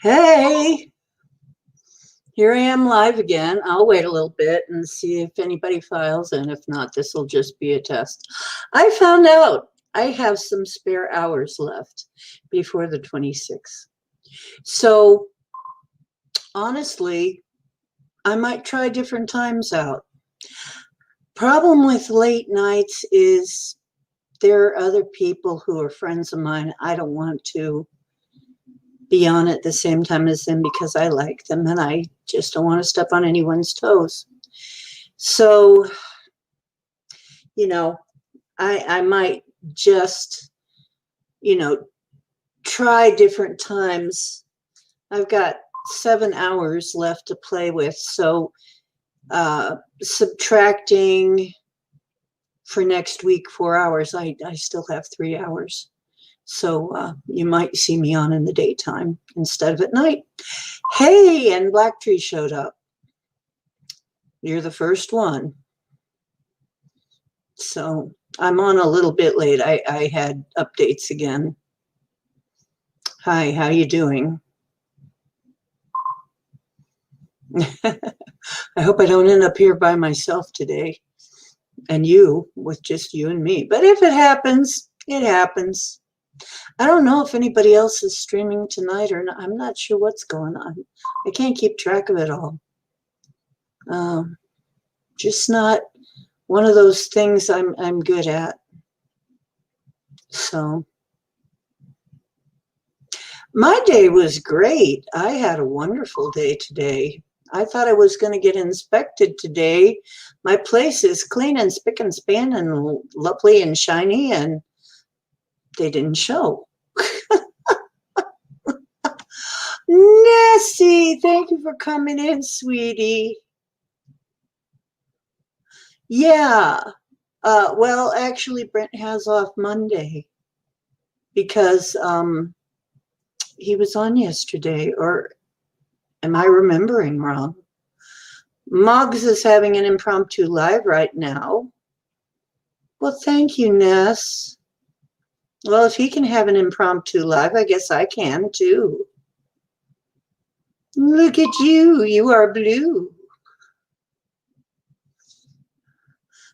Hey, here I am live again. I'll wait a little bit and see if anybody files, and if not, this will just be a test. I found out I have some spare hours left before the 26th. So, honestly, I might try different times out. Problem with late nights is there are other people who are friends of mine. I don't want to be on at the same time as them because I like them and I just don't want to step on anyone's toes. So, you know, I might just, you know, try different times. I've got 7 hours left to play with. So subtracting for next week 4 hours, I still have 3 hours. So you might see me on in the daytime instead of at night. Hey, and Black Tree showed up. You're the first one. So I'm on a little bit late. I had updates again. Hi, how you doing? I hope I don't end up here by myself today. And you, with just you and me. But if it happens, it happens. I don't know if anybody else is streaming tonight or not. I'm not sure what's going on. I can't keep track of it all. Just not one of those things I'm good at. So my day was great. I had a wonderful day today. I thought I was going to get inspected today. My place is clean and spick and span and lovely and shiny, and they didn't show. Nessie, thank you for coming in, sweetie. Yeah. Well, actually, Brent has off Monday because he was on yesterday, or am I remembering wrong? Moggs is having an impromptu live right now. Well, thank you, Ness. Well, if he can have an impromptu live, I guess I can too. Look at you. You are blue.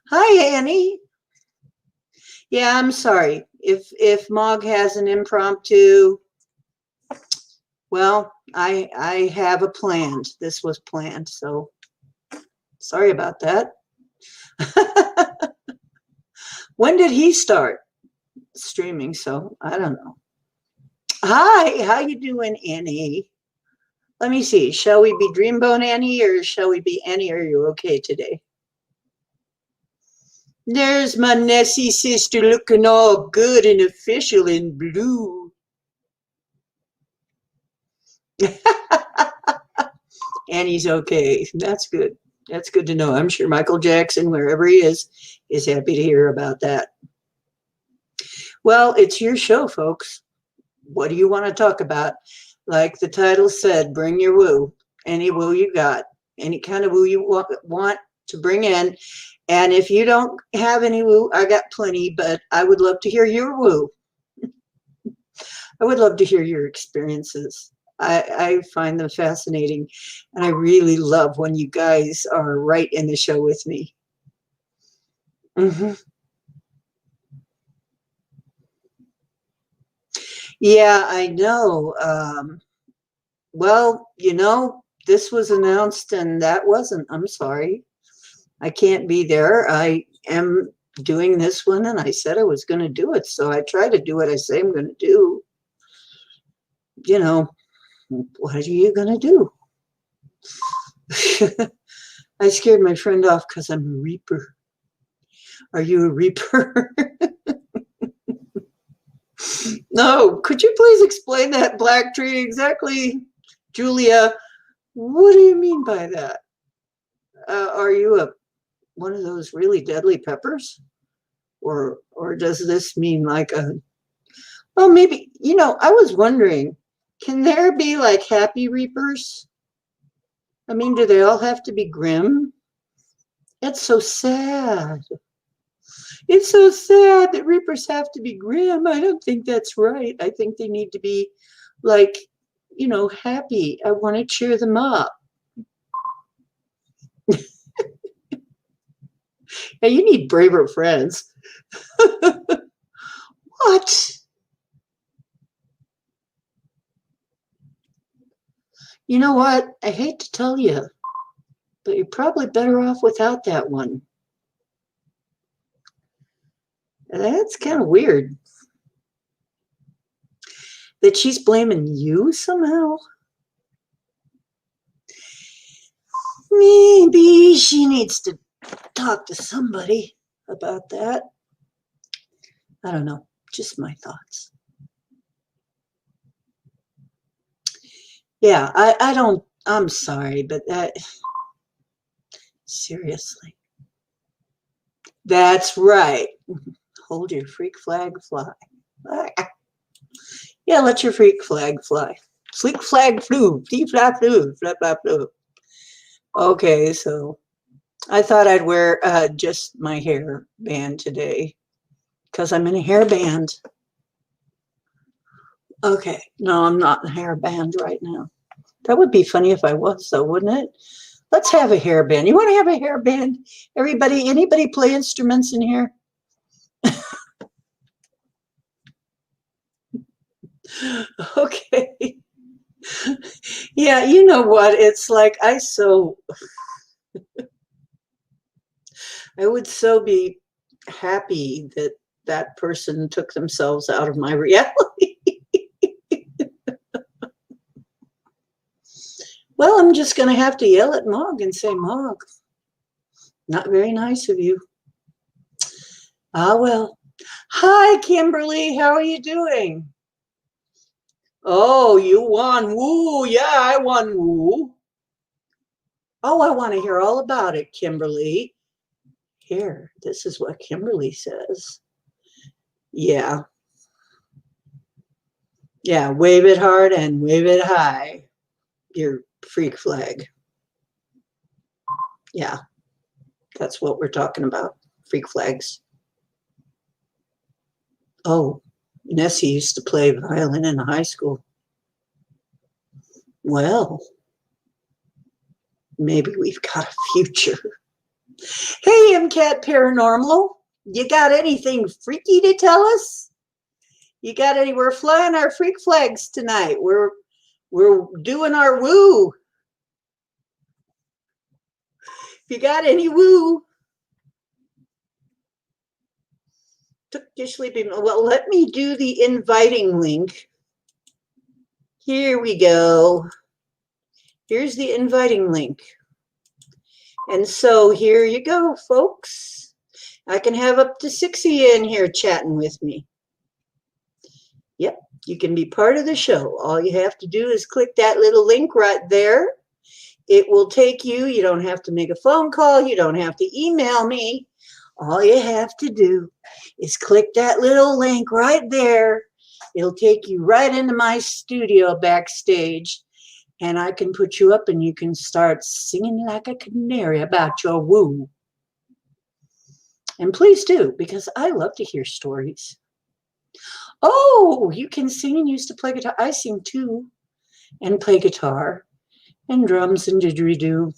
Hi, Annie. Yeah, I'm sorry. If Mog has an impromptu, well, I have a planned. This was planned, so sorry about that. When did he start streaming? So I don't know. Hi, how you doing, Annie? Let me see. Shall we be Dreambone Annie, or shall we be Annie? Are you okay today? There's my Nessie sister looking all good and official in blue. Annie's okay. That's good. That's good to know. I'm sure Michael Jackson, wherever he is happy to hear about that. Well, it's your show, folks. What do you want to talk about? Like the title said, bring your woo. Any woo you got. Any kind of woo you want to bring in. And if you don't have any woo, I got plenty, but I would love to hear your woo. I would love to hear your experiences. I find them fascinating, and I really love when you guys are right in the show with me. Yeah, I know. Well, this was announced and that wasn't. I'm sorry. I can't be there. I am doing this one, and I said I was going to do it, so I try to do what I say I'm going to do. What are you going to do? I scared my friend off because I'm a reaper. Are you a reaper? No, could you please explain that, Black Tree, exactly, Julia? What do you mean by that? Are you one of those really deadly peppers? Or does this mean like well, maybe, I was wondering, can there be like happy reapers? I mean, do they all have to be grim? It's so sad. It's so sad that reapers have to be grim. I don't think that's right. I think they need to be like happy. I want to cheer them up. Hey, you need braver friends. What? You know what? I hate to tell you, but you're probably better off without that one. That's kind of weird. That she's blaming you somehow? Maybe she needs to talk to somebody about that. I don't know. Just my thoughts. Yeah, I'm sorry, but seriously. That's right. Hold your freak flag fly. Yeah, let your freak flag fly. Freak flag flew. Flee, fly, flew. Flap, flap, flew. Okay, so I thought I'd wear just my hair band today because I'm in a hair band. Okay, no, I'm not in a hair band right now. That would be funny if I was, though, wouldn't it? Let's have a hair band. You want to have a hair band? Anybody play instruments in here? Okay. Yeah, you know what? It's like I would so be happy that that person took themselves out of my reality. Well, I'm just going to have to yell at Mog and say, Mog, not very nice of you. Ah, well. Hi, Kimberly. How are you doing? Oh, you won. Woo. Yeah, I won. Woo. Oh, I want to hear all about it, Kimberly. Here, this is what Kimberly says. Yeah. Yeah, wave it hard and wave it high. Your freak flag. Yeah, that's what we're talking about. Freak flags. Oh, Nessie used to play violin in high school. Well, maybe we've got a future. Hey, MCAT Paranormal, you got anything freaky to tell us? We're flying our freak flags tonight. We're doing our woo. If you got any woo. Took your sleeping. Well, let me do the inviting link. Here we go. Here's the inviting link. And so here you go, folks. I can have up to 6 of you in here chatting with me. Yep, you can be part of the show. All you have to do is click that little link right there. It will take you. You don't have to make a phone call. You don't have to email me. All you have to do is click that little link right there. It'll take you right into my studio backstage, and I can put you up and you can start singing like a canary about your woo. And please do, because I love to hear stories. Oh, you can sing and used to play guitar. I sing too, and play guitar and drums and didgeridoo.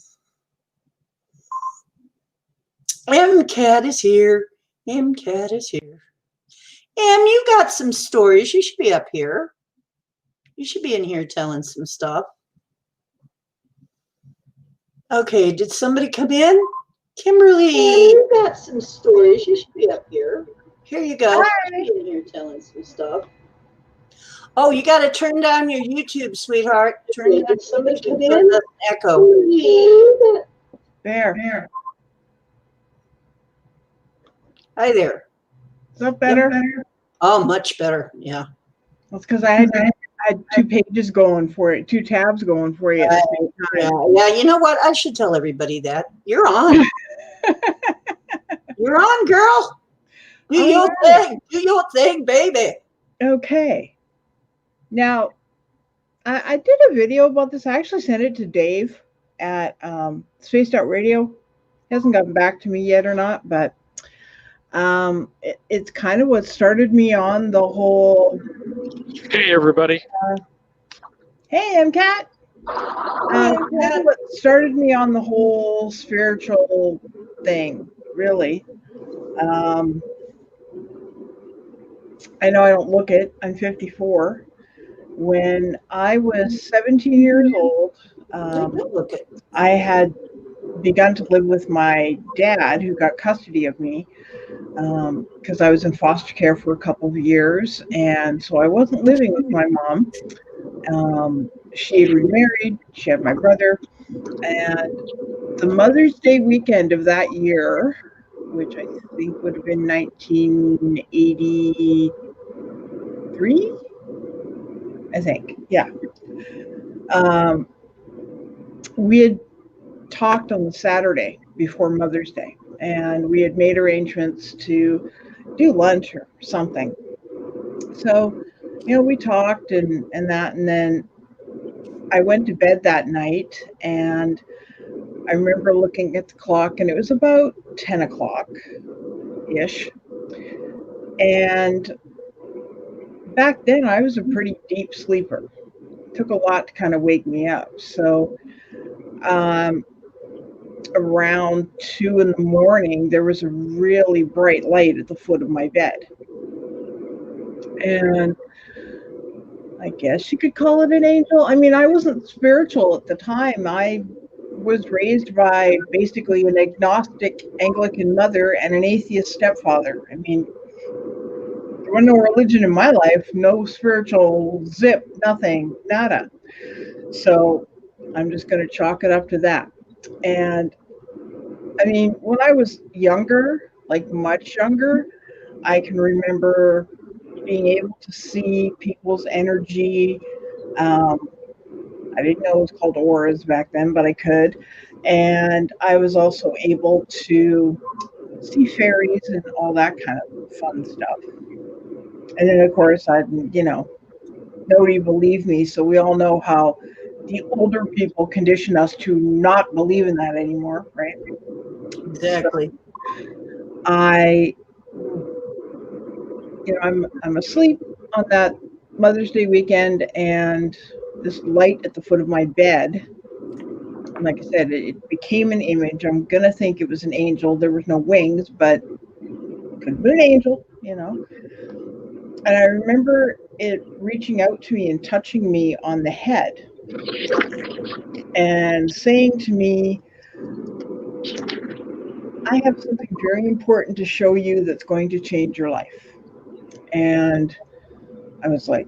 MCAT is here. MCAT is here. You got some stories. You should be up here. You should be in here telling some stuff. Okay, did somebody come in? Kimberly. You got some stories. You should be up here. Here you go. Hi. You should be in here telling some stuff. Oh, you got to turn down your YouTube, sweetheart. Turn down. Did somebody come in? Echo. There. Hi there. Is that better? Oh, much better. Yeah. That's because I had 2 pages going for it, 2 tabs going for you at the same time. Yeah, you know what? I should tell everybody that. You're on. You're on, girl. Do your thing. Do your thing, baby. Okay. Now, I did a video about this. I actually sent it to Dave at Spaced Out Radio. He hasn't gotten back to me yet or not, but it's kind of what started me on the whole. Hey, everybody. Hey, I'm Kat. Hello, Really Kat. what started me on the whole spiritual thing, really. Um, I know I don't look it. I'm 54. When I was 17 years old, I um, do look it. I had begun to live with my dad, who got custody of me, because I was in foster care for a couple of years. And so I wasn't living with my mom. She had remarried, she had my brother. And the Mother's Day weekend of that year, which I think would have been 1983, I think. Yeah. Um, we had talked on the Saturday before Mother's Day, and we had made arrangements to do lunch or something. So, we talked and that, and then I went to bed that night, and I remember looking at the clock, and it was about 10 o'clock ish. And back then, I was a pretty deep sleeper. It took a lot to kind of wake me up. So, um, around 2 in the morning, there was a really bright light at the foot of my bed. And I guess you could call it an angel. I mean, I wasn't spiritual at the time. I was raised by basically an agnostic Anglican mother and an atheist stepfather. I mean, there was no religion in my life, no spiritual zip, nothing, nada. So I'm just going to chalk it up to that. And I mean, when I was younger, like much younger, I can remember being able to see people's energy. Um, I didn't know it was called auras back then, but I could. And I was also able to see fairies and all that kind of fun stuff. And then, of course, nobody believed me. So we all know how the older people condition us to not believe in that anymore, right? So Exactly. I, I'm asleep on that Mother's Day weekend, and this light at the foot of my bed, like I said, it became an image. I'm gonna think it was an angel. There was no wings, but could have been an angel. And I remember it reaching out to me and touching me on the head and saying to me, I have something very important to show you that's going to change your life. And I was like,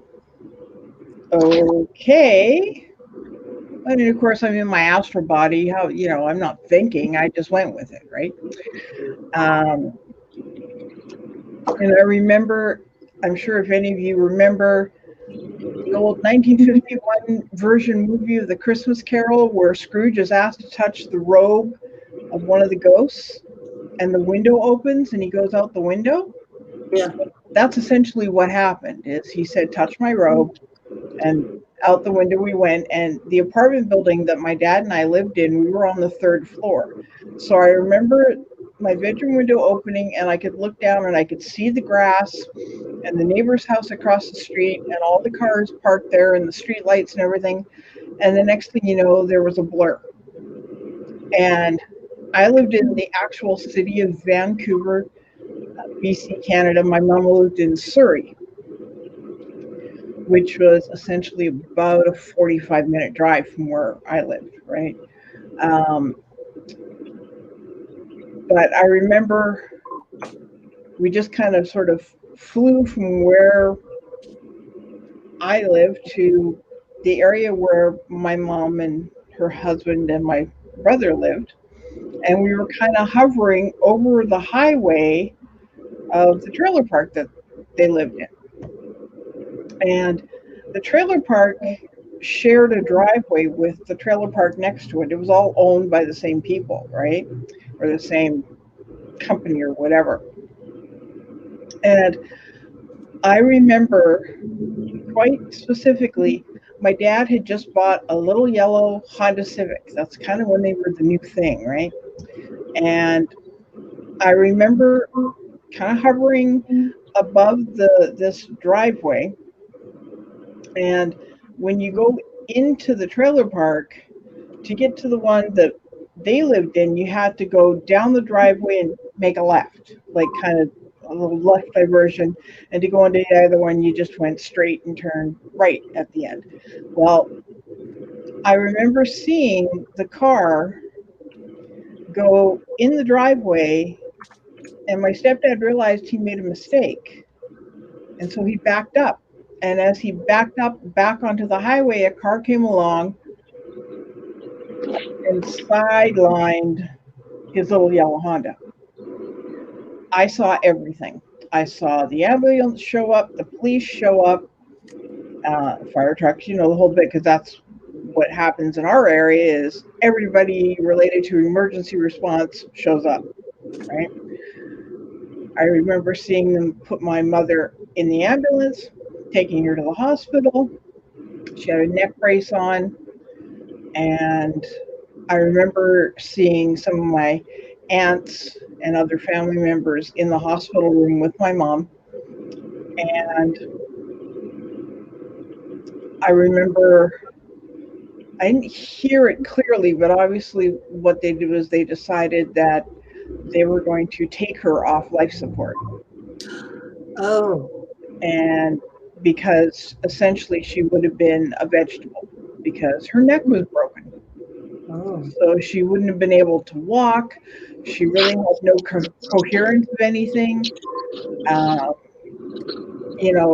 okay. And of course, I'm in my astral body. I'm not thinking. I just went with it, right? Um, and I remember, I'm sure if any of you remember the old 1951 version movie of The Christmas Carol, where Scrooge is asked to touch the robe of one of the ghosts, and the window opens and he goes out the window. Yeah. That's essentially what happened. Is he said, "Touch my robe," and out the window we went. And the apartment building that my dad and I lived in, we were on the third floor. So I remember my bedroom window opening, and I could look down and I could see the grass and the neighbor's house across the street and all the cars parked there and the street lights and everything. And the next thing you know, there was a blur. And I lived in the actual city of Vancouver, BC, Canada. My mom lived in Surrey, which was essentially about a 45-minute drive from where I lived, right? Um, but I remember we just kind of sort of flew from where I lived to the area where my mom and her husband and my brother lived. And we were kind of hovering over the highway of the trailer park that they lived in. And the trailer park shared a driveway with the trailer park next to it. It was all owned by the same people, right? Or the same company or whatever. And I remember quite specifically, my dad had just bought a little yellow Honda Civic. That's kind of when they were the new thing, right? And I remember kind of hovering above this driveway. And when you go into the trailer park, to get to the one that they lived in, you had to go down the driveway and make a left, like kind of a little left diversion. And to go into the other one, you just went straight and turned right at the end. Well, I remember seeing the car go in the driveway, and my stepdad realized he made a mistake. And so he backed up. And as he backed up back onto the highway, a car came along and sidelined his little yellow Honda. I saw everything. I saw the ambulance show up, the police show up, fire trucks, the whole bit, because that's what happens in our area is everybody related to emergency response shows up, right? I remember seeing them put my mother in the ambulance, taking her to the hospital. She had a neck brace on, and I remember seeing some of my aunts and other family members in the hospital room with my mom. And I remember, I didn't hear it clearly, but obviously what they did was they decided that they were going to take her off life support. Oh. And because essentially she would have been a vegetable because her neck was broken. Oh. So she wouldn't have been able to walk. She really had no coherence of anything.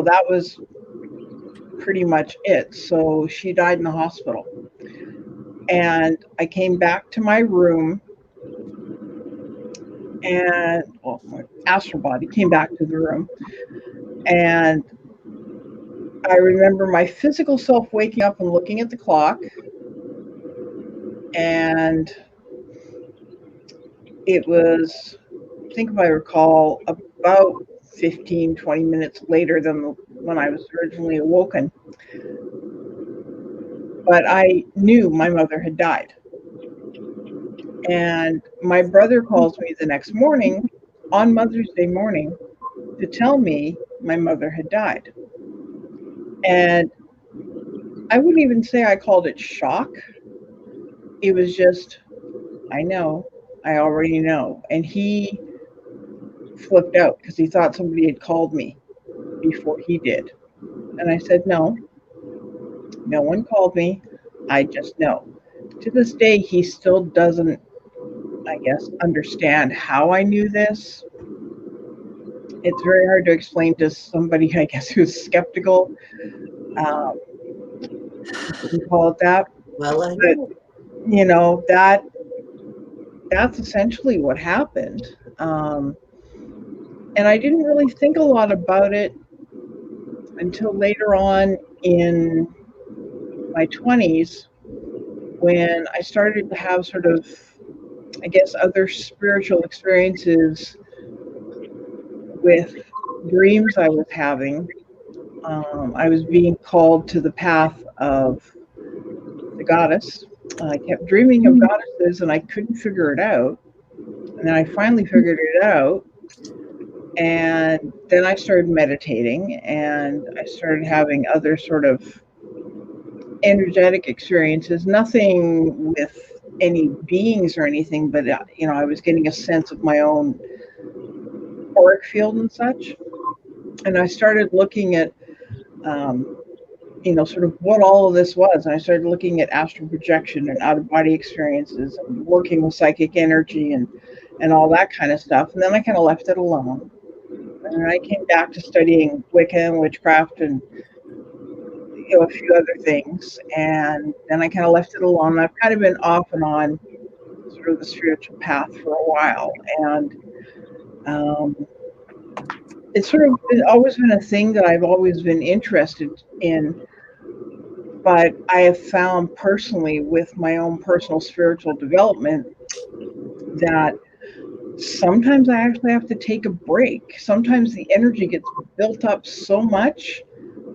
That was pretty much it. So she died in the hospital. And I came back to my room, and my astral body came back to the room. And I remember my physical self waking up and looking at the clock. And it was, I think if I recall, about 15, 20 minutes later than when I was originally awoken. But I knew my mother had died. And my brother calls me the next morning, on Mother's Day morning, to tell me my mother had died. And I wouldn't even say I called it shock. It was just, I know, I already know. And he flipped out because he thought somebody had called me before he did. And I said, no one called me. I just know. To this day, he still doesn't, I guess, understand how I knew this. It's very hard to explain to somebody, I guess, who's skeptical. You can call it that. Well, I know. But, that's essentially what happened. And I didn't really think a lot about it until later on in my 20s, when I started to have sort of, I guess, other spiritual experiences with dreams I was having. I was being called to the path of the goddess. I kept dreaming of goddesses and I couldn't figure it out. And then I finally figured it out. And then I started meditating and I started having other sort of energetic experiences, nothing with any beings or anything, but I was getting a sense of my own auric field and such. And I started looking at sort of what all of this was. And I started looking at astral projection and out of body experiences and working with psychic energy and all that kind of stuff. And then I kind of left it alone. And I came back to studying Wicca and witchcraft and a few other things. And then I kind of left it alone. I've kind of been off and on sort of the spiritual path for a while. And it's sort of always been a thing that I've always been interested in. But I have found personally with my own personal spiritual development that sometimes I actually have to take a break. Sometimes the energy gets built up so much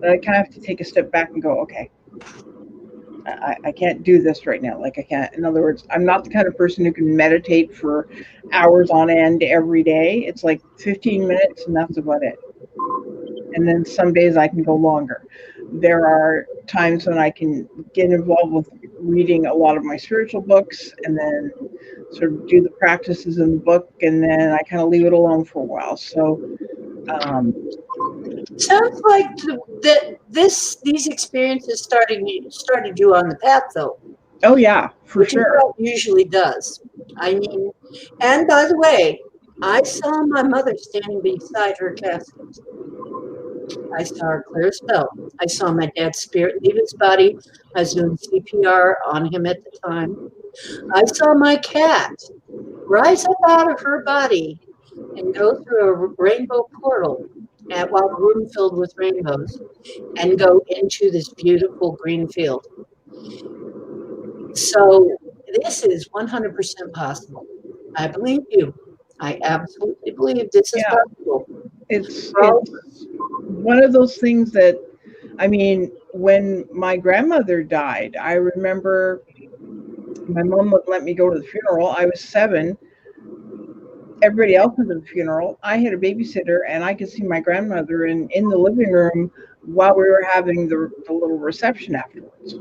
that I kind of have to take a step back and go, okay, I can't do this right now. Like I can't, in other words, I'm not the kind of person who can meditate for hours on end every day. It's like 15 minutes and that's about it. And then some days I can go longer. There are times when I can get involved with reading a lot of my spiritual books and then sort of do the practices in the book, and then I kind of leave it alone for a while. So, Sounds like these experiences started you on the path, though. oh yeah, for Which is sure. what it usually does. I mean, and by the way, I saw my mother standing beside her casket. I saw her clear as bell. I saw my dad's spirit leave his body. I was doing CPR on him at the time. I saw my cat rise up out of her body and go through a rainbow portal while the room filled with rainbows and go into this beautiful green field. So this is 100% possible. I believe you. I absolutely believe this is Yeah, possible. it's Well, one of those things that, I mean, when my grandmother died, I remember my mom wouldn't let me go to the funeral. I was 7. Everybody else was at the funeral. I had a babysitter, and I could see my grandmother in the living room while we were having the little reception afterwards.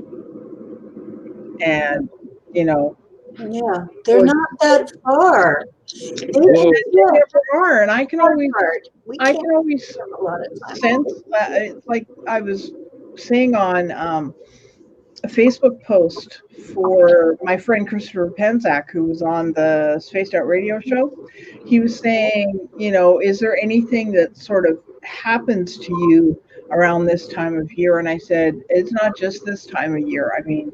And, you know, yeah, they're like, not that far. They Whoa. they never are, and I can always We I can't can always spend a lot of time. sense. It's like I was saying on a Facebook post for my friend Christopher Penzak, who was on the Spaced Out Radio show. He was saying, you know, is there anything that sort of happens to you around this time of year? And I said, it's not just this time of year. I mean,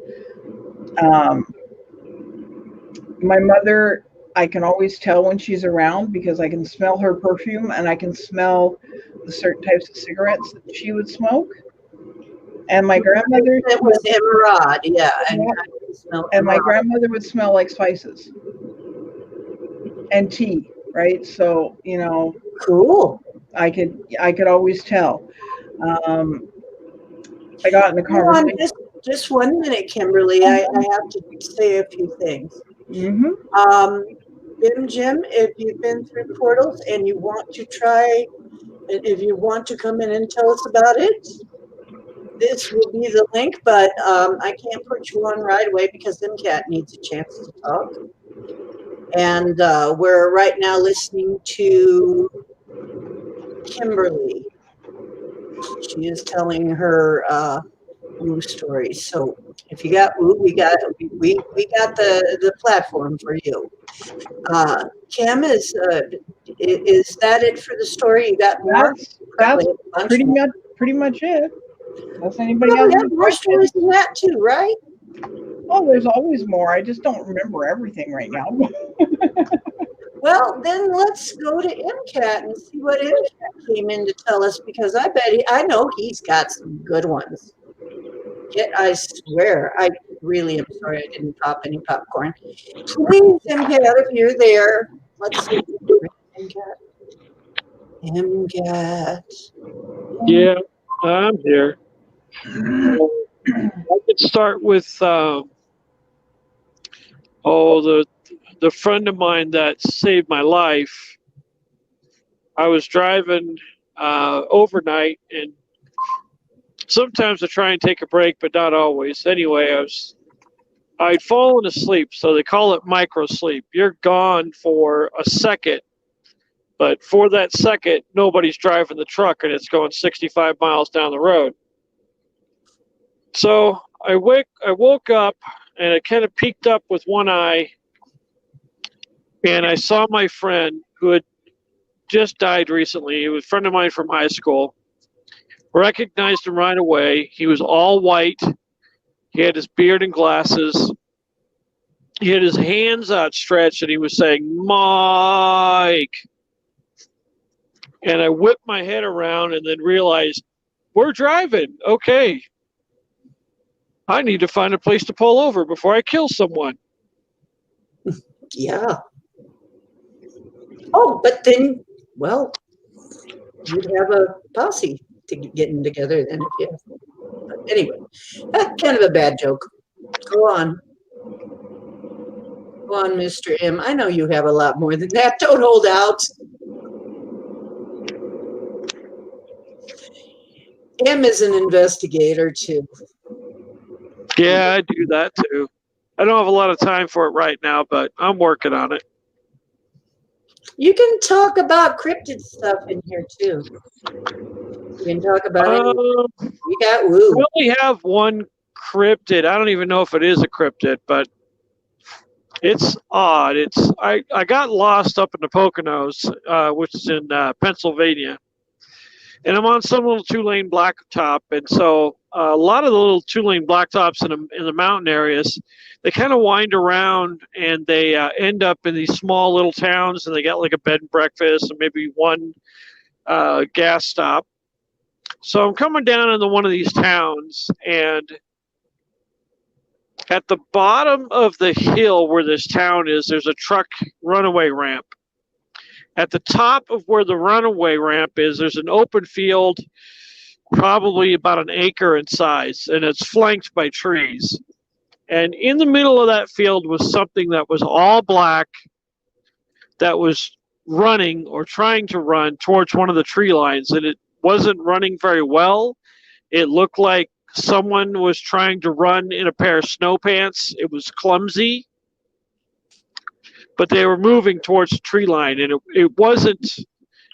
my mother, I can always tell when she's around because I can smell her perfume and I can smell the certain types of cigarettes that she would smoke. And my grandmother, It was Emerald, yeah. And yeah, I can smell and my Emerald. grandmother would smell like spices and tea, right? So, you know, Cool. I could always tell. Um, I got in a Hold on conversation. just 1 minute, Kimberly. I have to say a few things. Mm-hmm. Jim, if you've been through portals and you want to try, if you want to come in and tell us about it, this will be the link, but I can't put you on right away because MCAT needs a chance to talk. And we're right now listening to Kimberly. She is telling her woo story. So if you got woo, we got the platform for you. Kim, is that it for the story? You got more? That's Probably a bunch more. pretty much it. Unless anybody Well, has we have any more stories questions. than that too, right? Oh, there's always more. I just don't remember everything right now. Well, then let's go to MCAT and see what MCAT came in to tell us, because I know he's got some good ones. I swear, I really am sorry I didn't pop any popcorn. Please, MCAT, if you're there, let's see. MCAT. Yeah, I'm here. I could start with the friend of mine that saved my life. I was driving overnight, and sometimes I try and take a break, but not always. Anyway, I'd fallen asleep, so they call it micro sleep. You're gone for a second, but for that second, nobody's driving the truck, and it's going 65 miles down the road. So I woke up, and I kind of peeked up with one eye, and I saw my friend who had just died recently. He was a friend of mine from high school. Recognized him right away. He was all white. He had his beard and glasses. He had his hands outstretched, and he was saying, "Mike." And I whipped my head around and then realized, we're driving. Okay. I need to find a place to pull over before I kill someone. Yeah. Oh, but then, well, you'd have a posse getting together then if you have. But anyway, that's kind of a bad joke. Go on. Go on, Mr. M. I know you have a lot more than that. Don't hold out. M is an investigator too. Yeah, I do that too. I don't have a lot of time for it right now, but I'm working on it. You can talk about cryptid stuff in here too. You can talk about it. You got We woo. only have one cryptid. I don't even know if it is a cryptid, but it's odd. I got lost up in the Poconos, which is in Pennsylvania, and I'm on some little 2-lane blacktop, and so a lot of the little 2-lane blacktops in the mountain areas, they kind of wind around and they end up in these small little towns, and they got like a bed and breakfast and maybe one gas stop. So I'm coming down into one of these towns, and at the bottom of the hill where this town is, there's a truck runaway ramp. At the top of where the runaway ramp is, there's an open field, probably about an acre in size, and it's flanked by trees. And in the middle of that field was something that was all black that was running or trying to run towards one of the tree lines, and it wasn't running very well. It looked like someone was trying to run in a pair of snow pants. It was clumsy, but they were moving towards the tree line, and it wasn't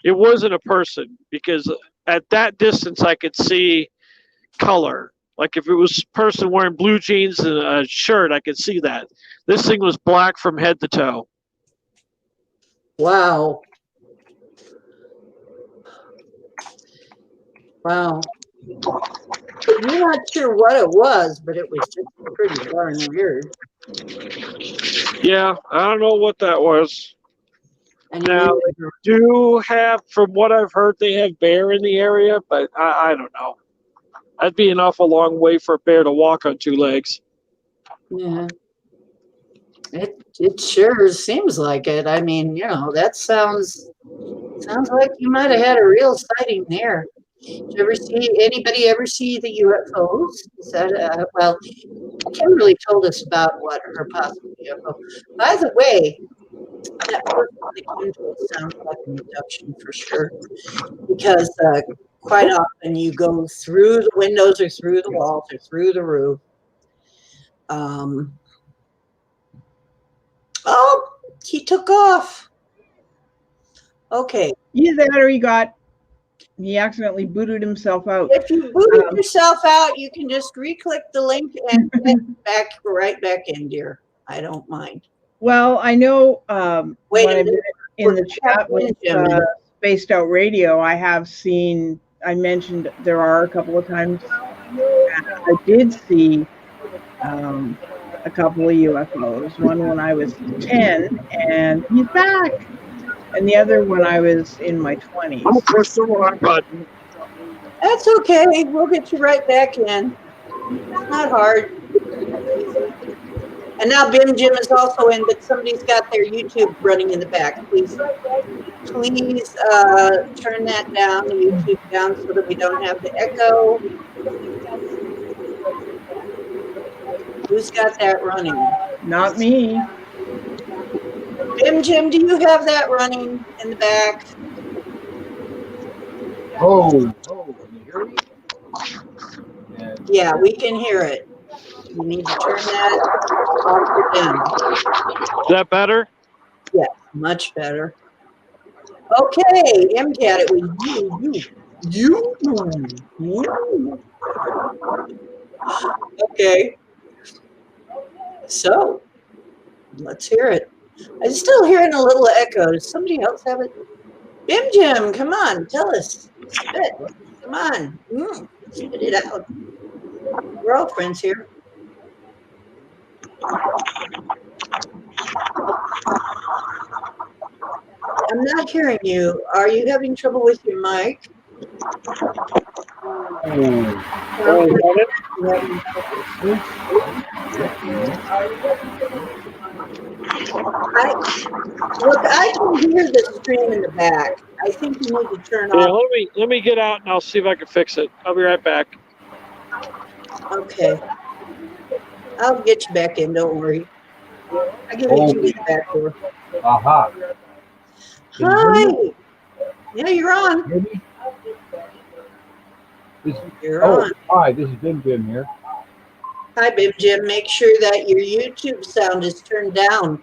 a person, because at that distance I could see color. Like if it was a person wearing blue jeans and a shirt, I could see that. This thing was black from head to toe. Wow. Wow. You're not sure what it was, but it was just pretty darn weird. Yeah, I don't know what that was. And Now, they do have, from what I've heard, they have bear in the area, but I don't know. That'd be an awful long way for a bear to walk on 2 legs. yeah, it sure seems like it. I mean, that sounds like you might have had a real sighting there. Did anybody ever see the UFOs? Is that well, Kimberly told us about what her possible UFO. By the way, that person that Kim told sounds like an abduction for sure, because quite often you go through the windows or through the walls or through the roof. Oh, he took off. Okay. Either that or he accidentally booted himself out. If you booted yourself out, you can just re-click the link and get right back in, dear. I don't mind. Well, I know Wait when a I've been minute. in the chat with Spaced Out Radio, I mentioned there are a couple of times I did see a couple of UFOs. One when I was 10, and he's back. And the other when I was in my 20s. I'm press the wrong button. That's okay. We'll get you right back in. It's not hard. And now Bim Jim is also in, but somebody's got their YouTube running in the back. Please turn that down, the YouTube down, so that we don't have the echo. Who's got that running? Not me. Bim Jim, do you have that running in the back? Oh, can you hear me? Yeah, we can hear it. You need to turn that off or down. Is that better? Yeah, much better. Okay, MCAT, it was you. Okay. So, let's hear it. I'm still hearing a little echo. Does somebody else have it? Bim Jim, come on, tell us. Spit. Come on. Spit it out. We're all friends here. I'm not hearing you. Are you having trouble with your mic? I can hear the stream in the back. I think you need to turn off. Let me get out and I'll see if I can fix it. I'll be right back. Okay. I'll get you back in, don't worry. I can get you in the back door. Aha. Hi. Yeah, you're on. You're on. Hi, this is Bim Bim here. Hi, Bib Jim. Make sure that your YouTube sound is turned down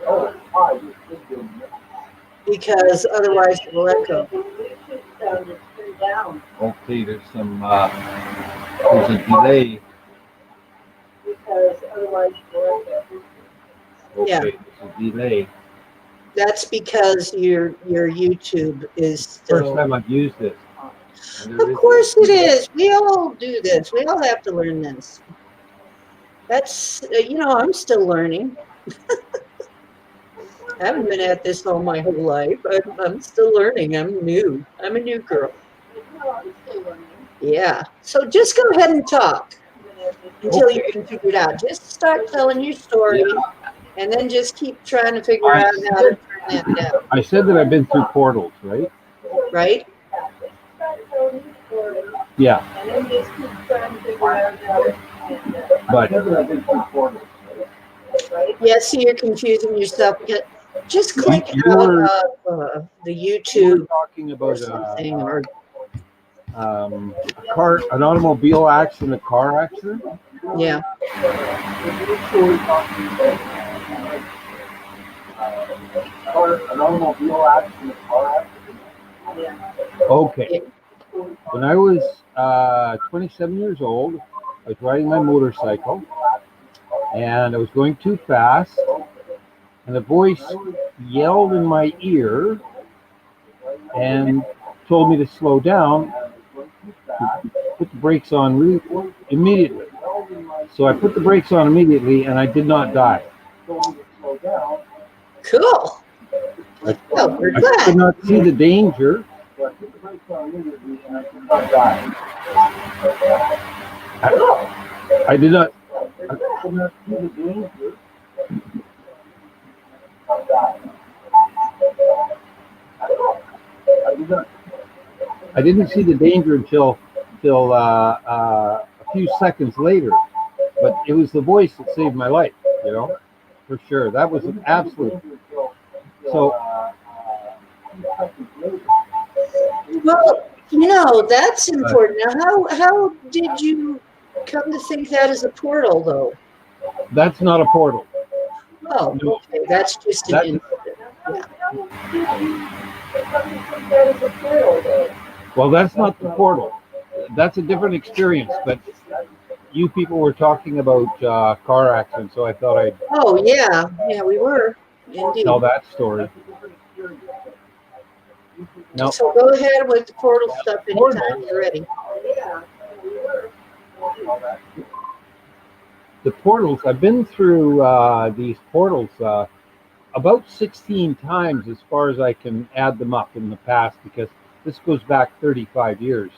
Oh, hi, this is good. because otherwise it will echo. Your YouTube sound is turned down Okay, there's a delay. because otherwise it will echo. Okay, Yeah. there's a delay. That's because your YouTube is First still. time I've used this. And there Of is course it is. We all do this. We all have to learn this. That's, I'm still learning. I haven't been at this all my whole life. I'm still learning. I'm new. I'm a new girl. Yeah. So just go ahead and talk until you can figure it out. Just start telling your story and then just keep trying to figure out how to turn that down. I said that I've been through portals, right? Right? Yeah, And then just keep trying to figure out how to turn that down. but Yes, so you're confusing yourself. Just click you out were, of the you YouTube were talking or about something, or an automobile accident, a car accident. yeah. An automobile accident, car accident. Okay. When I was 27 years old, I was riding my motorcycle, and I was going too fast, and a voice yelled in my ear and told me to slow down, to put the brakes on immediately. So I put the brakes on immediately, and I did not die. Cool. I, Oh, we're I glad. could not see the danger. I did not. I didn't see the danger until a few seconds later. But it was the voice that saved my life, for sure. That was an absolute. So Well, that's important. Now, how did you come to think that is a portal, though? that's not a portal. Oh, No. okay. That's just an That- incident. Well, that's not the portal. That's a different experience. But you people were talking about car accidents, so I thought I'd Oh, yeah, we were indeed. tell that story. No, So go ahead with the portal stuff anytime you're ready. the portals. I've been through these portals about 16 times, as far as I can add them up in the past, because this goes back 35 years.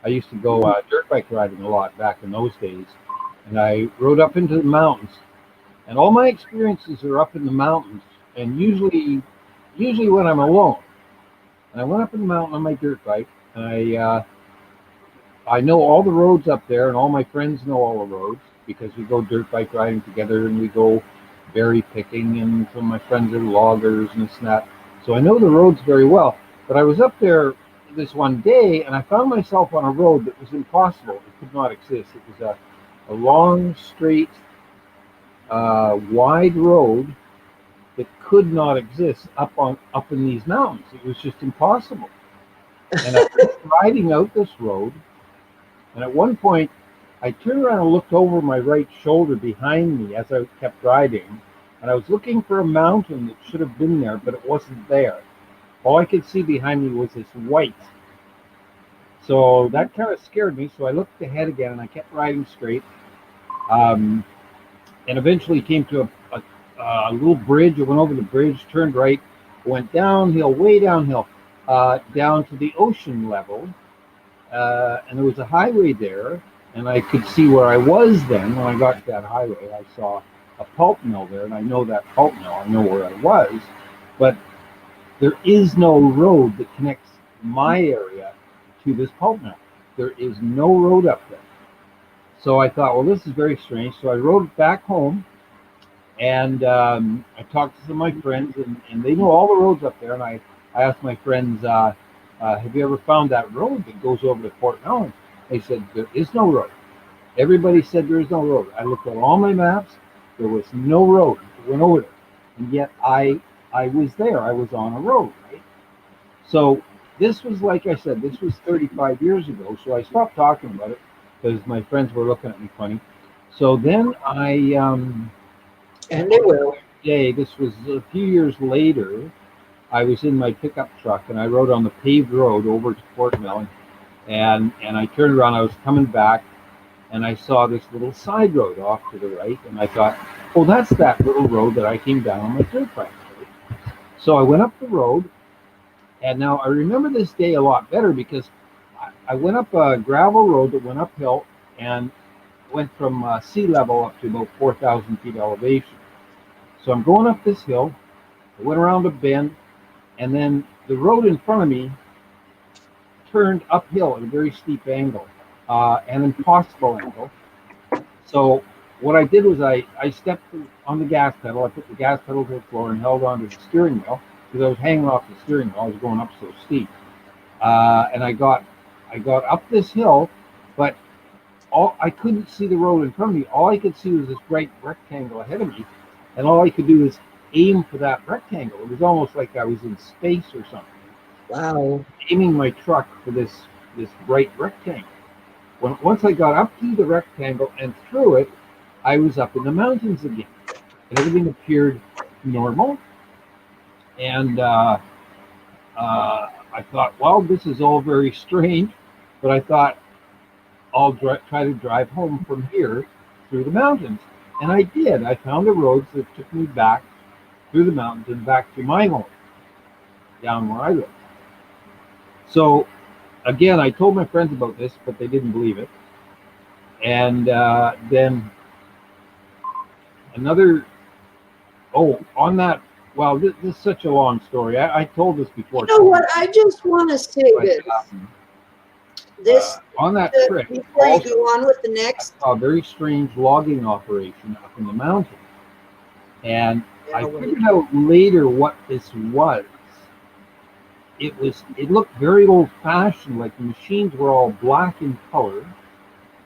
I used to go dirt bike riding a lot back in those days, and I rode up into the mountains, and all my experiences are up in the mountains, and usually when I'm alone. And I went up in the mountain on my dirt bike, and I know all the roads up there, and all my friends know all the roads because we go dirt bike riding together, and we go berry picking, and some of my friends are loggers and this and that. So I know the roads very well. But I was up there this one day, and I found myself on a road that was impossible. It could not exist. It was a long, straight, wide road that could not exist up in these mountains. It was just impossible. And I was riding out this road, and at one point, I turned around and looked over my right shoulder behind me as I kept riding, and I was looking for a mountain that should have been there, but it wasn't there. All I could see behind me was this white. So that kind of scared me, so I looked ahead again, and I kept riding straight, and eventually came to a little bridge. I went over the bridge, turned right, went downhill, way downhill, down to the ocean level, and there was a highway there, and I could see where I was then. When I got to that highway, I saw a pulp mill there, and I know that pulp mill. I know where I was, but there is no road that connects my area to this pulp mill. There is no road up there. So I thought, well, this is very strange. So I rode back home, and I talked to some of my friends, and they know all the roads up there. And I asked my friends, have you ever found that road that goes over to Port Mellon? They said, there is no road. Everybody said there was no road. I looked at all my maps. There was no road that went over there. And yet I was there. I was on a road, right? So this was, like I said, this was 35 years ago. So I stopped talking about it because my friends were looking at me funny. So then And they will. this was a few years later, I was in my pickup truck and I rode on the paved road over to Fort Mill, and I turned around. I was coming back, and I saw this little side road off to the right, and I thought, oh, that's that little road that I came down on my dirt bike. So I went up the road, and now I remember this day a lot better because I went up a gravel road that went uphill and went from sea level up to about 4,000 feet elevation. So I'm going up this hill. I went around a bend, and then the road in front of me turned uphill at a very steep angle, an impossible angle. So what I did was I stepped on the gas pedal. I put the gas pedal to the floor and held onto the steering wheel because I was hanging off the steering wheel. I was going up so steep, and I got up this hill, but I couldn't see the road in front of me. All I could see was this bright rectangle ahead of me, and all I could do was aim for that rectangle. It was almost like I was in space or something. Wow. Aiming my truck for this bright rectangle. Once I got up to the rectangle and through it, I was up in the mountains again, and everything appeared normal. And I thought, well, this is all very strange, but I thought I'll try to drive home from here through the mountains, and I did. I found the roads that took me back through the mountains and back to my home, down where I live. So again, I told my friends about this, but they didn't believe it. And then another, on that, well, this is such a long story. I told this before. You know what? I just want to say this. On that trip, Before you go on with the next. I saw a very strange logging operation up in the mountains. And I figured out later what this was. It looked very old-fashioned, like the machines were all black in color,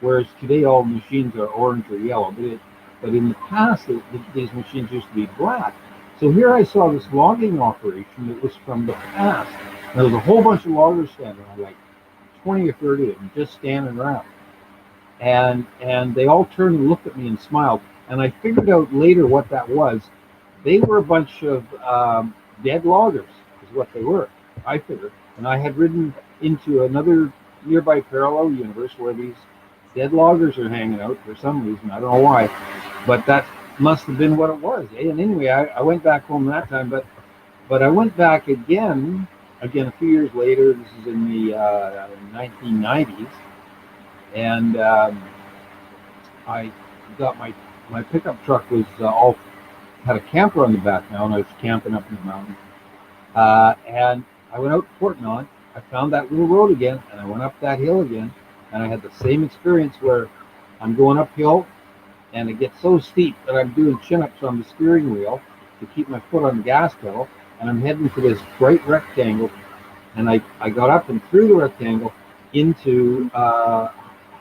whereas today all machines are orange or yellow. But in the past, these machines used to be black. So here I saw this logging operation that was from the past. And there was a whole bunch of loggers standing around, like 20 or 30 of them, just standing around. And they all turned and looked at me and smiled. And I figured out later what that was. They were a bunch of dead loggers, is what they were. I figured, and I had ridden into another nearby parallel universe where these dead loggers are hanging out for some reason. I don't know why, but that must have been what it was. And anyway, I went back home that time, but I went back again a few years later. This is in the 1990s, and I got my pickup truck was all had a camper on the back now, and I was camping up in the mountains, and I went out to Fort Mill. I found that little road again, and I went up that hill again, and I had the same experience where I'm going uphill, and it gets so steep that I'm doing chin-ups on the steering wheel to keep my foot on the gas pedal, and I'm heading for this bright rectangle, and I got up and through the rectangle into a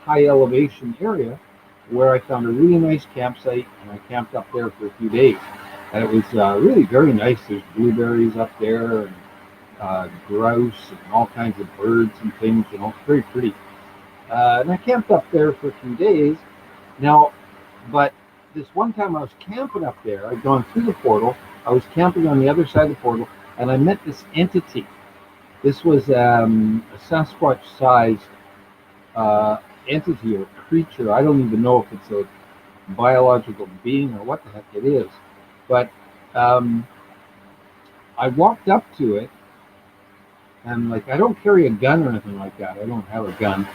high elevation area where I found a really nice campsite, and I camped up there for a few days, and it was really very nice. There's blueberries up there, and grouse and all kinds of birds and things, very pretty. And I camped up there for a few days. Now, but this one time I was camping up there, I'd gone through the portal, I was camping on the other side of the portal, and I met this entity. This was a Sasquatch-sized entity or creature. I don't even know if it's a biological being or what the heck it is. But I walked up to it, and I don't carry a gun or anything like that. I don't have a gun.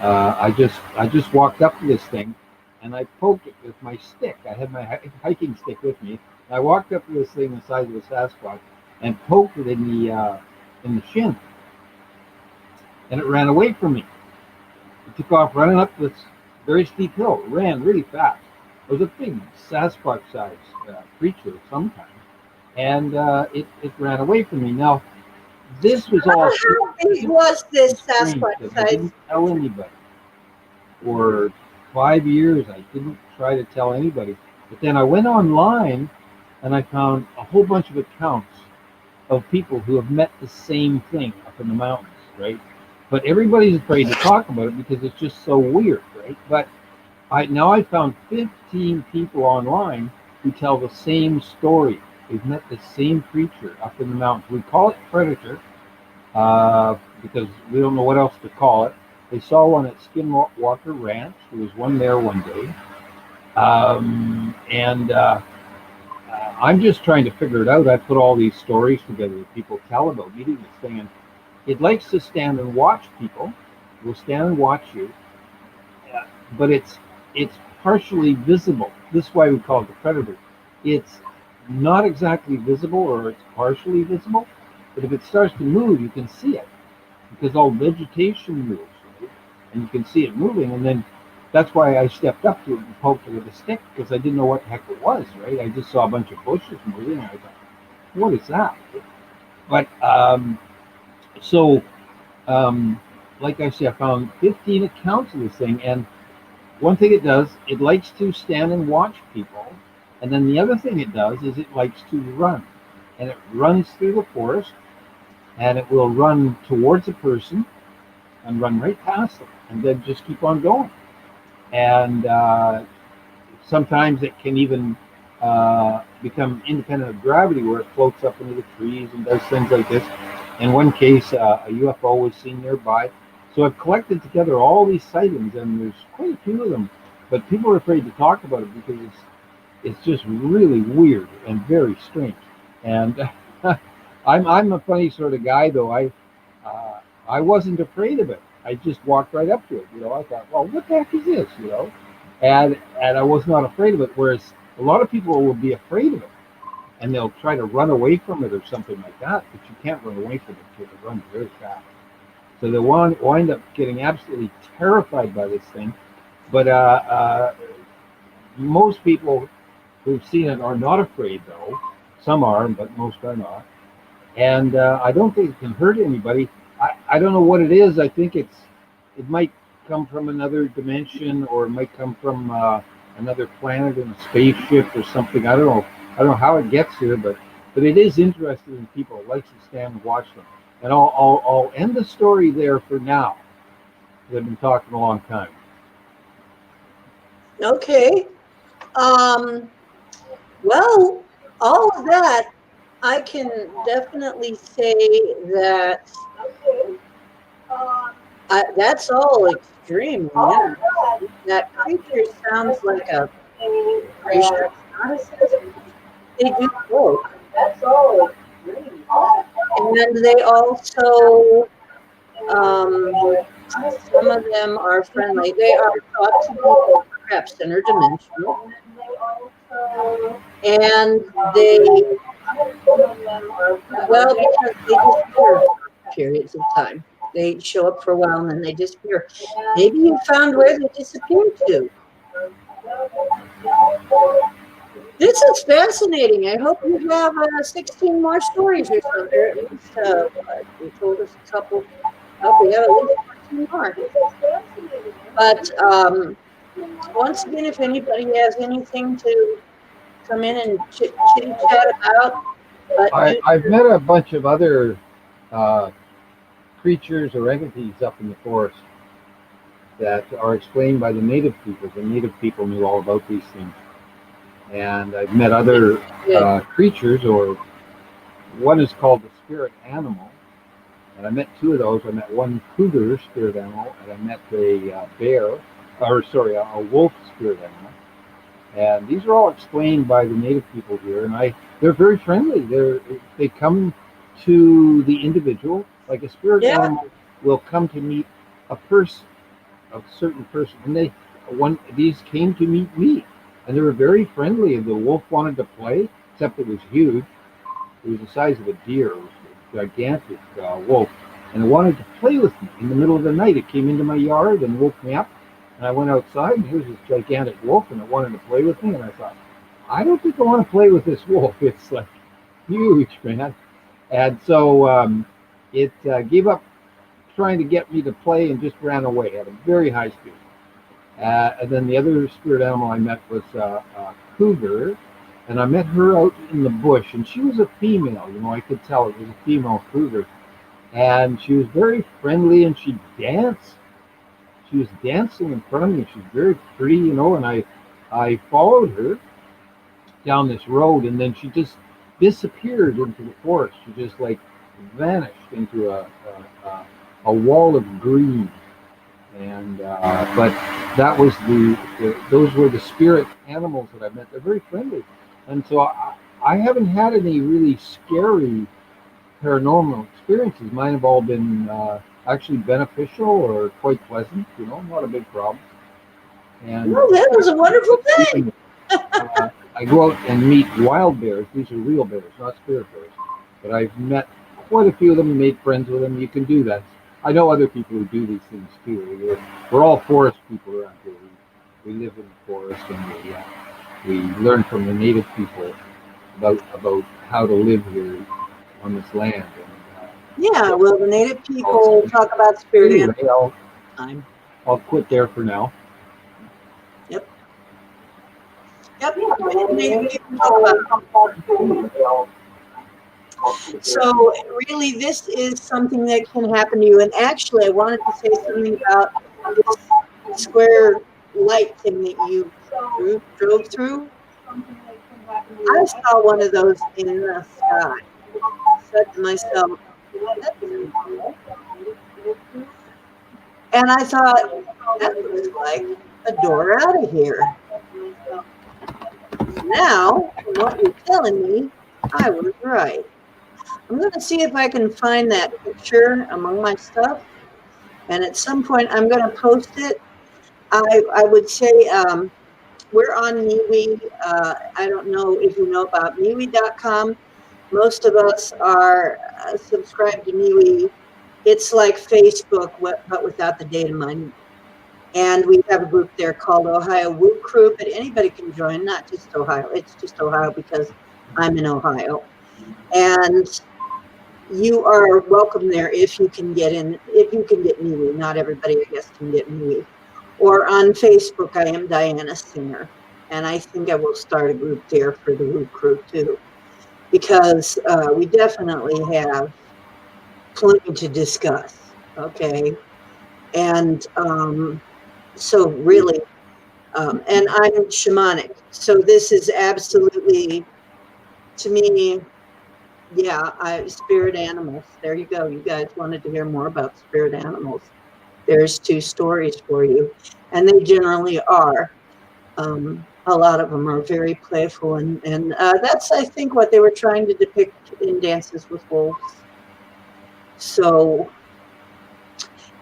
I just walked up to this thing, and I poked it with my stick. I had my hiking stick with me. And I walked up to this thing the size of a Sasquatch and poked it in the shin, and it ran away from me. It took off running up this very steep hill. It ran really fast. It was a big Sasquatch-sized creature of some kind, and it ran away from me. Now, this was all. How big was this Sasquatch I size? didn't tell anybody, or 5 years, I didn't try to tell anybody. But then I went online and I found a whole bunch of accounts of people who have met the same thing up in the mountains, right? But everybody's afraid to talk about it because it's just so weird, right? But I found 15 people online who tell the same story. They've met the same creature up in the mountains. We call it predator because we don't know what else to call it. They saw one at Skinwalker Ranch. There was one there one day. And I'm just trying to figure it out. I put all these stories together that people tell about meeting this thing, and it likes to stand and watch people. It will stand and watch you, but it's partially visible. This is why we call it the predator. It's not exactly visible, or it's partially visible, but if it starts to move, you can see it because all vegetation moves, right? And you can see it moving, and then that's why I stepped up to it and poked it with a stick because I didn't know what the heck it was, right? I just saw a bunch of bushes moving, and I thought, what is that? But so, like I say, I found 15 accounts of this thing, and one thing it does, it likes to stand and watch people, and then the other thing it does is it likes to run, and it runs through the forest, and it will run towards a person and run right past them, and then just keep on going. And sometimes it can even become independent of gravity, where it floats up into the trees and does things like this. In one case, a UFO was seen nearby. So I've collected together all these sightings, and there's quite a few of them, but people are afraid to talk about it because it's just really weird and very strange. And I'm a funny sort of guy, though. I wasn't afraid of it. I just walked right up to it. I thought, well, what the heck is this? And I was not afraid of it. Whereas a lot of people will be afraid of it, and they'll try to run away from it or something like that. But you can't run away from it because it runs very fast. So they wind up getting absolutely terrified by this thing. But most people who've seen it are not afraid, though. Some are, but most are not. And I don't think it can hurt anybody. I don't know what it is. I think it might come from another dimension, or it might come from another planet in a spaceship or something. I don't know. I don't know how it gets here, but it is interesting in people. It likes to stand and watch them. And I'll end the story there for now. I've been talking a long time. Okay. Well, all of that, I can definitely say that that's all extreme. Yeah. That creature sounds like a creature. They do both. And they also, some of them are friendly. They are thought to be perhaps interdimensional. And they, well, because they disappear for periods of time. They show up for a while and then they disappear. Maybe you found where they disappeared to. This is fascinating. I hope you have 16 more stories or so. There at least, you told us a couple. Oh, we have at least 14 more. But once again, if anybody has anything to come in and chit chat about. I've met a bunch of other creatures or entities up in the forest that are explained by the native people. The native people knew all about these things. And I've met other creatures, or what is called the spirit animal. And I met two of those. I met one cougar spirit animal, and I met a wolf spirit animal. And these are all explained by the native people here, and they're very friendly. They come to the individual, like a spirit animal will come to meet a person, a certain person. And these came to meet me, and they were very friendly. The wolf wanted to play, except it was huge. It was the size of a deer. It was a gigantic wolf, and it wanted to play with me in the middle of the night. It came into my yard and woke me up. And I went outside, and here's this gigantic wolf, and it wanted to play with me. And I thought, I don't think I want to play with this wolf. It's like huge, man. And so it gave up trying to get me to play and just ran away at a very high speed. And then the other spirit animal I met was a cougar, and I met her out in the bush, and she was a female. I could tell it was a female cougar, and she was very friendly, and she danced. She was dancing in front of me. She was very pretty, and I followed her down this road, and then she just disappeared into the forest. She just like vanished into a wall of green. And but that was those were the spirit animals that I met. They're very friendly, and so I haven't had any really scary paranormal experiences. Mine have all been actually beneficial or quite pleasant. Not a big problem. And Well, that was a wonderful thing. I go out and meet wild bears. These are real bears, not spirit bears. But I've met quite a few of them and made friends with them. You can do that. I know other people who do these things too. We're all forest people around here. We live in the forest, and we learn from the native people about how to live here on this land. And, Yeah, well, the native people talk about spirit anyway, animals all the time. I'll quit there for now. Yep. Native people talk about it. So really, this is something that can happen to you. And actually, I wanted to say something about this square light thing that you drove through. I saw one of those in the sky. I said to myself, that's cool. And I thought, that looks like a door out of here. Now, from what you're telling me, I was right. I'm going to see if I can find that picture among my stuff. And at some point, I'm going to post it. I would say we're on MeWe. I don't know if you know about MeWe.com. Most of us are subscribed to MeWe. It's like Facebook, but without the data mining. And we have a group there called Ohio Woo Crew, but anybody can join, not just Ohio. It's just Ohio because I'm in Ohio. And you are welcome there if you can get in, if you can get MeWe. Not everybody, I guess, can get MeWe. Or on Facebook, I am Diana Singer. And I think I will start a group there for the Woo Crew too, because we definitely have plenty to discuss. Okay. And so really, and I'm shamanic. So this is absolutely, to me, yeah, spirit animals. There you go. You guys wanted to hear more about spirit animals. There's 2 stories for you. And they generally are. A lot of them are very playful. And that's, I think, what they were trying to depict in Dances with Wolves. So,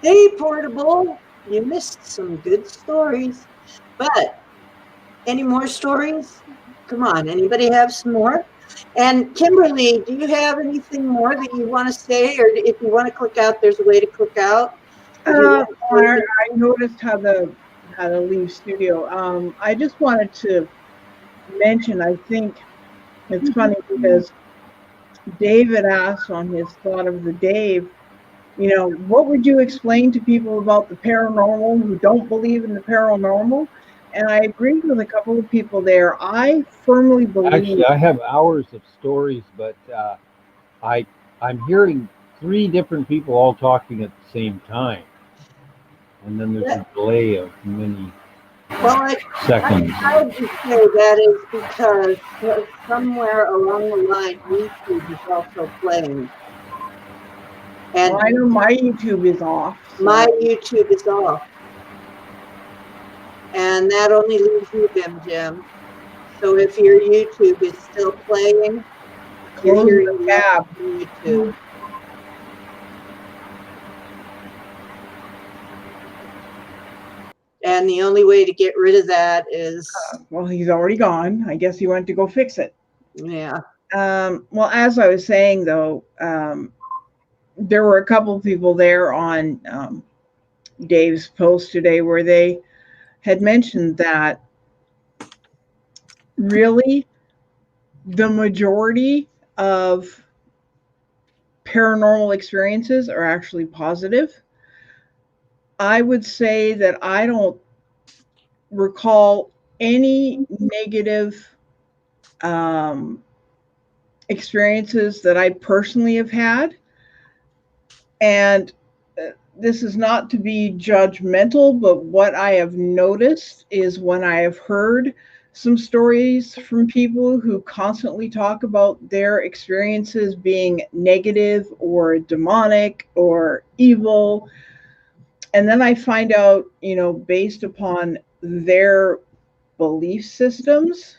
hey, Portable, you missed some good stories. But any more stories? Come on, anybody have some more? And Kimberly, do you have anything more that you want to say? Or if you want to click out, there's a way to click out. I noticed how to leave studio. I just wanted to mention, I think it's funny because David asked on his thought of the day, what would you explain to people about the paranormal who don't believe in the paranormal? And I agreed with a couple of people there. I firmly believe. Actually, I have hours of stories, but I'm hearing 3 different people all talking at the same time, and then there's a delay of many seconds. I would just say that is because somewhere along the line, YouTube is also playing. And I know my YouTube is off. So. My YouTube is off. And that only leaves you, Jim. So if your YouTube is still playing, you're hearing the tab on YouTube. And the only way to get rid of that is... well, he's already gone. I guess he went to go fix it. Yeah. Well, as I was saying, though, there were a couple of people there on Dave's post today where they had mentioned that really the majority of paranormal experiences are actually positive. I would say that I don't recall any negative experiences that I personally have had. And this is not to be judgmental, but what I have noticed is when I have heard some stories from people who constantly talk about their experiences being negative or demonic or evil, and then I find out, based upon their belief systems,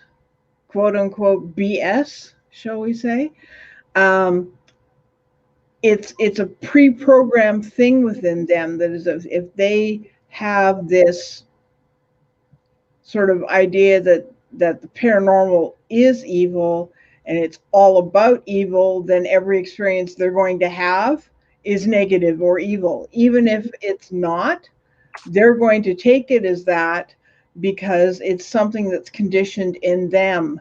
quote unquote BS, shall we say, um, it's a pre-programmed thing within them that is, if they have this sort of idea that the paranormal is evil and it's all about evil, then every experience they're going to have is negative or evil. Even if it's not, they're going to take it as that because it's something that's conditioned in them.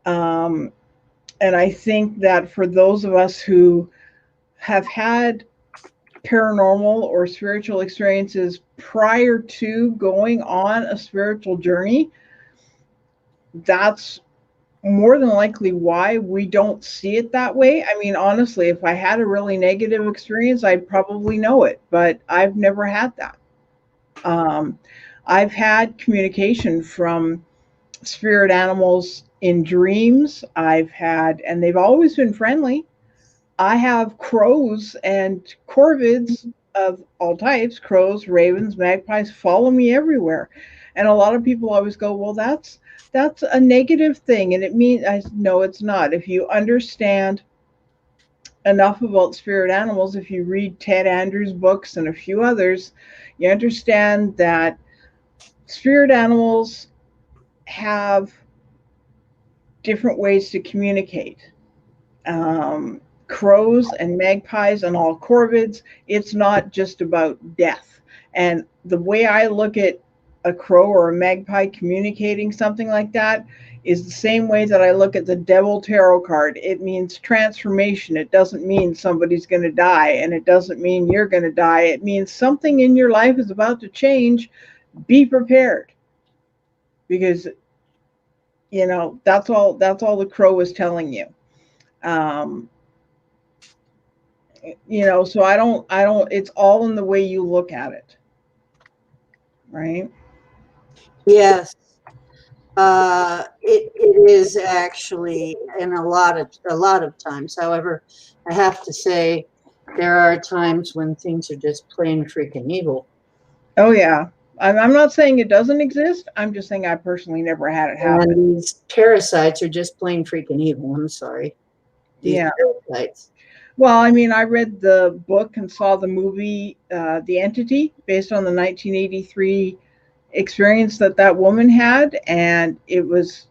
And I think that for those of us who have had paranormal or spiritual experiences prior to going on a spiritual journey, that's more than likely why we don't see it that way. I mean, honestly, if I had a really negative experience, I'd probably know it, but I've never had that. I've had communication from spirit animals in dreams. And they've always been friendly. I have crows and corvids of all types, crows, ravens, magpies, follow me everywhere. And a lot of people always go, well, that's a negative thing. And it means, no, it's not. If you understand enough about spirit animals, if you read Ted Andrews' books and a few others, you understand that spirit animals have different ways to communicate. Crows and magpies and all corvids, it's not just about death. And the way I look at a crow or a magpie communicating something like that is the same way that I look at the Devil Tarot card. It means transformation. It doesn't mean somebody's going to die, and it doesn't mean you're going to die. It means something in your life is about to change. Be prepared. Because, that's all the crow is telling you. So I don't, it's all in the way you look at it. Right? Yes. It is actually, and a lot of times. However, I have to say there are times when things are just plain freaking evil. Oh yeah. I'm not saying it doesn't exist. I'm just saying I personally never had it happen. And these parasites are just plain freaking evil. I'm sorry. These parasites. Well, I mean, I read the book and saw the movie, The Entity, based on the 1983 experience that woman had. And it was,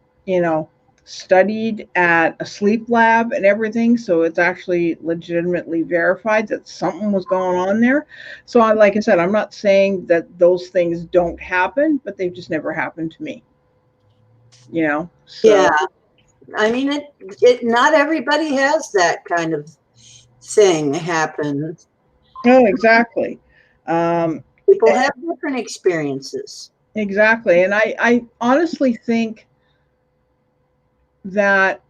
studied at a sleep lab and everything. So it's actually legitimately verified that something was going on there. So like I said, I'm not saying that those things don't happen, but they've just never happened to me. So. Yeah. I mean, it not everybody has that kind of thing happen. Oh, exactly. People have different experiences. Exactly. And I honestly think that,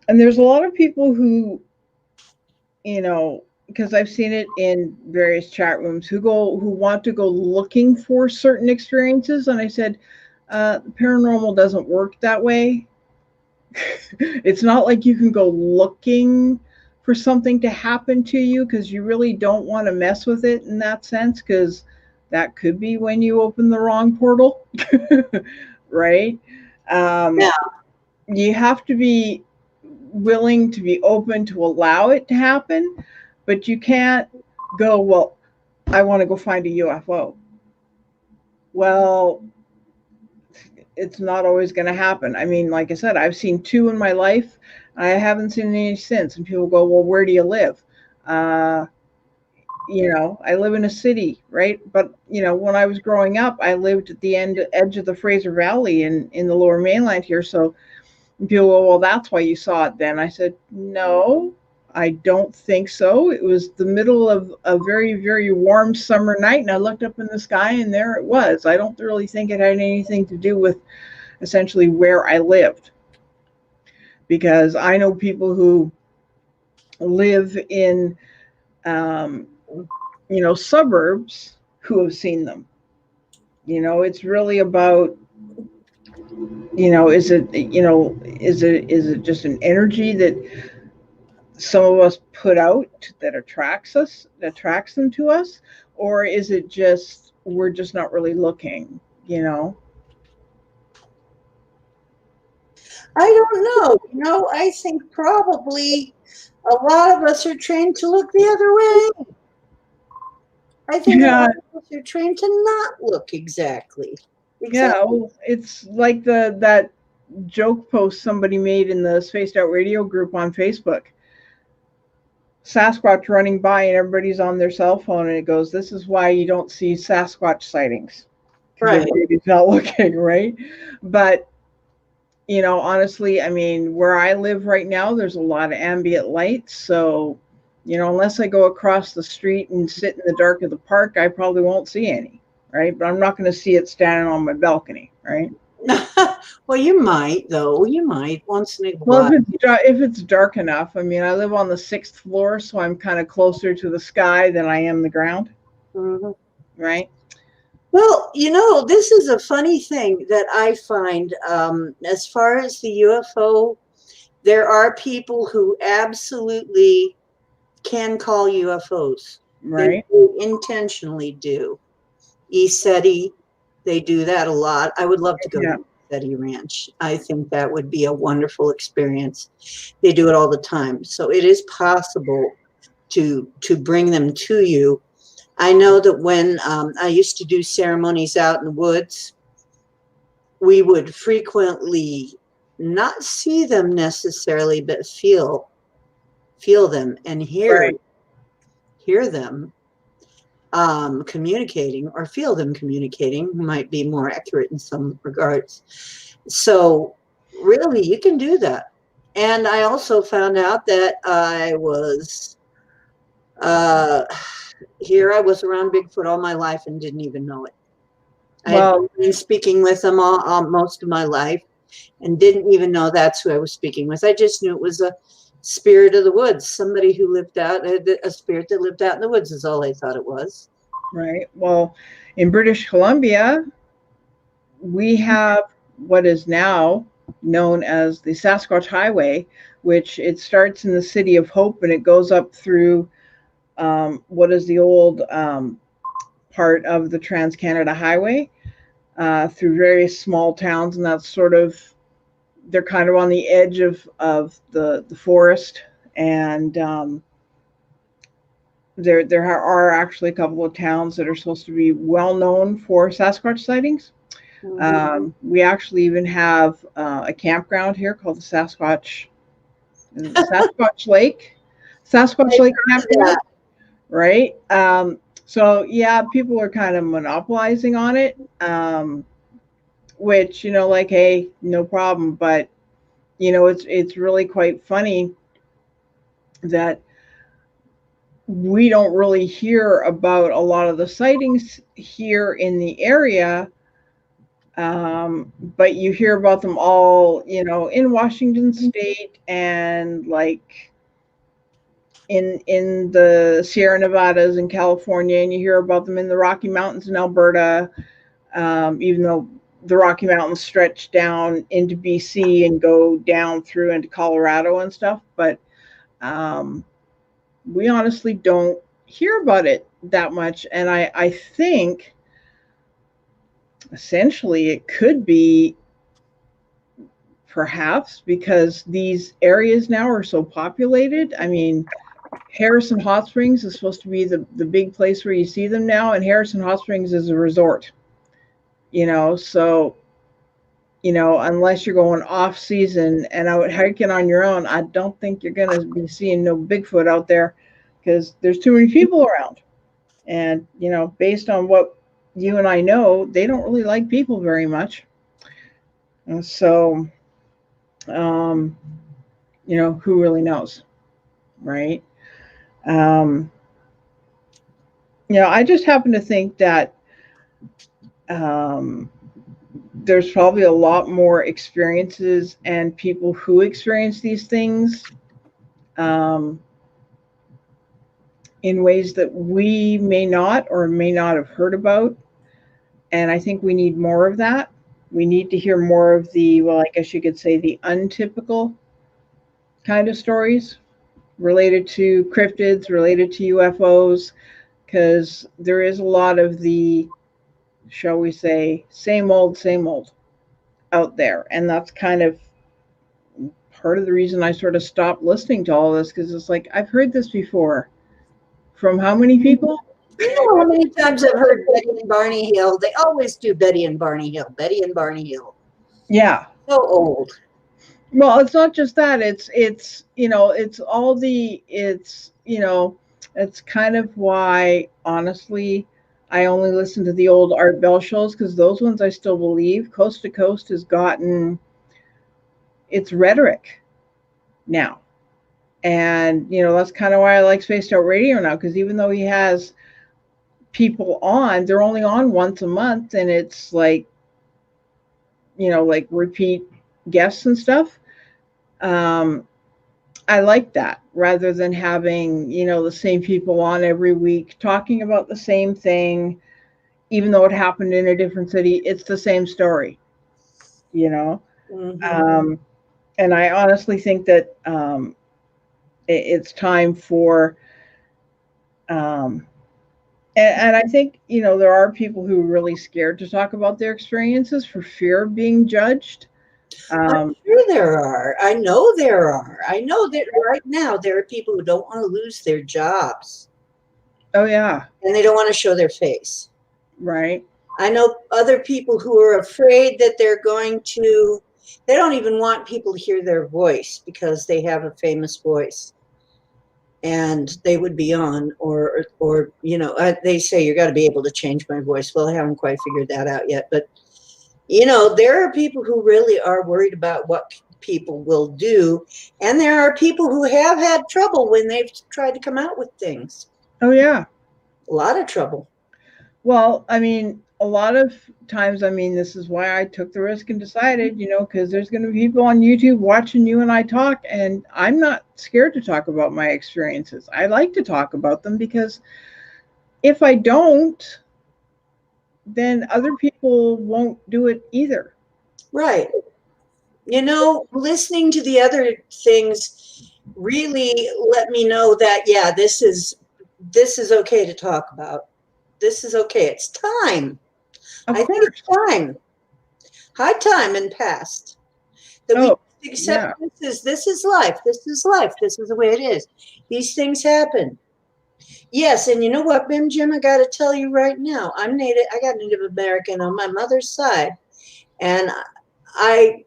and there's a lot of people who, because I've seen it in various chat rooms, who want to go looking for certain experiences. And I said, the paranormal doesn't work that way. It's not like you can go looking for something to happen to you, because you really don't want to mess with it in that sense, because that could be when you open the wrong portal. Right? Yeah. You have to be willing to be open to allow it to happen, but you can't go, well, I want to go find a UFO. Well, it's not always going to happen. I mean, like I said, I've seen 2 in my life. I haven't seen any since. And people go, well, where do you live? I live in a city, right? But, when I was growing up, I lived at the edge of the Fraser Valley in the Lower Mainland here. So people go, well, that's why you saw it then. I said, no, I don't think so. It was the middle of a very, very warm summer night, and I looked up in the sky, and there it was. I don't really think it had anything to do with essentially where I lived, because I know people who live in, um, suburbs who have seen them. It's really about, is it just an energy that some of us put out that attracts them to us, or is it just we're just not really looking? I don't know. I think probably a lot of us are trained to look the other way. I think a Yeah, lot of us are trained to not look exactly. yeah. Well, it's like that joke post somebody made in the Spaced Out Radio group on Facebook. Sasquatch running by and everybody's on their cell phone, and it goes, "This is why you don't see Sasquatch sightings, because Right. everybody's not looking, right?" But honestly, I mean, where I live right now, there's a lot of ambient light. So, unless I go across the street and sit in the dark of the park, I probably won't see any, right? But I'm not going to see it standing on my balcony, right? Well, you might, though. You might once in a Well, while. if it's dark enough, I mean, I live on the 6th floor, so I'm kind of closer to the sky than I am the ground, Mhm. right? Well, this is a funny thing that I find as far as the UFO, there are people who absolutely can call UFOs. Right. They intentionally do. ESETI, they do that a lot. I would love to go Yeah. to ESETI Ranch. I think that would be a wonderful experience. They do it all the time. So it is possible to bring them to you. I know that when I used to do ceremonies out in the woods, we would frequently not see them necessarily, but feel them and hear Right. them communicating, or feel them communicating, might be more accurate in some regards. So really, you can do that. And I also found out that I was here. I was around Bigfoot all my life and didn't even know it. I had Well, been speaking with them all most of my life and didn't even know that's who I was speaking with. I just knew it was a spirit of the woods, somebody who lived out, a spirit that lived out in the woods is all I thought it was. right. Well, in British Columbia, we have what is now known as the Sasquatch Highway, which it starts in the city of Hope and it goes up through what is the old part of the Trans Canada Highway, through various small towns, and that's sort of, they're kind of on the edge of the forest, and there are actually a couple of towns that are supposed to be well known for Sasquatch sightings. We actually even have a campground here called the Sasquatch Lake, Sasquatch Lake Campground, right? So yeah, people are kind of monopolizing on it, which, like, hey, no problem. But it's really quite funny that we don't really hear about a lot of the sightings here in the area. But you hear about them all, in Washington State, and like in the Sierra Nevadas in California, and you hear about them in the Rocky Mountains in Alberta, even though the Rocky Mountains stretch down into BC and go down through into Colorado and stuff. But we honestly don't hear about it that much. And I think essentially it could be perhaps because these areas now are so populated. I mean, Harrison Hot Springs is supposed to be the big place where you see them now, and Harrison Hot Springs is a resort. So unless you're going off season and out hiking on your own, I don't think you're going to be seeing no Bigfoot out there, because there's too many people around. And, based on what you and I know, they don't really like people very much. So, who really knows? right? Um, I just happen to think that um, there's probably a lot more experiences and people who experience these things um, in ways that we may not or may not have heard about. And I think we need more of that. We need to hear more of the, well, I guess you could say the untypical kind of stories related to cryptids, related to UFOs, because there is a lot of the, shall we say, same old out there. And that's kind of part of the reason I sort of stopped listening to all this, because it's like, I've heard this before. From how many people? You know how many times I've heard Betty and Barney Hill? They always do Betty and Barney Hill. Betty and Barney Hill. Yeah. So old. Well, it's not just that. It's it's all the it's kind of why honestly I only listen to the old Art Bell shows, because those ones I still believe. Coast to Coast has gotten its rhetoric now. And that's kind of why I like Spaced Out Radio now, because even though he has people on, they're only on once a month, and it's like like repeat guests and stuff. I like that, rather than having the same people on every week talking about the same thing, even though it happened in a different city. It's the same story. Mm-hmm. And I honestly think that it's time for and I think there are people who are really scared to talk about their experiences for fear of being judged. I'm sure there are. I know there are. I know that right now there are people who don't want to lose their jobs. Oh yeah. And they don't want to show their face. Right. I know other people who are afraid that they don't even want people to hear their voice because they have a famous voice and they would be on, or they say you got to be able to change my voice. Well, I haven't quite figured that out yet, but there are people who really are worried about what people will do. And there are people who have had trouble when they've tried to come out with things. Oh yeah. A lot of trouble. Well, I mean, a lot of times, this is why I took the risk and decided, because there's going to be people on YouTube watching you and I talk, and I'm not scared to talk about my experiences. I like to talk about them, because if I don't, then other people won't do it either. Right. Listening to the other things really let me know that, yeah, this is okay to talk about. This is okay. It's time. I think it's time. High time and past. That we accept this is life. This is life. This is the way it is. These things happen. Yes, and you know what, Bim Jim, I got to tell you right now, I got Native American on my mother's side, and I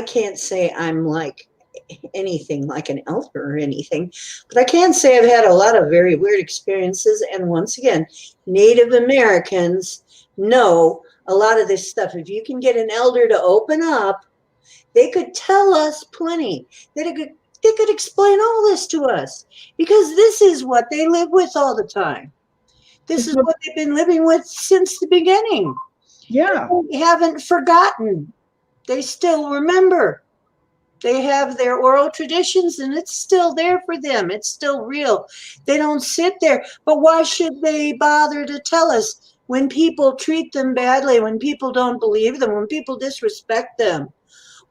can't say I'm like anything like an elder or anything, but I can say I've had a lot of very weird experiences. And once again, Native Americans know a lot of this stuff. If you can get an elder to open up, they could tell us plenty. They could explain all this to us, because this is what they live with all the time. This is what they've been living with since the beginning. Yeah. They haven't forgotten. They still remember. They have their oral traditions, and it's still there for them. It's still real. They don't sit there. But why should they bother to tell us when people treat them badly, when people don't believe them, when people disrespect them?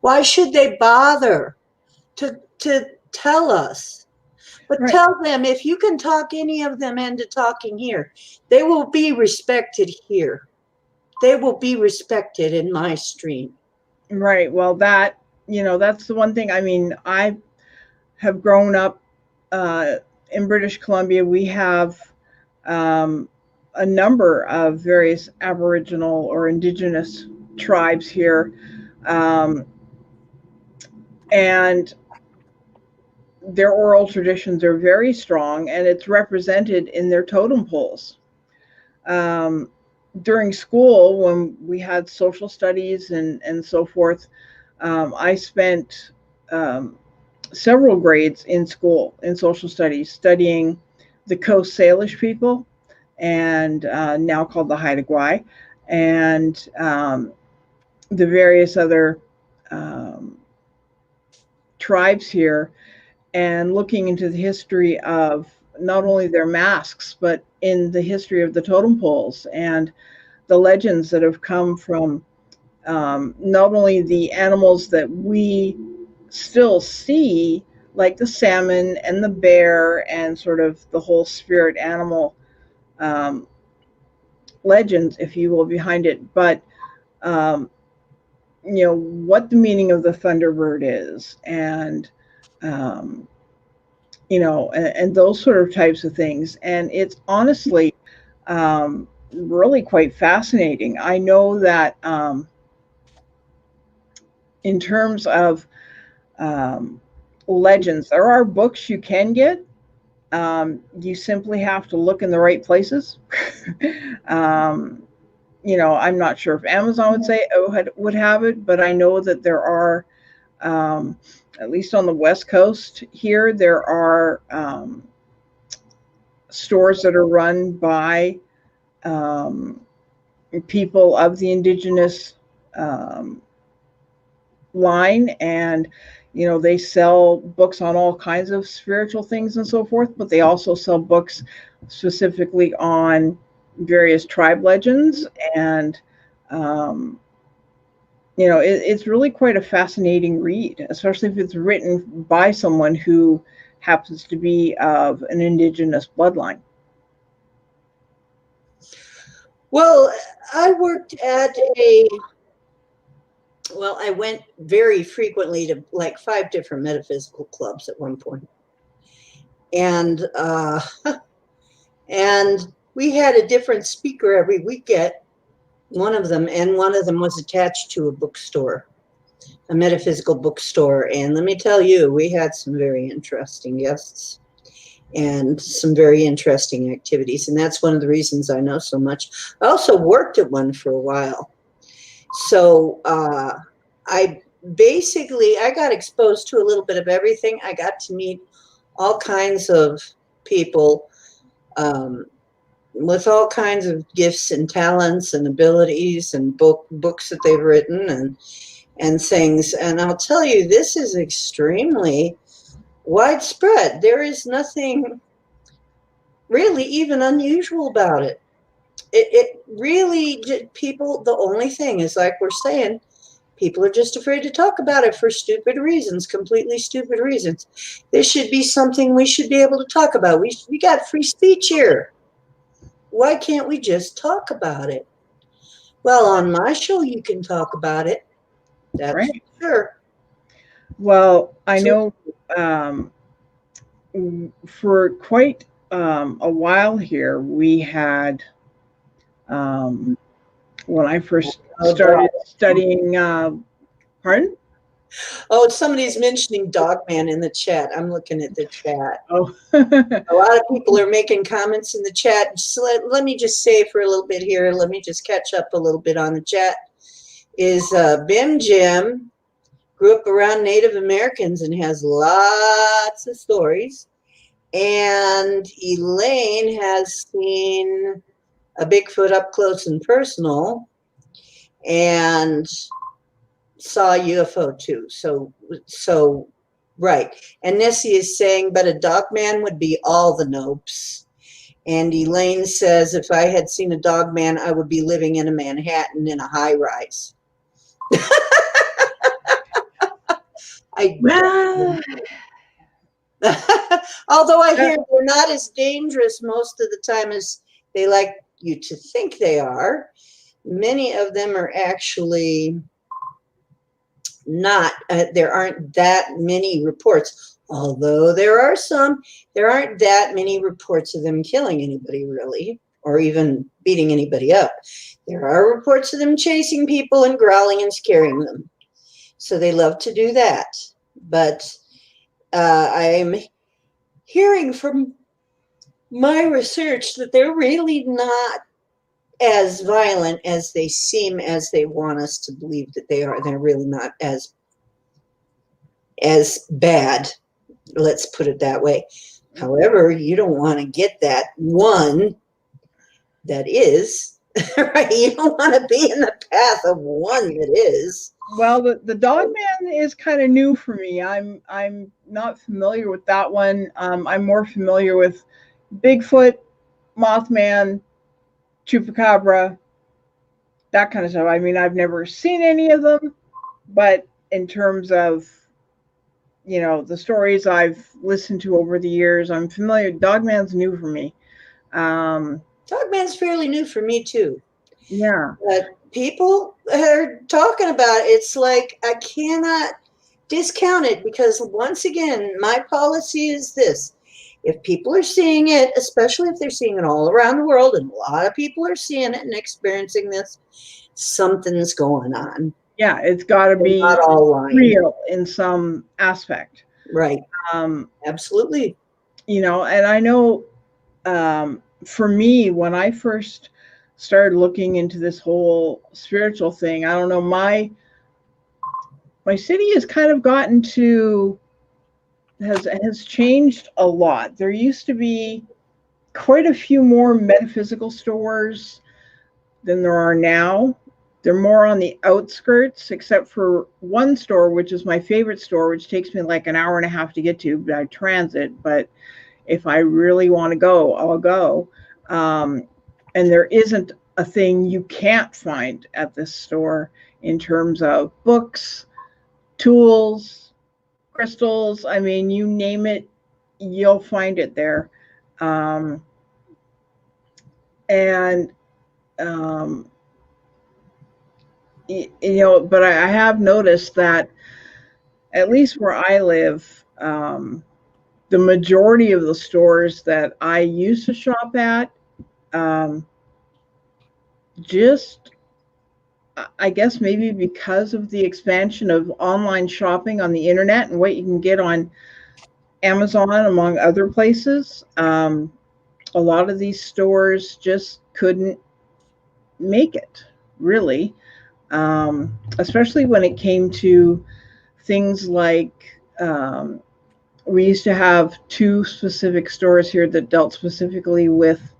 Why should they bother to tell us? But tell them, if you can talk any of them into talking here, they will be respected here. They will be respected in my stream. Right. Well, that's the one thing. I have grown up in British Columbia. We have a number of various Aboriginal or Indigenous tribes here. And their oral traditions are very strong, and it's represented in their totem poles. During school, when we had social studies and so forth, I spent several grades in school in social studies, studying the Coast Salish people, and now called the Haida Gwaii, and the various other tribes here, and looking into the history of not only their masks, but in the history of the totem poles and the legends that have come from not only the animals that we still see, like the salmon and the bear, and sort of the whole spirit animal legends, if you will, behind it, but what the meaning of the Thunderbird is, and and those sort of types of things. And it's honestly really quite fascinating. I know that in terms of legends, there are books you can get. You simply have to look in the right places. I'm not sure if Amazon would have it, but I know that there are, at least on the West Coast here, there are stores that are run by people of the indigenous line, and they sell books on all kinds of spiritual things and so forth, but they also sell books specifically on various tribe legends, and it's really quite a fascinating read, especially if it's written by someone who happens to be of an indigenous bloodline. Well, I went very frequently to like 5 different metaphysical clubs at one point. And and we had a different speaker every weekend, one of them was attached to a bookstore, a metaphysical bookstore. And let me tell you, we had some very interesting guests and some very interesting activities. And that's one of the reasons I know so much. I also worked at one for a while. So I got exposed to a little bit of everything. I got to meet all kinds of people with all kinds of gifts and talents and abilities, and books that they've written and things. And I'll tell you, this is extremely widespread. There is nothing really even unusual about it. It really, people, the only thing is, like we're saying, people are just afraid to talk about it for stupid reasons, completely stupid reasons. This should be something we should be able to talk about. We got free speech here. Why can't we just talk about it? Well, on my show, you can talk about it. That's right. Sure. Well, I know for quite a while here, we had, when I first started studying, pardon? Oh, somebody's mentioning Dogman in the chat. I'm looking at the chat. Oh. A lot of people are making comments in the chat. So let me just say for a little bit here, let me just catch up a little bit on the chat, is Bim Jim grew up around Native Americans and has lots of stories. And Elaine has seen a Bigfoot up close and personal and saw a UFO too. So right. And Nessie is saying, but a Dogman would be all the nopes. And Elaine says, if I had seen a Dogman, I would be living in a Manhattan in a high rise. Although I hear they're not as dangerous most of the time as they like you to think they are. Many of them are actually not. There aren't that many reports. Although there are some, there aren't that many reports of them killing anybody really, or even beating anybody up. There are reports of them chasing people and growling and scaring them. So they love to do that. But I'm hearing from my research that they're really not as violent as they seem, as they want us to believe that they are. They're really not as bad Let's put it that way. However, you don't want to get that one that is, right? You don't want to be in the path of one that is. Well, the dog man is kind of new for me. I'm not familiar with that one. I'm more familiar with Bigfoot, Mothman, Chupacabra, that kind of stuff. I mean, I've never seen any of them, but in terms of, you know, the stories I've listened to over the years, I'm familiar. Dogman's new for me. Dogman's fairly new for me too. Yeah. But people are talking about it. It's like I cannot discount it because once again, my policy is this. If people are seeing it, especially if they're seeing it all around the world, and a lot of people are seeing it and experiencing this, something's going on. Yeah, it's got to be Not all lying. real in some aspect. Right. Um, Absolutely. you know, and I know for me, when I first started looking into this whole spiritual thing, I don't know, my city has kind of gotten to has changed a lot. There used to be quite a few more metaphysical stores than there are now. They're more on the outskirts, except for one store, which is my favorite store, which takes me like an hour and a half to get to by transit. But if I really want to go, I'll go. And there isn't a thing you can't find at this store in terms of books, tools, crystals. I mean, you name it, you'll find it there. And you know, but I have noticed that at least where I live, the majority of the stores that I used to shop at, just I guess maybe because of the expansion of online shopping on the internet and what you can get on Amazon, among other places, a lot of these stores just couldn't make it, really. Especially when it came to things like we used to have two specific stores here that dealt specifically with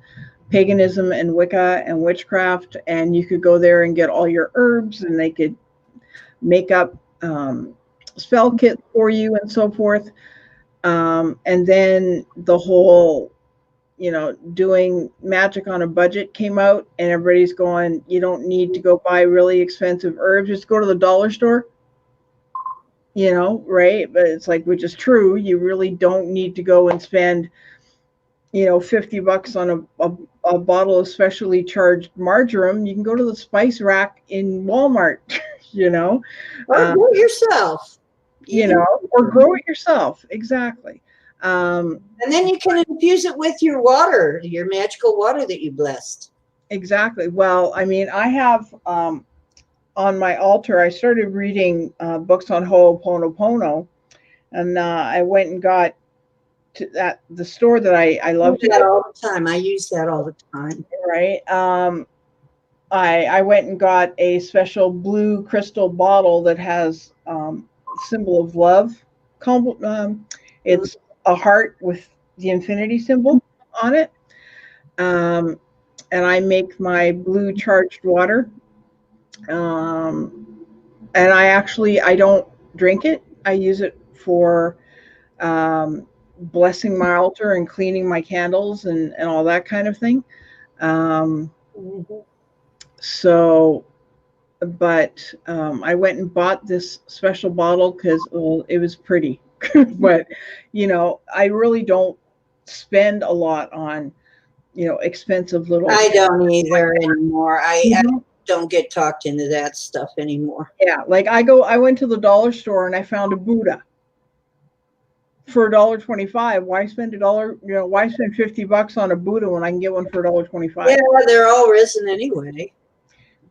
paganism and Wicca and witchcraft, and you could go there and get all your herbs, and they could make up spell kits for you and so forth. And then the whole, you know, doing magic on a budget came out, and everybody's going, you don't need to go buy really expensive herbs, just go to the dollar store, you know, right? But it's like, which is true, you really don't need to go and spend, you know, $50 on a bottle of specially charged marjoram. You can go to the spice rack in Walmart, you know. Or do it yourself. You know, or grow it yourself. Exactly. And then you can infuse it with your water, your magical water that you blessed. Exactly. Well, I mean, I have on my altar, I started reading books on Ho'oponopono, and I went and got to the store that I love to that all the time. I use that all the time. Right. I went and got a special blue crystal bottle that has symbol of love. It's a heart with the infinity symbol on it. And I make my blue charged water. And I don't drink it. I use it for blessing my altar and cleaning my candles and all that kind of thing. So, but I went and bought this special bottle because, well, it was pretty. But, you know, I really don't spend a lot on, you know, expensive little. I don't either anymore. I don't get talked into that stuff anymore. Yeah, like I went to the dollar store and I found a Buddha for $1.25. Why spend $1? You know, why spend $50 on a Buddha when I can get one for $1.25? Yeah, they're all risen anyway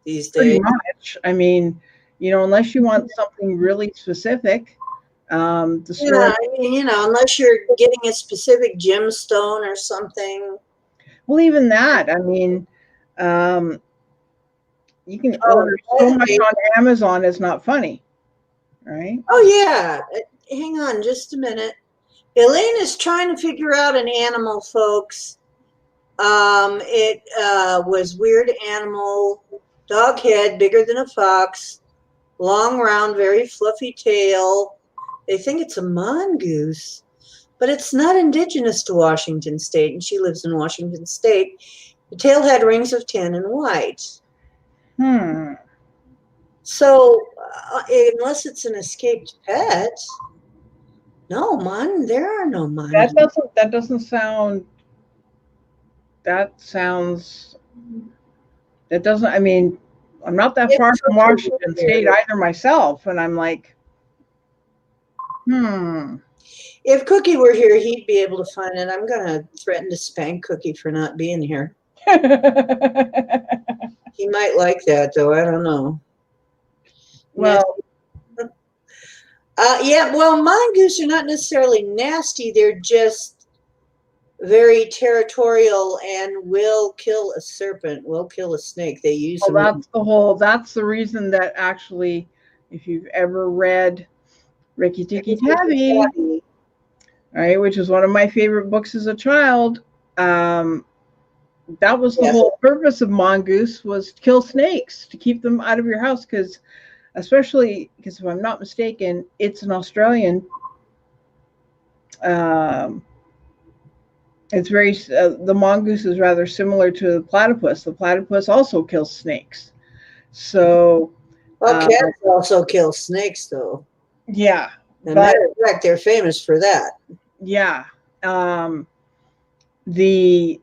these days. Pretty much. I mean, you know, unless you want something really specific, the store. Yeah, I mean, you know, unless you're getting a specific gemstone or something. Well, even that. I mean, you can order so much on Amazon. It's not funny, right? Oh yeah. Hang on just a minute. Elaine is trying to figure out an animal, folks. It was weird animal, dog head, bigger than a fox, long, round, very fluffy tail. They think it's a mongoose, but it's not indigenous to Washington State, and she lives in Washington State. The tail had rings of tan and white. So, unless it's an escaped pet, no, there are no mongoose. That doesn't sound. That sounds. That doesn't. I mean, I'm not that far from Washington State either myself, and I'm like, If Cookie were here, he'd be able to find it. I'm going to threaten to spank Cookie for not being here. He might like that, though. I don't know. Well, yeah, well, mongoose are not necessarily nasty. They're just very territorial and will kill a serpent, will kill a snake. They use them. That's the reason that actually, if you've ever read Rikki Tikki Tavi, right, which is one of my favorite books as a child, that was the whole purpose of mongoose, was to kill snakes, to keep them out of your house, especially because if I'm not mistaken, it's an Australian. It's very the mongoose is rather similar to the platypus. The platypus also kills snakes. So, cats also kill snakes, though. Yeah. As a matter of fact, they're famous for that. Yeah. The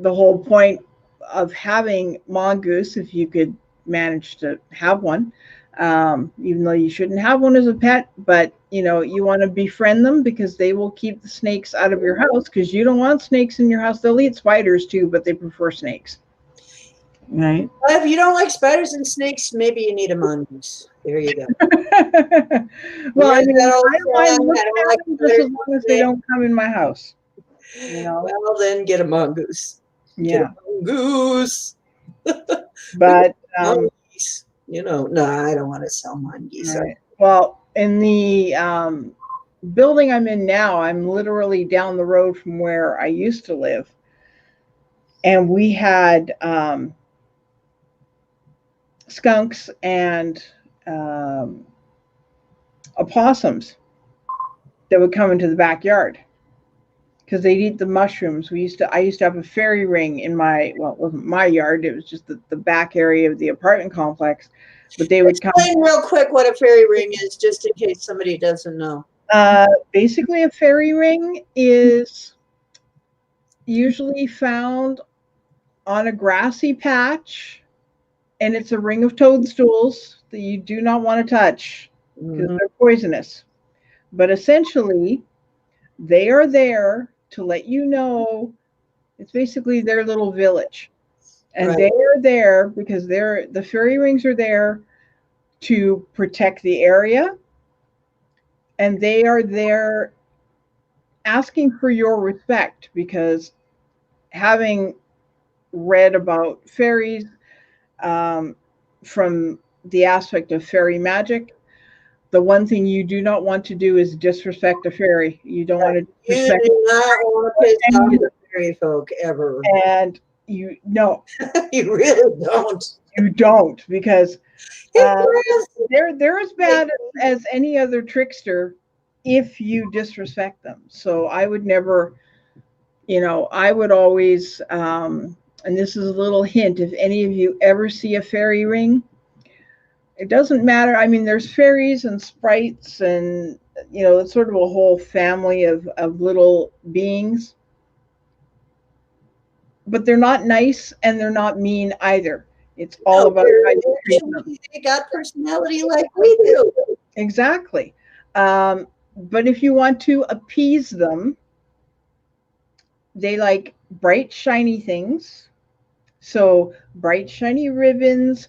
whole point of having mongoose, if you could manage to have one, even though you shouldn't have one as a pet, but you want to befriend them because they will keep the snakes out of your house, because you don't want snakes in your house. They'll eat spiders too, but they prefer snakes. Right. Well, if you don't like spiders and snakes, maybe you need a mongoose. There you go. Well, I mean, I don't mind looking at them just as long as they don't come in my house. Well, then get a mongoose. Yeah. Get a mongoose. But mongoose, no, I don't want to sell mongoose. Right. Well, in the building I'm in now, I'm literally down the road from where I used to live, and we had skunks and opossums that would come into the backyard because they'd eat the mushrooms. I used to have a fairy ring in it wasn't my yard, it was just the back area of the apartment complex, but they would explain real quick what a fairy ring is, just in case somebody doesn't know. Basically, a fairy ring is usually found on a grassy patch, and it's a ring of toadstools that you do not want to touch because they're poisonous. But essentially, they are there to let you know. It's basically their little village, and they are there because the fairy rings are there to protect the area, and they are there asking for your respect, because having read about fairies from the aspect of fairy magic, the one thing you do not want to do is disrespect a fairy. You don't want to disrespect. You do not want to piss off the fairy folk ever. And you really don't. You don't, because they're as bad as any other trickster if you disrespect them. So I would never, I would always, and this is a little hint, if any of you ever see a fairy ring, it doesn't matter. I mean, there's fairies and sprites and, it's sort of a whole family of little beings. But they're not nice and they're not mean either. It's all about how you treat them. They got personality like we do. Exactly. But if you want to appease them, they like bright, shiny things. So bright, shiny ribbons,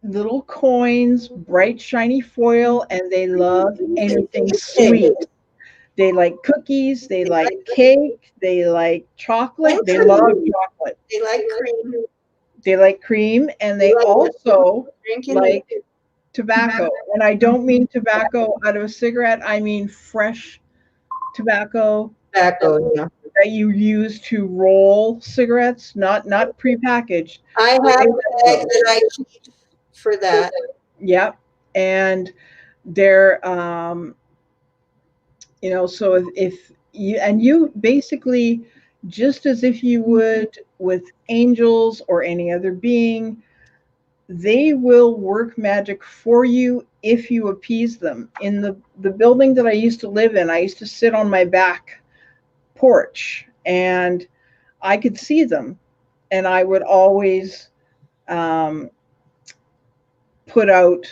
little coins, bright, shiny foil, and they love anything sweet. They like cookies, they like cake, they like chocolate, they love chocolate. They like cream. They like cream, and they also like tobacco. And I don't mean tobacco out of a cigarette, I mean fresh tobacco Tobacco, yeah. that you use to roll cigarettes, not prepackaged. I have a bag that I keep for that. Yep. And they're you know, so if you, and you basically, just as if you would with angels or any other being, they will work magic for you if you appease them. In the building that I used to live in, I used to sit on my back porch and I could see them, and I would always put out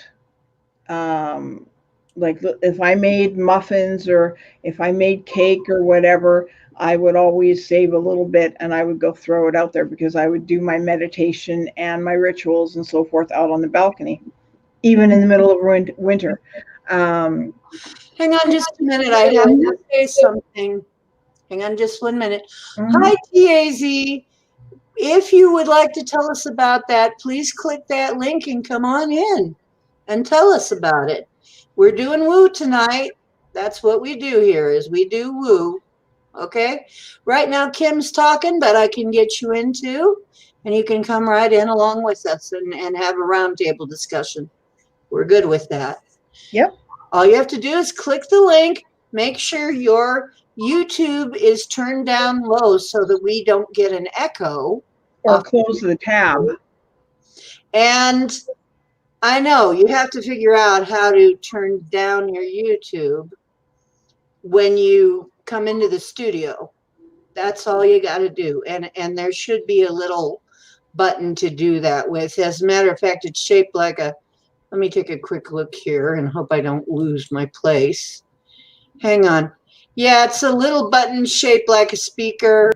like if I made muffins or if I made cake or whatever, I would always save a little bit and I would go throw it out there because I would do my meditation and my rituals and so forth out on the balcony, even in the middle of winter. Hang on just a minute. I have to say something. Hang on just 1 minute. Hi, TAZ. If you would like to tell us about that, please click that link and come on in and tell us about it. We're doing woo tonight. That's what we do here, is we do woo. Okay? Right now, Kim's talking, but I can get you in too, and you can come right in along with us and have a roundtable discussion. We're good with that. Yep. All you have to do is click the link, make sure your YouTube is turned down low so that we don't get an echo. Or close the tab. And I know you have to figure out how to turn down your YouTube when you come into the studio. That's all you got to do. And there should be a little button to do that with. As a matter of fact, it's shaped like a, let me take a quick look here and hope I don't lose my place. Hang on. Yeah, it's a little button shaped like a speaker.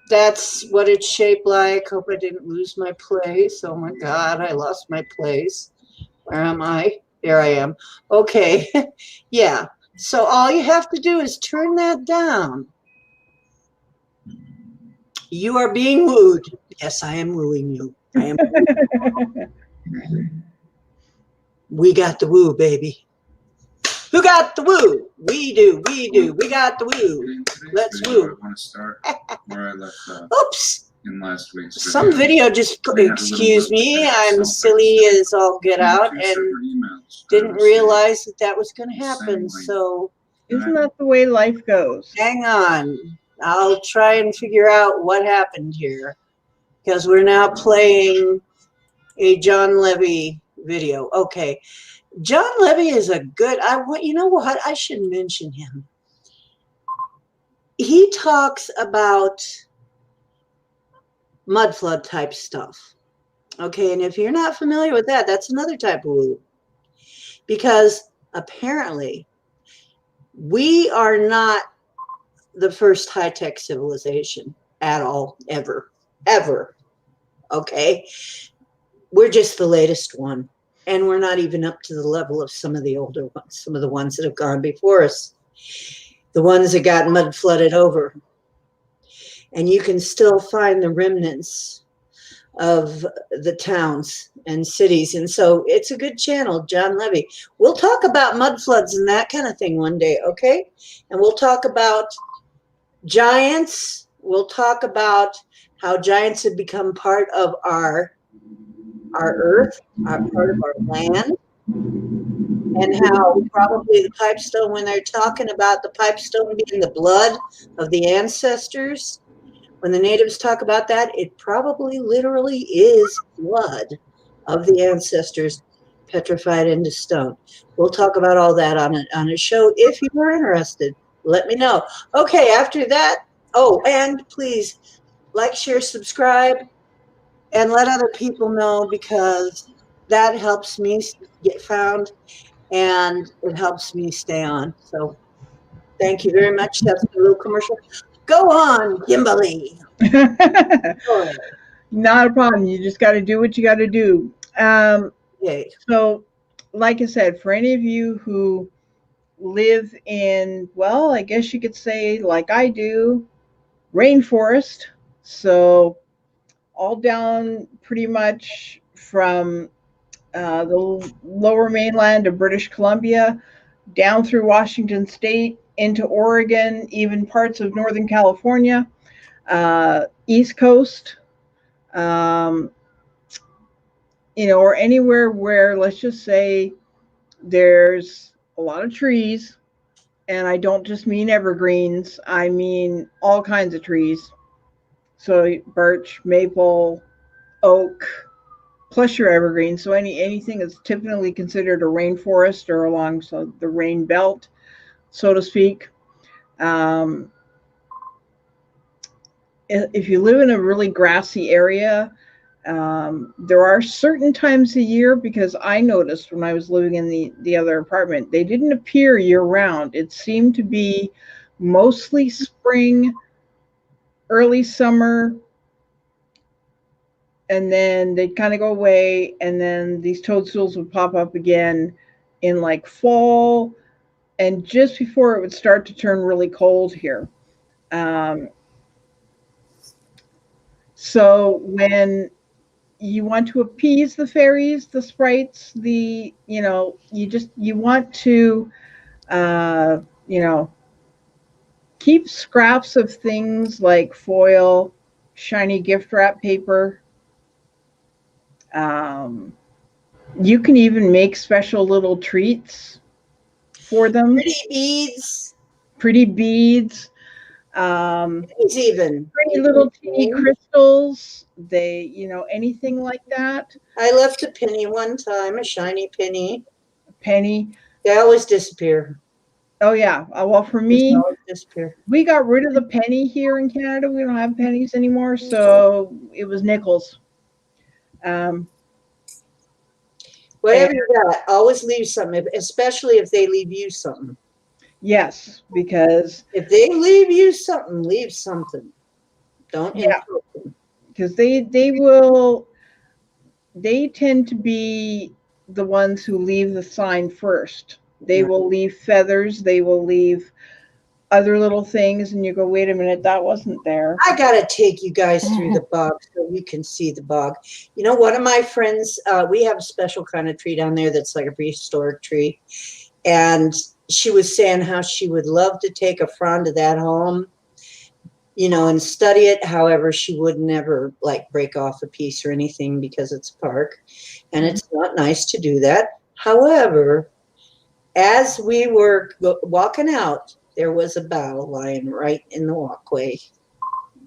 That's what it's shaped like. Hope I didn't lose my place. Oh my God, I lost my place. Where am I? There I am. Okay. Yeah. So all you have to do is turn that down. You are being wooed. Yes, I am wooing you. I am. We got the woo, baby. Who got the woo? We do. We do. We got the woo. Let's woo. I want to start where I left Oops. in last week's video. Some video just, excuse me, I'm silly as all get out and didn't realize that that was going to happen. So Isn't that the way life goes? hang on. I'll try and figure out what happened here, because we're now playing a John Levy video. Okay. John Levy is a good, you know what? I should mention him. He talks about mud flood type stuff. Okay. And if you're not familiar with that, that's another type of woo. Because apparently we are not the first high-tech civilization at all, ever. Okay. We're just the latest one. And we're not even up to the level of some of the older ones, some of the ones that have gone before us, the ones that got mud flooded over. And you can still find the remnants of the towns and cities. And so it's a good channel, John Levy. We'll talk about mud floods and that kind of thing one day, okay? And we'll talk about giants. We'll talk about how giants have become part of our earth, part of our land, and how probably the pipestone, when they're talking about the pipestone being the blood of the ancestors, when the natives talk about that, it probably literally is blood of the ancestors petrified into stone. We'll talk about all that on a show. If you are interested, let me know. Okay, after that, oh, and please like, share, subscribe, and let other people know, because that helps me get found and it helps me stay on. So thank you very much. That's a little commercial. Go on, Kimberly. Not a problem. You just got to do what you got to do. Okay. So, like I said, for any of you who live in, well, I guess you could say, like I do, rainforest. So, all down pretty much from the lower mainland of British Columbia down through Washington State, into Oregon, even parts of Northern California, East Coast, um, or anywhere where, let's just say, there's a lot of trees. And I don't just mean evergreens, I mean all kinds of trees. So birch, maple, oak, plus your evergreen. So anything that's typically considered a rainforest or along the rain belt, so to speak. Um, if you live in a really grassy area, there are certain times a year, because I noticed when I was living in the other apartment, they didn't appear year round. It seemed to be mostly spring, early summer, and then they'd kind of go away, and then these toadstools would pop up again in like fall and just before it would start to turn really cold here. Um, so when you want to appease the fairies, the sprites, you want to, uh, you know, keep scraps of things like foil, shiny gift wrap paper. Um, you can even make special little treats for them. Pretty beads. Pretty beads. Pennies even. Pretty little teeny crystals. Anything like that. I left a penny one time, a shiny penny. Penny. They always disappear. Oh yeah. Well, for me, disappear. We got rid of the penny here in Canada. We don't have pennies anymore, so it was nickels. Whatever you got, always leave something, especially if they leave you something. Yes, because if they leave you something, leave something. Don't insult them. Because they tend to be the ones who leave the sign first. They will leave feathers. They will leave other little things, and you go, wait a minute, that wasn't there. I gotta take you guys through the bog so you can see the bog. You know, one of my friends, we have a special kind of tree down there that's like a prehistoric tree, and she was saying how she would love to take a frond of that home, and study it. However, she would never like break off a piece or anything because it's a park, and it's not nice to do that. However, as we were walking out, there was a bough lying right in the walkway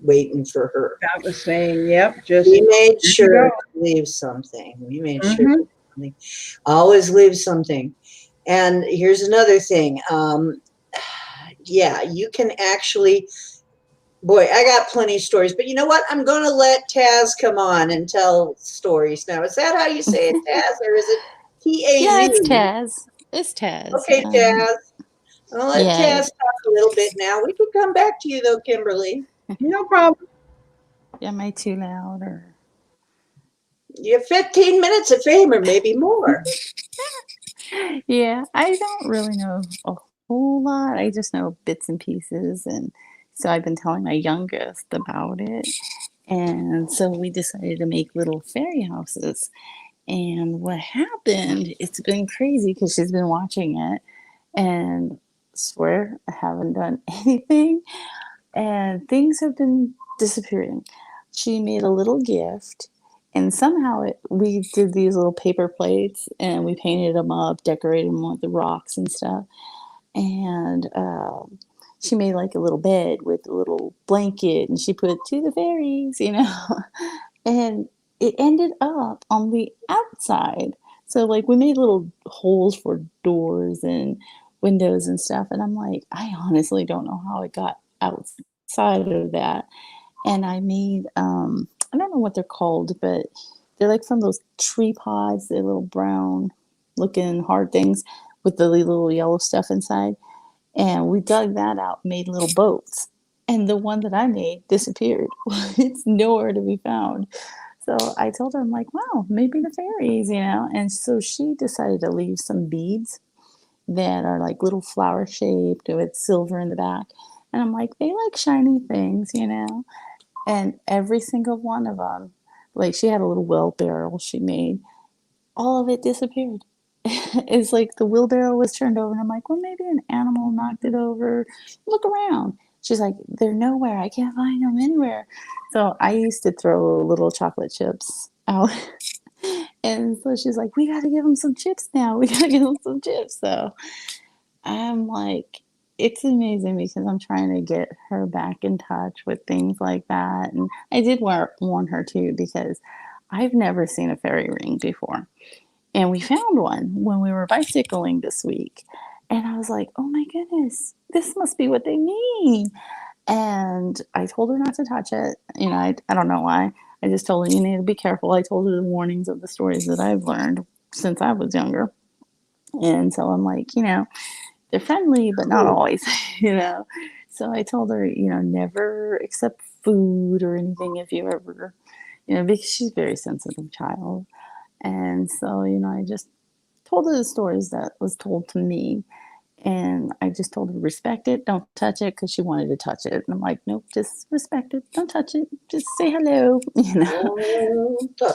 waiting for her. That was saying, yep, we made sure to leave something. We made sure to always leave something. And here's another thing. Yeah, you can actually, boy, I got plenty of stories, but you know what? I'm going to let Taz come on and tell stories now. Is that how you say it, Taz, or is it T-A-Z? Yeah, it's Taz. It's Taz. Okay, Taz. I'll let Taz talk a little bit now. We can come back to you, though, Kimberly. No problem. Am I too loud? Or you have 15 minutes of fame or maybe more. Yeah, I don't really know a whole lot. I just know bits and pieces. And so I've been telling my youngest about it. And so we decided to make little fairy houses. And what happened, it's been crazy because she's been watching it and swear I haven't done anything. And things have been disappearing. She made a little gift, and somehow we did these little paper plates, and we painted them up, decorated them with the rocks and stuff. And she made like a little bed with a little blanket, and she put to the fairies, and it ended up on the outside. So like we made little holes for doors and windows and stuff. And I'm like, I honestly don't know how it got outside of that. And I made, I don't know what they're called, but they're like from those tree pods, they're little brown looking hard things with the little yellow stuff inside. And we dug that out, made little boats. And the one that I made disappeared. It's nowhere to be found. So I told her, I'm like, wow, maybe the fairies, And so she decided to leave some beads that are like little flower shaped with silver in the back. And I'm like, they like shiny things, And every single one of them, like she had a little well barrel she made, all of it disappeared. it's like the wheelbarrow was turned over, and I'm like, well, maybe an animal knocked it over. Look around. She's like, they're nowhere. I can't find them anywhere. So I used to throw little chocolate chips out. And so she's like, we got to give them some chips now. We got to give them some chips. So I'm like, it's amazing because I'm trying to get her back in touch with things like that. And I did warn her too because I've never seen a fairy ring before. And we found one when we were bicycling this week. And I was like, oh my goodness, this must be what they mean. And I told her not to touch it. You know, I don't know why. I just told her you need to be careful. I told her the warnings of the stories that I've learned since I was younger. And so I'm like, they're friendly, but not always, So I told her, never accept food or anything if you ever, because she's a very sensitive child. And so, I just told her the stories that was told to me. And I just told her, respect it, don't touch it, because she wanted to touch it. And I'm like, nope, just respect it, don't touch it, just say hello, And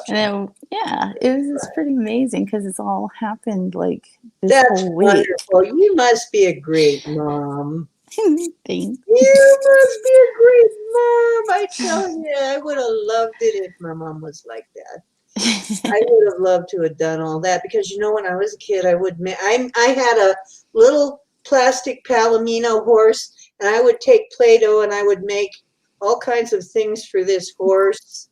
then, yeah, it was just pretty amazing because it's all happened like this That's whole week. wonderful. You must be a great mom. Thanks. You must be a great mom. I tell you, I would have loved it if my mom was like that. I would have loved to have done all that because when I was a kid, I had a little plastic palomino horse, and I would take Play-Doh and I would make all kinds of things for this horse,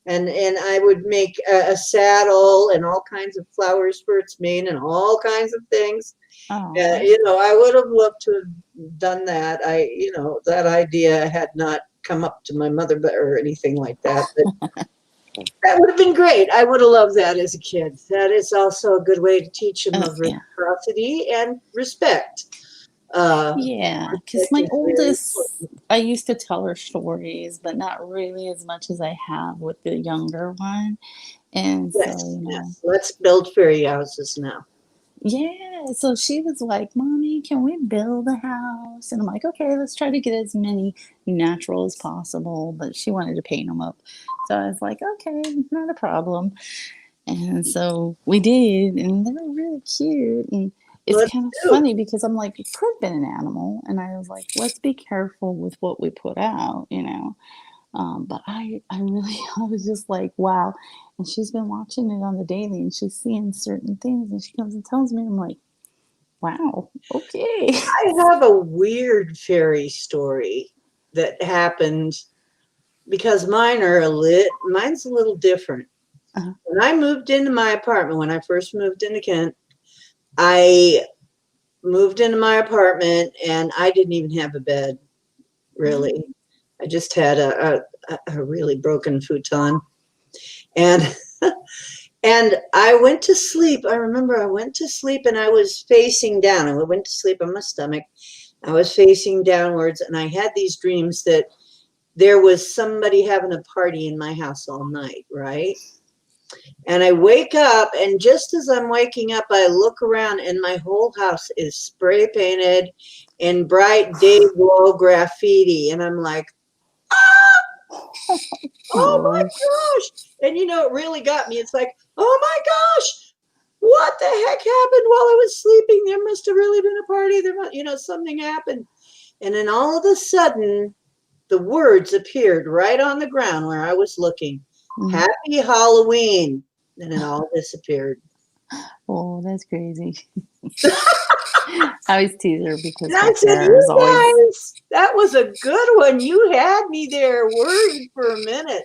and I would make a saddle and all kinds of flowers for its mane and all kinds of things. I would have loved to have done that. That idea had not come up to my mother or anything like that, but that would have been great. I would have loved that as a kid. That is also a good way to teach them of reciprocity and respect. Yeah, because my oldest, I used to tell her stories, but not really as much as I have with the younger one. And so, yes. Let's build fairy houses now. Yeah, so she was like, Mommy, can we build a house? And I'm like, okay, let's try to get as many natural as possible. But she wanted to paint them up. So I was like, okay, not a problem. And so we did, and they were really cute. And it's kind of funny because I'm like, it could have been an animal. And I was like, let's be careful with what we put out, But I was just like, wow. And she's been watching it on the daily and she's seeing certain things and she comes and tells me, I'm like, wow, okay. I have a weird fairy story that happened because mine's a little different. Uh-huh. When I moved into my apartment, when I first moved into Kent, I moved into my apartment and I didn't even have a bed, really. I just had a really broken futon. And and I went to sleep. I remember I went to sleep and I was facing down. I went to sleep on my stomach. I was facing downwards and I had these dreams that there was somebody having a party in my house all night, right? And I wake up, and just as I'm waking up, I look around and my whole house is spray painted in bright day glow graffiti. And I'm like, oh my gosh. And it really got me. It's like, oh my gosh, what the heck happened while I was sleeping? There must have really been a party. There must, something happened. And then all of a sudden, the words appeared right on the ground where I was looking. Happy Halloween. And it all disappeared. Oh, that's crazy. I always tease her because I said, that was a good one. You had me there worried for a minute.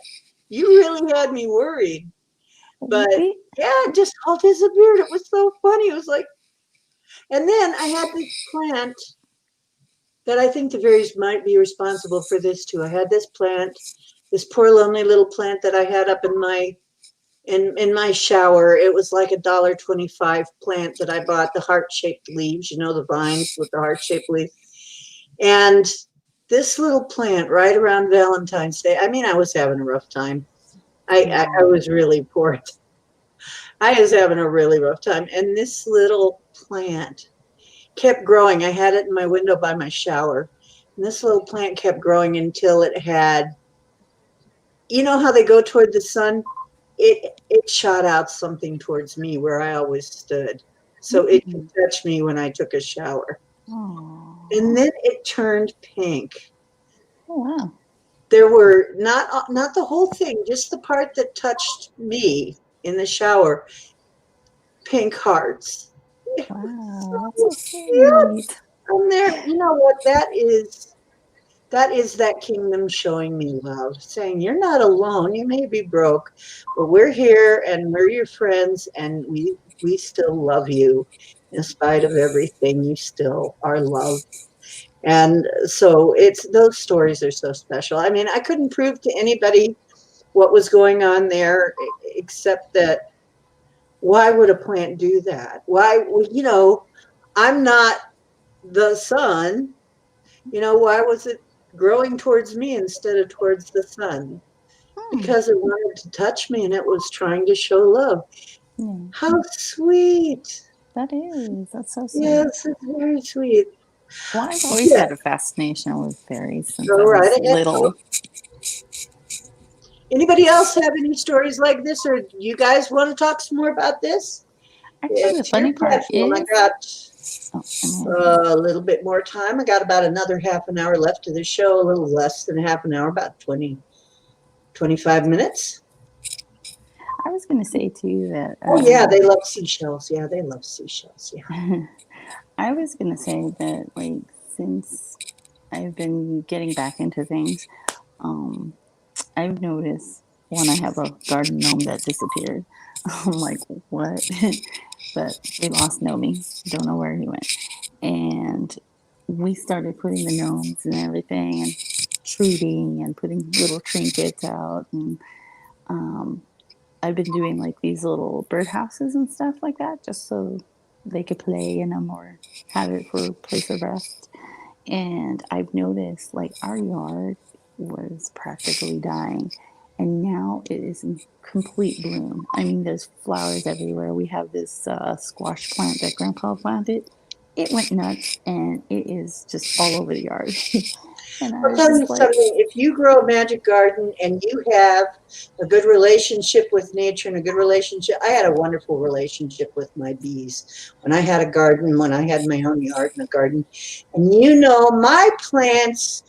You really had me worried. But yeah, it just all disappeared. It was so funny. It was like, and then I had this plant that I think the fairies might be responsible for this too. I had this plant, this poor lonely little plant that I had up in my shower. It was like $1.25 plant that I bought, the heart-shaped leaves, the vines with the heart-shaped leaves. And this little plant right around Valentine's Day, I was having a rough time. I was really poor. I was having a really rough time. And this little plant kept growing. I had it in my window by my shower. And this little plant kept growing until it had, how they go toward the sun? It shot out something towards me where I always stood. so it could touch me when I took a shower. Oh, And then it turned pink. oh wow. There were not the whole thing, just the part that touched me in the shower. Pink hearts. It was Wow, that's so so cute. sweet. And there, you know what that is? That is that kingdom showing me love, saying you're not alone. You may be broke, but we're here and we're your friends, and we still love you in spite of everything. You still are loved. And so it's those stories are so special. I mean, I couldn't prove to anybody what was going on there except that why would a plant do that? Why would, I'm not the sun. Why was it growing towards me instead of towards the sun? Hmm. Because it wanted to touch me and it was trying to show love. Yeah, How sweet. that is. That's so sweet. Yes, it's very sweet. Well, I've always Yeah, had a fascination with fairies since go I right was ahead. little. Anybody else have any stories like this, or you guys want to talk some more about this? Actually, the It's your funny part platform. I is, oh, got a little bit more time. I got about another half an hour left of the show, a little less than half an hour, about 20, 25 minutes. I was going to say too that. Oh, yeah, they love seashells. Yeah, they love seashells. Yeah. I was going to say that, like, since I've been getting back into things, um, I've noticed one, I have a garden gnome that disappeared. I'm like, what? But we lost Nomi. Don't know where he went. And we started putting the gnomes and everything and treating and putting little trinkets out. And um, I've been doing like these little birdhouses and stuff like that just so they could play in them or have it for a place of rest. And I've noticed like our yard was practically dying. And now it is in complete bloom. I mean, there's flowers everywhere. We have this squash plant that Grandpa planted. It went nuts and it is just all over the yard. And I I'll was tell you just like, something. If you grow a magic garden and you have a good relationship with nature and a good relationship, I had a wonderful relationship with my bees when I had a garden, when I had my own yard and a garden. And my plants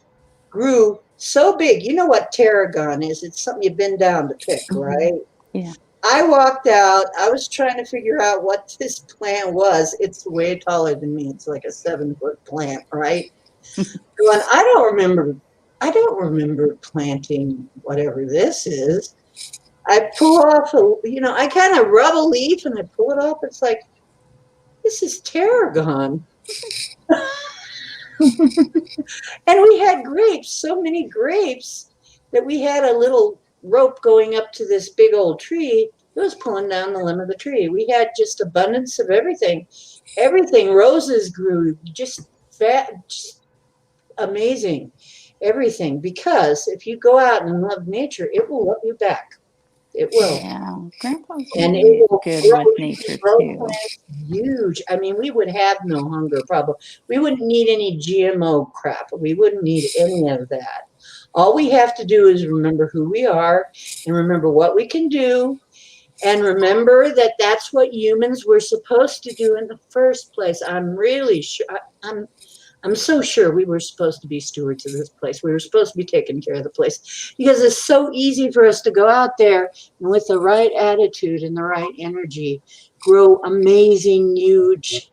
grew so big. You know what tarragon is? It's something you bend down to pick, right? yeah. I walked out. I was trying to figure out what this plant was. It's way taller than me. It's like a 7-foot plant, right? Going, I don't remember planting whatever this is. I pull off I kind of rub a leaf and I pull it off. It's like, this is tarragon. And we had grapes, so many grapes that we had a little rope going up to this big old tree. It was pulling down the limb of the tree. We had just abundance of everything. Everything. Roses grew, just amazing. Everything. Because if you go out and love nature, it will love you back. It will. Yeah. Grandpa's And it really will good grow, with nature too. plants huge. I mean, we would have no hunger problem. We wouldn't need any GMO crap. We wouldn't need any of that. All we have to do is remember who we are and remember what we can do and remember that that's what humans were supposed to do in the first place. I'm really sure. I'm so sure we were supposed to be stewards of this place. We were supposed to be taking care of the place because it's so easy for us to go out there and with the right attitude and the right energy, grow amazing, huge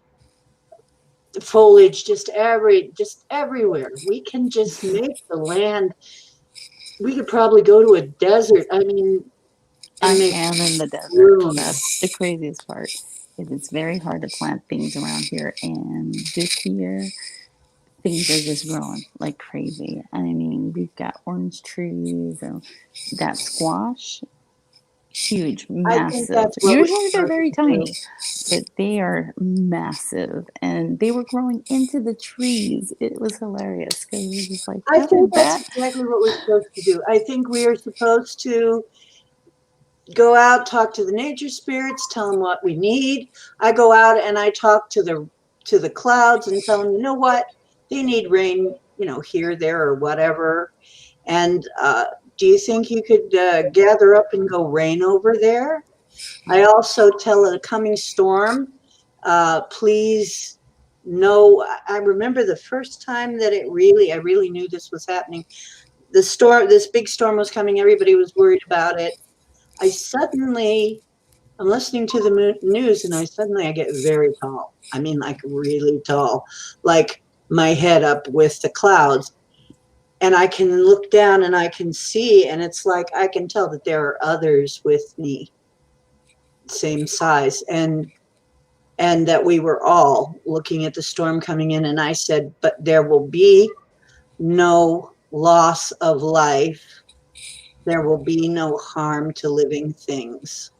foliage just everywhere. We can just make the land. We could probably go to a desert. I mean, I and make am in the desert. room. That's the craziest part. It's very hard to plant things around here. And this year, things are just growing like crazy. I mean, we've got orange trees and that squash, huge, I think massive. that's what we're Usually they're supposed very to do. tiny, but they are massive. And they were growing into the trees. It was hilarious because it was just like, I how think did that's that? exactly what we're supposed to do. I think we are supposed to go out, talk to the nature spirits, tell them what we need. I go out and I talk to the clouds and tell them, you know what, they need rain, here, there, or whatever. And do you think you could gather up and go rain over there? I also tell a coming storm, Please know. I remember the first time that I really knew this was happening. This big storm was coming. Everybody was worried about it. I'm listening to the news, and I get very tall. I mean, like really tall, like my head up with the clouds. And I can look down and I can see, and it's like I can tell that there are others with me, same size, and that we were all looking at the storm coming in. And I said, but there will be no loss of life. There will be no harm to living things.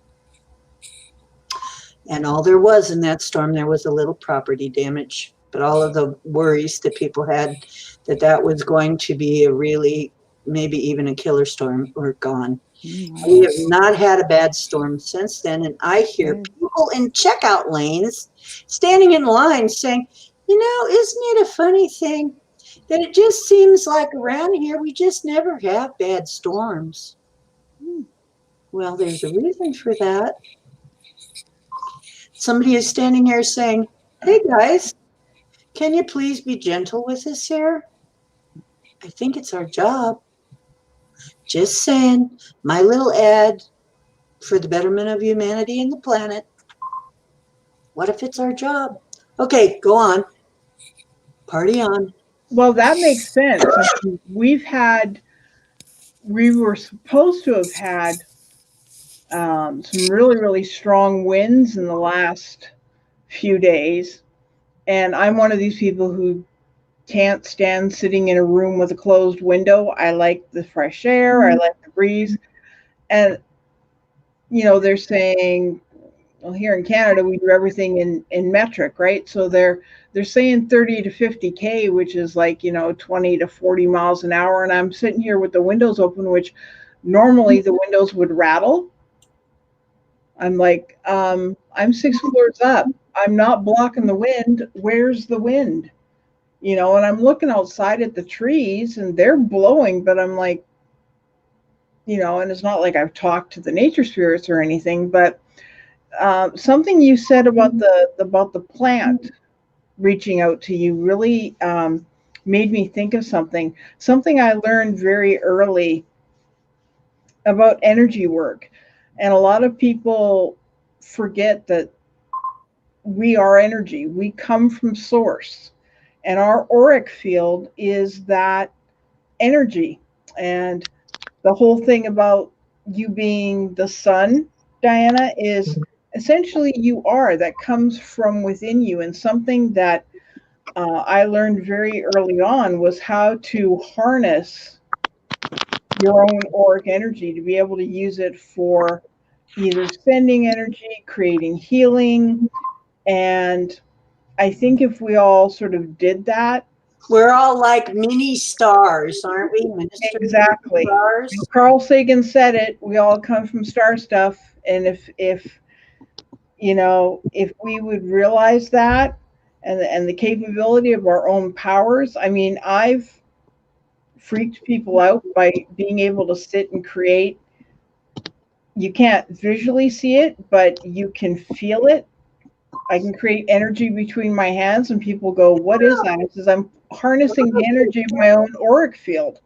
And all there was in that storm, there was a little property damage. But all of the worries that people had that was going to be a really, maybe even a killer storm, were gone. We have not had a bad storm since then. And I hear people in checkout lanes standing in line saying, isn't it a funny thing that it just seems like around here we just never have bad storms? Well, there's a reason for that. Somebody is standing here saying, hey guys, can you please be gentle with us here? I think it's our job. Just saying, my little ad for the betterment of humanity and the planet. What if it's our job? Okay, go on. Party on. Well, that makes sense. I mean, we were supposed to have had some really, really strong winds in the last few days. And I'm one of these people who can't stand sitting in a room with a closed window. I like the fresh air. I like the breeze. And, they're saying, well, here in Canada, we do everything in metric, right? So they're saying 30 to 50K, which is like, 20 to 40 miles an hour. And I'm sitting here with the windows open, which normally the windows would rattle. I'm like, I'm 6 floors up. I'm not blocking the wind. Where's the wind? And I'm looking outside at the trees and they're blowing, but I'm like, and it's not like I've talked to the nature spirits or anything, but something you said about the plant reaching out to you really made me think of something I learned very early about energy work. And a lot of people forget that we are energy. We come from source. And our auric field is that energy. And the whole thing about you being the sun, Diana, is essentially you are. That comes from within you. And something that I learned very early on was how to harness your own auric energy to be able to use it for either sending energy, creating healing. And I think if we all sort of did that, we're all like mini stars, aren't we? Minister exactly. Stars. Carl Sagan said it. We all come from star stuff, and if we would realize that, and the capability of our own powers. I mean, I've freaked people out by being able to sit and create. You can't visually see it, but you can feel it. I can create energy between my hands, and people go, what is that? It says, I'm harnessing the energy of my own auric field.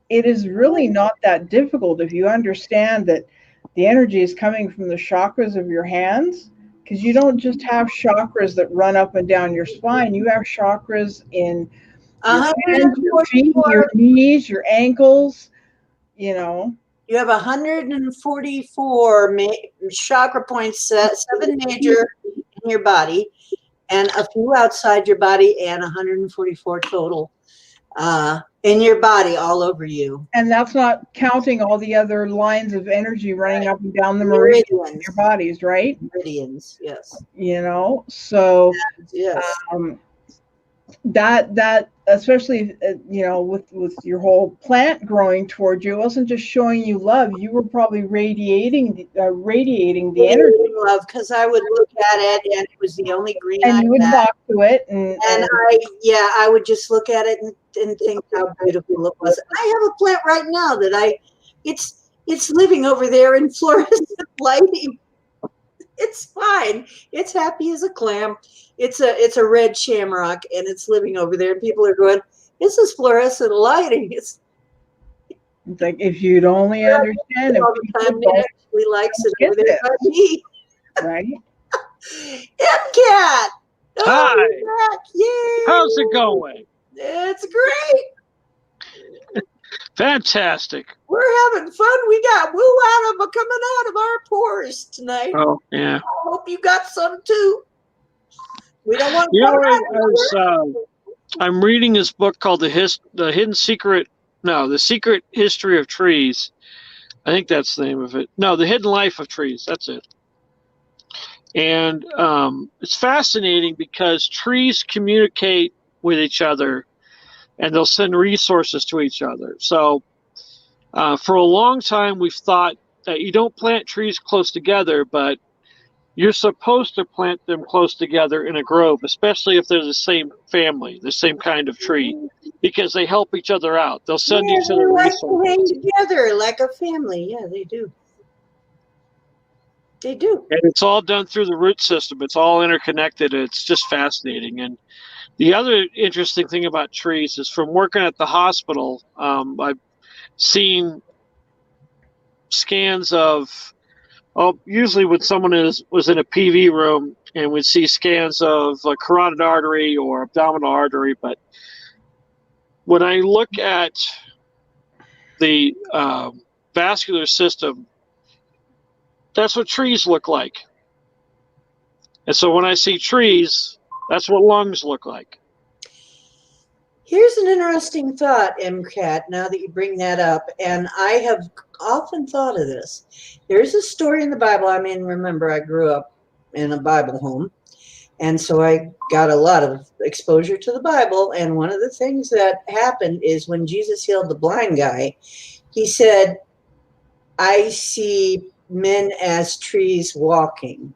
It is really not that difficult if you understand that the energy is coming from the chakras of your hands, because you don't just have chakras that run up and down your spine. You have chakras in your hands, your feet, your knees, your ankles, You have 144 chakra points, 7 major in your body, and a few outside your body, and 144 total in your body, all over you. And that's not counting all the other lines of energy running up and down the meridians in your bodies, right? Meridians, yes. So yes. That especially with your whole plant growing towards you, it wasn't just showing you love. You were probably radiating the energy. Love, because I would look at it and it was the only green. And you would talk to it, and I would just look at it and think how beautiful it was. I have a plant right now that it's living over there in fluorescent lighting. It's fine. It's happy as a clam. It's a red shamrock, and it's living over there. And people are going, "This is fluorescent lighting." It's It's like if you'd only understand if all the time. people It actually likes it get over there this. by me. right? MCAT. Oh, Hi. you're back. Yay! How's it going? It's great. Fantastic. We're having fun. We got woo out of coming out of our pores tonight. Oh, yeah. I hope you got some too. We don't want to You know, come out. I'm reading this book called The Secret History of Trees. I think that's the name of it. No, The Hidden Life of Trees. That's it. And it's fascinating because trees communicate with each other, and they'll send resources to each other. So for a long time, we've thought that you don't plant trees close together, but you're supposed to plant them close together in a grove, especially if they're the same family, the same kind of tree, because they help each other out. They'll send each They other like to hang resources. together like a family. Yeah, they do. They do. And it's all done through the root system. It's all interconnected. It's just fascinating. And the other interesting thing about trees is from working at the hospital, I've seen scans of, usually when someone was in a PV room, and we'd see scans of a carotid artery or abdominal artery. But when I look at the vascular system, that's what trees look like. And so when I see trees, that's what lungs look like. Here's an interesting thought, MCAT, now that you bring that up, and I have often thought of this. There's a story in the Bible. I mean, remember, I grew up in a Bible home, and so I got a lot of exposure to the Bible, and one of the things that happened is when Jesus healed the blind guy, he said, "I see men as trees walking."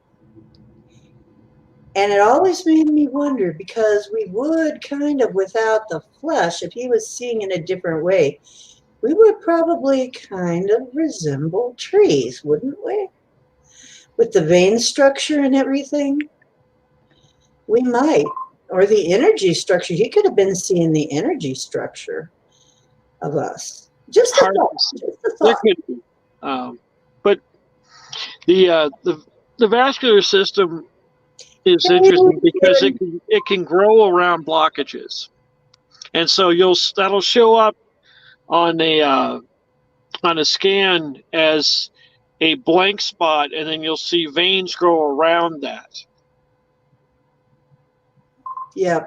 And it always made me wonder, because we would kind of, without the flesh, if he was seeing in a different way, we would probably kind of resemble trees, wouldn't we? With the vein structure and everything, we might. Or the energy structure. He could have been seeing the energy structure of us. Just a thought. Just a thought. But the vascular system is interesting because it can grow around blockages, and so that'll show up on a scan as a blank spot, and then you'll see veins grow around that. Yeah.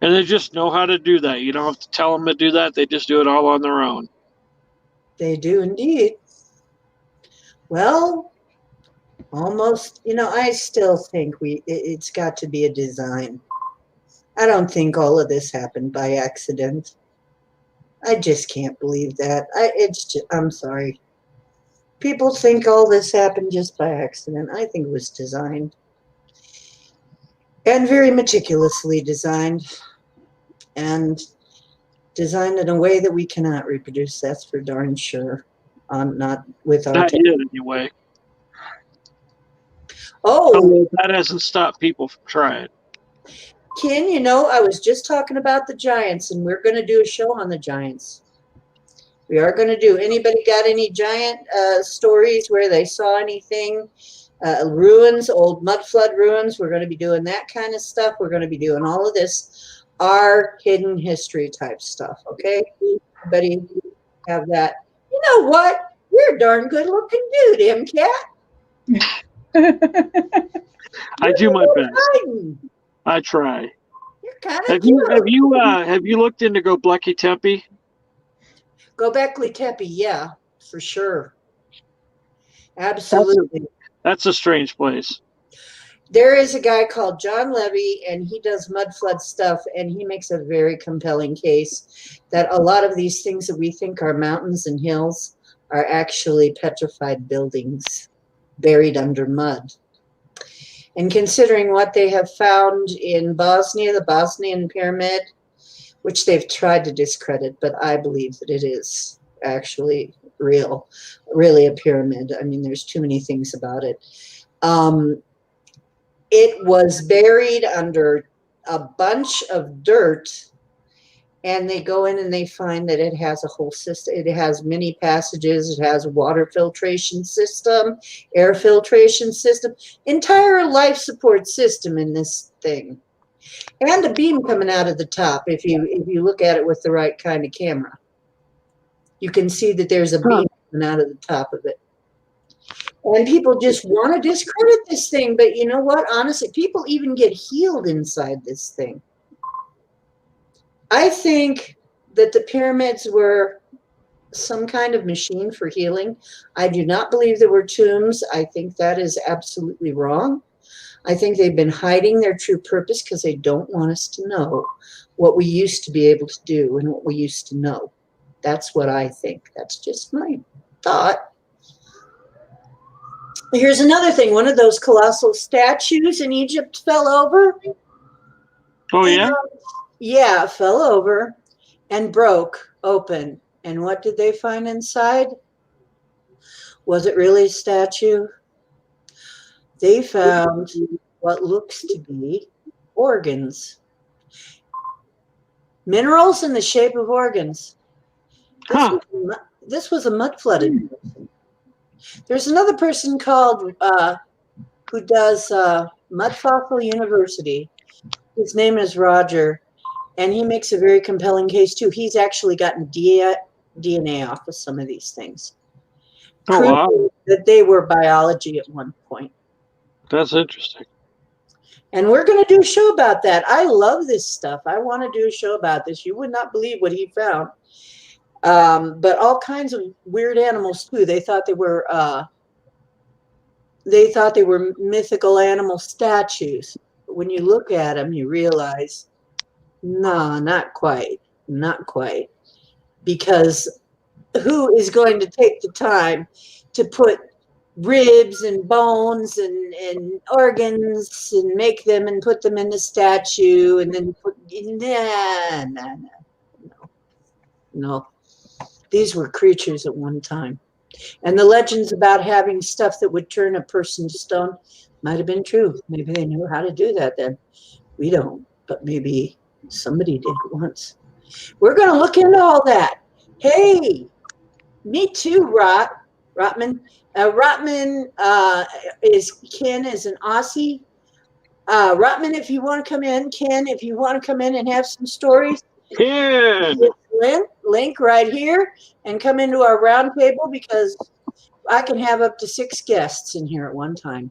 And they just know how to do that. You don't have to tell them to do that. They just do it all on their own. They do indeed. Well, almost, I still think it's got to be a design. I don't think all of this happened by accident. I just can't believe that. I'm sorry. People think all this happened just by accident. I think it was designed. And very meticulously designed. And designed in a way that we cannot reproduce. That's for darn sure. Not with our Not yet, anyway. Oh, that hasn't stopped people from trying. Ken, I was just talking about the Giants, and we're going to do a show on the Giants. We are going to do. Anybody got any giant stories where they saw anything? Ruins, old mud flood ruins. We're going to be doing that kind of stuff. We're going to be doing all of this, our hidden history type stuff. Okay, everybody have that. You know what? You're a darn good looking dude, MCAT. I do my best. I try. You're kind of Have you looked into Göbekli Tepe? Göbekli Tepe, yeah, for sure. Absolutely. That's a strange place. There is a guy called John Levy, and he does mud flood stuff, and he makes a very compelling case that a lot of these things that we think are mountains and hills are actually petrified buildings buried under mud. And considering what they have found in Bosnia, the Bosnian pyramid, which they've tried to discredit, but I believe that it is actually really a pyramid. I mean, there's too many things about it. It was buried under a bunch of dirt, and they go in and they find that it has a whole system. It has many passages. It has a water filtration system, air filtration system, entire life support system in this thing, and a beam coming out of the top. If you look at it with the right kind of camera, you can see that there's a beam coming out of the top of it. And people just want to discredit this thing. But you know what? Honestly, people even get healed inside this thing. I think that the pyramids were some kind of machine for healing. I do not believe there were tombs. I think that is absolutely wrong. I think they've been hiding their true purpose because they don't want us to know what we used to be able to do and what we used to know. That's what I think. That's just my thought. Here's another thing. One of those colossal statues in Egypt fell over. Oh, yeah? Yeah, fell over and broke open. And what did they find inside? Was it really a statue? They found what looks to be organs. Minerals in the shape of organs. This was a mud-flooded person. There's another person called who does Mud Fossil University. His name is Roger, and he makes a very compelling case too. He's actually gotten DNA off of some of these things. Oh, wow. That they were biology at one point. That's interesting. And we're going to do a show about that. I love this stuff. I want to do a show about this. You would not believe what he found. But all kinds of weird animals too. They thought they were mythical animal statues. But when you look at them, you realize, no, not quite, not quite. Because who is going to take the time to put ribs and bones and organs and make them and put them in a statue and then put no. These were creatures at one time. And the legends about having stuff that would turn a person to stone might have been true. Maybe they knew how to do that then. We don't, but maybe somebody did once. We're going to look into all that. Hey, me too, Rotman. Rotman is Ken is an Aussie. Rotman, if you want to come in, Ken, if you want to come in and have some stories, Ken. link right here and come into our round table because I can have up to 6 guests in here at one time,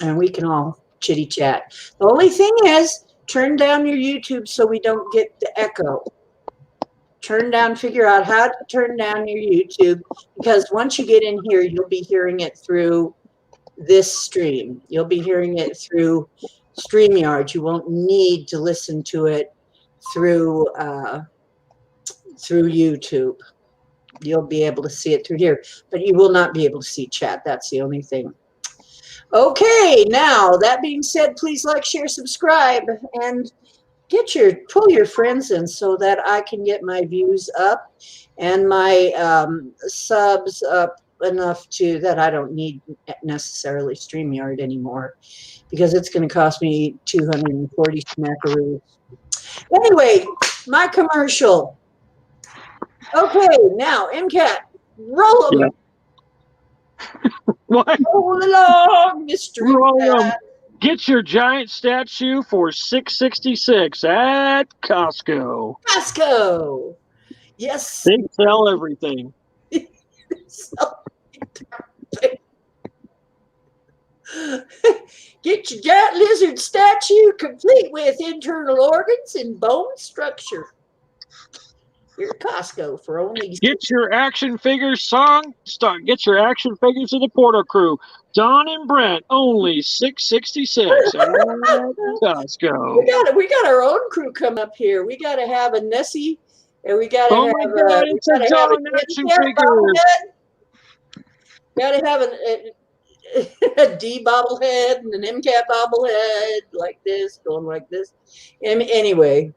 and we can all chitty chat. The only thing is, turn down your YouTube so we don't get the echo. Figure out how to turn down your YouTube, because once you get in here, you'll be hearing it through this stream. You'll be hearing it through StreamYard. You won't need to listen to it through YouTube. You'll be able to see it through here, but you will not be able to see chat. That's the only thing. Okay, now that being said, please like, share, subscribe, and pull your friends in so that I can get my views up and my subs up enough that I don't need necessarily StreamYard anymore, because it's going to cost me 240 smackaroos. Anyway, my commercial. Okay, now MCAT, roll them. Yeah. What? Roll along, Mr. MCAT. Get your giant statue for $6.66 at Costco. Costco. Yes. They sell everything. Get your giant lizard statue complete with internal organs and bone structure. Here at Costco for only. Get your action figures Get your action figures of the Portal Crew. Don and Brent, only $6.66 at Costco. We got our own crew come up here. We got to have a Nessie, and we got to have it's a Don action figure. Got to have a D bobblehead and an MCAT bobblehead like this, going like this. Anyway,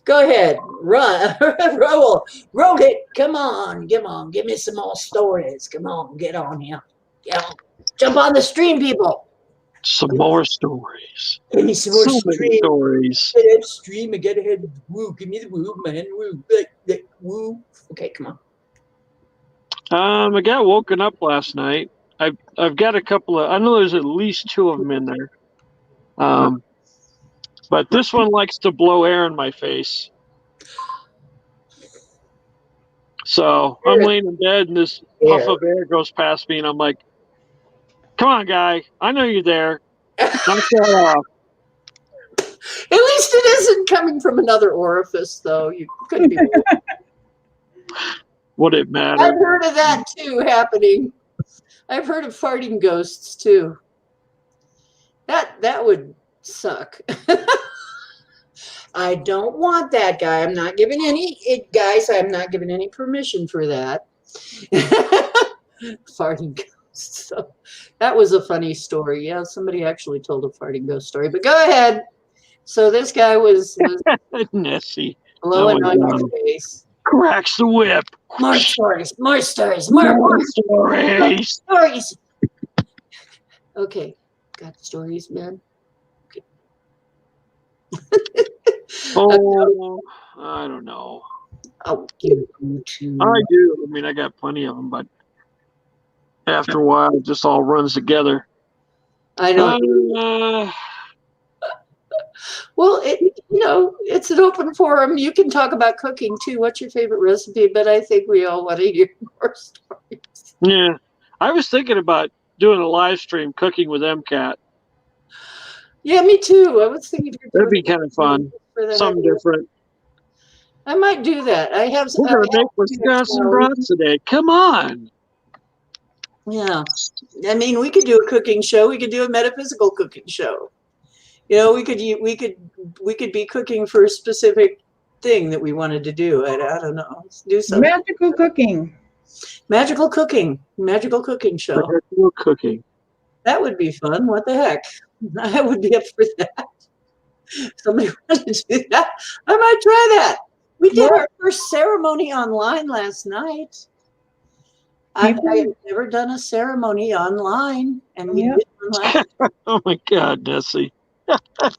go ahead, run, roll it. Come on, give me some more stories. Come on, get on here. Yeah. Jump on the stream, people. Some more stories. Give me some more So many stream. stories. Get a stream. I gotta have woo. Give me the woo, man. Woo. Woo. Okay, come on. I got woken up last night. I've got a couple of. I know there's at least 2 of them in there. But this one likes to blow air in my face. So I'm laying in bed, and this puff of air goes past me, and I'm like, "Come on, guy! I know you're there. Knock that off." At least it isn't coming from another orifice, though. You could be. Would it matter? I've heard of that too happening. I've heard of farting ghosts too. That would suck. I don't want that guy. I'm not giving any guys. I'm not giving any permission for that. Farting ghosts. So that was a funny story. Yeah, somebody actually told a farting ghost story. But go ahead. So this guy was Nessie blowing on your face. Cracks the whip. More stories. More stories. More stories. Stories. Okay, got stories, man. Okay. Oh, I don't know. I'll give you 2. I do. I mean, I got plenty of them, but after a while, it just all runs together. I know. Well, it's an open forum. You can talk about cooking too. What's your favorite recipe? But I think we all want to hear more stories. Yeah, I was thinking about doing a live stream cooking with MCAT. Yeah, me too. I was thinking that'd be kind of fun. Something different. I might do that. I have. We're gonna make Wisconsin brats today. Come on. Yeah, I mean, we could do a cooking show. We could do a metaphysical cooking show. We could be cooking for a specific thing that we wanted to do. I don't know. Let's do something. Magical cooking. Magical cooking show. Magical cooking. That would be fun. What the heck? I would be up for that. Somebody wanted to do that. I might try that. We did our first ceremony online last night. I've never done a ceremony online, and we did online. Oh my God, Nessie. That's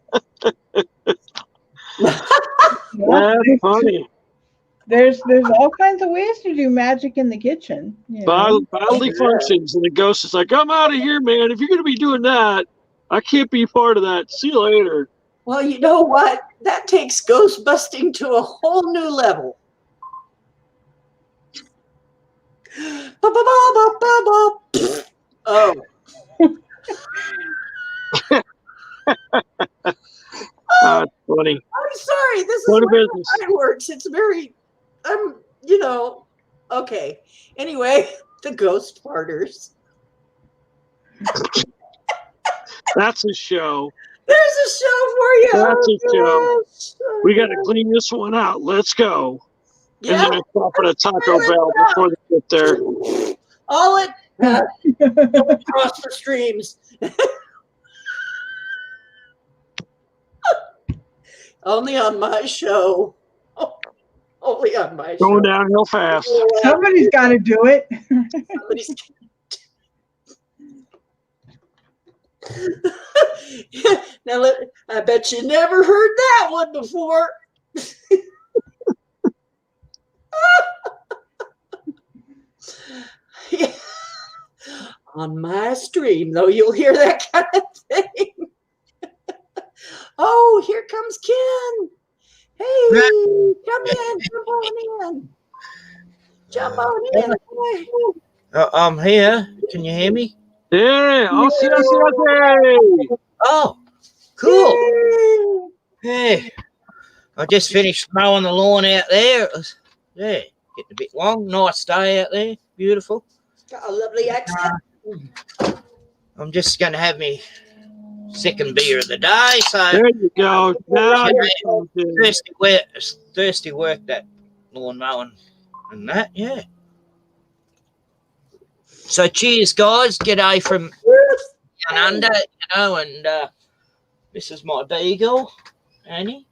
funny. There's all kinds of ways to do magic in the kitchen. Bodily functions, and the ghost is like, "I'm out of here, man. If you're going to be doing that, I can't be part of that. See you later." Well, you know what? That takes ghost busting to a whole new level. Oh. That's funny. I'm sorry. This is why my mind works. It's very, okay. Anyway, the ghost farters. That's a show. There's a show for you. That's a show. We got to clean this one out. Let's go. Yeah. And then I stop at a Taco Bell before they get there. All it across the streams. Only on my show. Only on my show. Going downhill fast. Somebody's got to do it. Now, I bet you never heard that one before. Yeah. On my stream, though, you'll hear that kind of thing. Oh, here comes Ken. Hey, come in, jump on in. Jump on in. I'm here. Can you hear me? Yeah, see. Oh, cool. Hey, I just finished mowing the lawn out there. It was, getting a bit long. Nice day out there. Beautiful. Got a lovely accent. I'm just going to have me second beer of the day. So there you go. Now thirsty work that lawn mowing and that. Yeah. So cheers, guys. G'day from down under, and this is my beagle, Annie.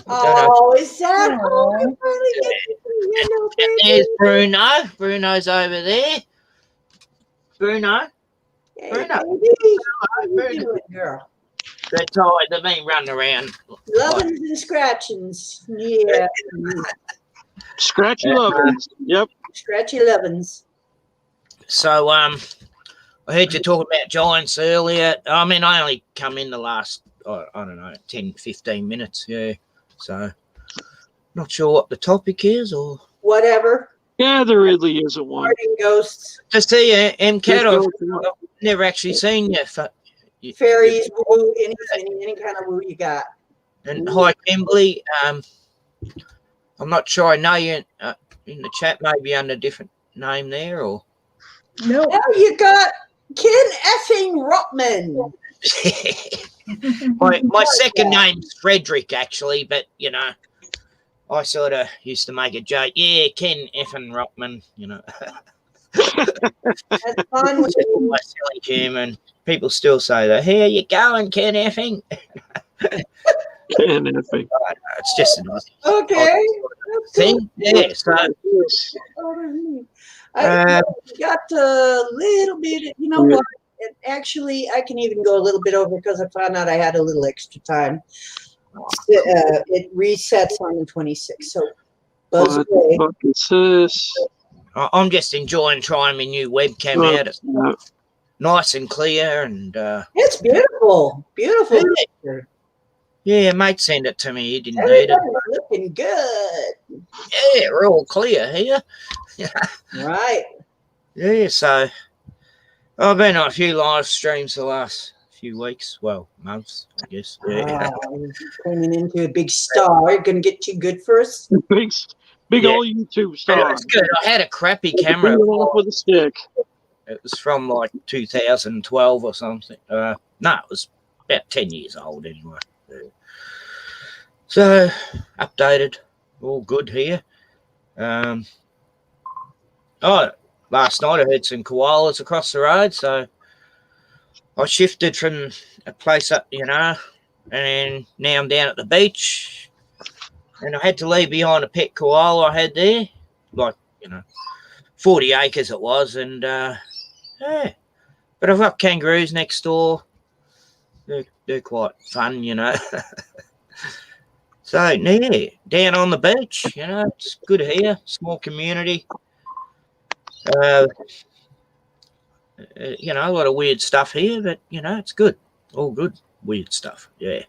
Oh, is that? There's Bruno. Bruno's over there. Bruno. Hey, Fair enough. baby. How you Very good. doing, girl? They're tired. They've been running around. Lovins and scratchings. Yeah. Scratchy lovins. Yep. Scratchy lovins. So, I heard you talk about giants earlier. I mean, I only come in the last, I don't know, 10, 15 minutes. Yeah. So, not sure what the topic is or. Whatever. Yeah, there really isn't one. Guardian ghosts, To see you, MCAT, I've Just never actually seen you. fairies, woo, any kind of woo you got. And hi, Kimberly. I'm not sure I know you in the chat, maybe under a different name there or. No. Now you got Ken effing Rotman. my second name's Frederick, actually, but you know, I sort of used to make a joke. Yeah, Ken effing Rockman, you know. That's fun with My silly human. People still say that. Here you going, Ken effing. Ken effing. It's just an okay. thing. Yeah. So I got a little bit. You know what? Actually, I can even go a little bit over because I found out I had a little extra time. It resets on the 26th. So buzz What away. the fuck is this? I'm just enjoying trying my new webcam out. It's nice and clear and It's beautiful. Beautiful. picture. yeah, mate sent it to me. He didn't need it. Everybody's looking good. Yeah, we're all clear here. Right. Yeah, so I've been on a few live streams the last few weeks. Well, months, I guess. Yeah. Turning into a big star. Going to get too good for us. Big Yeah. old YouTube But star. it was good. I had a crappy camera. Beat 'em off with a stick. It was from like 2012 or something. No, it was about 10 years old anyway. So, updated. All good here. Last night I heard some koalas across the road, so I shifted from a place up, you know, and now I'm down at the beach. And I had to leave behind a pet koala I had there, like, you know, 40 acres it was. And, yeah. But I've got kangaroos next door. They're quite fun, you know. So, yeah, down on the beach, you know, it's good here. Small community. You know, a lot of weird stuff here, but, you know, it's good. All good weird stuff, yeah.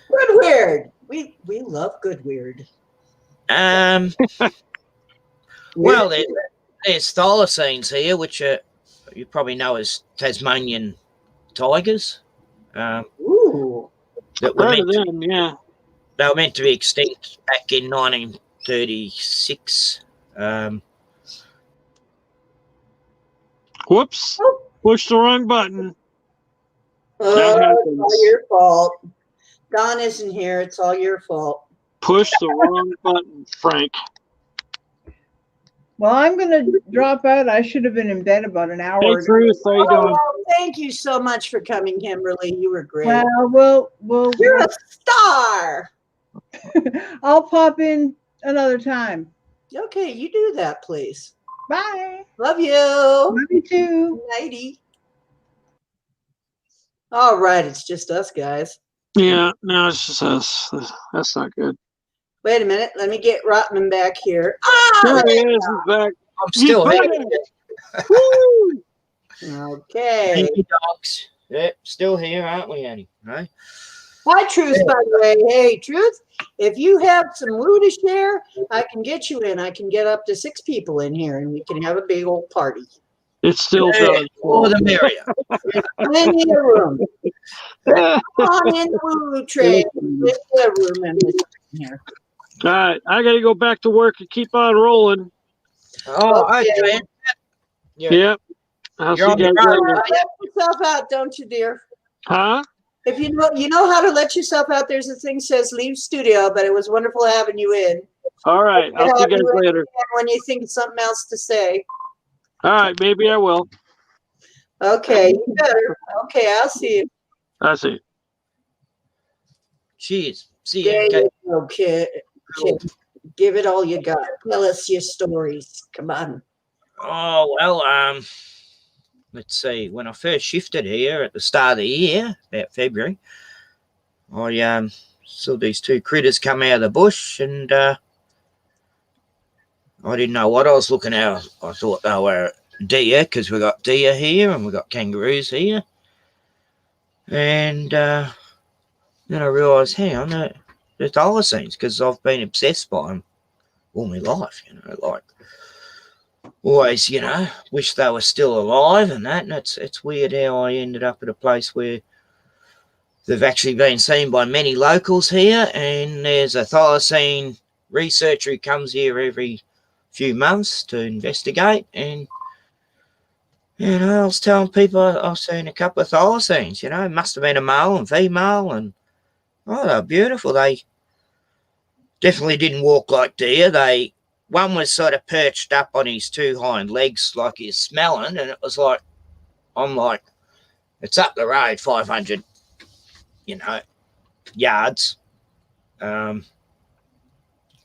Good weird. We love good weird. Well, there's thylacines here, which you probably know as Tasmanian tigers. Ooh. That were Heard meant of them, yeah. they were meant to be extinct back in 1936. Whoops. Pushed the wrong button. Oh, That it's happens. all your fault. Don isn't here. It's all your fault. Push the wrong button, Frank. Well, I'm going to drop out. I should have been in bed about an hour Hey, ago. Truth, how you doing? Oh, thank you so much for coming, Kimberly. You were great. Well, You're a star. I'll pop in another time. Okay, you do that, please. Bye. Love you. Love you too. Nighty. All right, it's just us, guys. Yeah, no, it's just us. That's not good. Wait a minute. Let me get Rotman back here. There he is. He's back. I'm still here. Woo! Okay. Thank you, dogs. Yep, still here, aren't we, Annie? No? Hi, Truth, by the way. Hey, Truth, if you have some woo to share, I can get you in. I can get up to 6 people in here, and we can have a big old party. It's still Hey, done. more the merrier. Plenty of room. Come on in the woo train. There's a room in this here. All right, I got to go back to work and keep on rolling. Oh, Okay. okay. Yep. I'll see You're you on guys the road, later. right? Let yourself out, don't you, dear? Huh? If you know how to let yourself out, there's a thing says leave studio, but it was wonderful having you in. All right. I'll see you guys later. When you think of something else to say. All right. Maybe I will. Okay, you better. Okay, I'll see you. I see. Cheers. See There you. Okay. you go, kid. Give it all you got. Tell us your stories. Come on. Oh, well, let's see, when I first shifted here at the start of the year, about February, I saw these two critters come out of the bush, and I didn't know what I was looking at. I thought they were deer, because we got deer here and we got kangaroos here. And then I realised, hang on, they're thylacines, because I've been obsessed by them all my life, like always, wish they were still alive and that. And it's weird how I ended up at a place where they've actually been seen by many locals here, and there's a thylacine researcher who comes here every few months to investigate. And I was telling people I've seen a couple of thylacines. It must have been a male and female, and they're beautiful. They definitely didn't walk like deer. One was sort of perched up on his two hind legs like he's smelling, and it was like, I'm like, it's up the road 500 yards.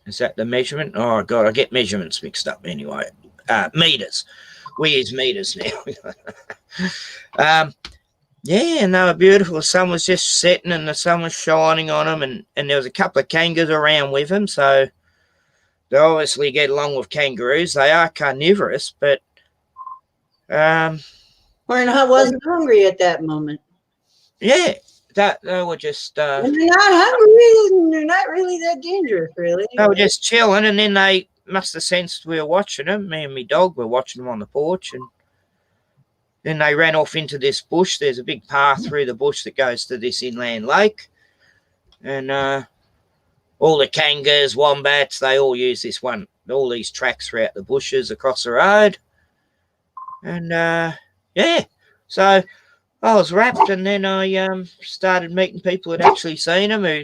Is that the measurement? Oh God, I get measurements mixed up anyway. Meters. We use meters now. Yeah, and they were beautiful. The sun was just setting and the sun was shining on them, and there was a couple of kangaroos around with them, so they obviously get along with kangaroos. They are carnivorous, but Or not wasn't hungry at that moment. yeah, they were just When they're not hungry, and they're not really that dangerous, really. they were just chilling, and then they must have sensed we were watching them. Me and my dog were watching them on the porch, and then they ran off into this bush. There's a big path through the bush that goes to this inland lake, and all the kangaroos, wombats, they all use this one, all these tracks throughout the bushes across the road. And yeah, so I was wrapped, and then I started meeting people who'd actually seen them, who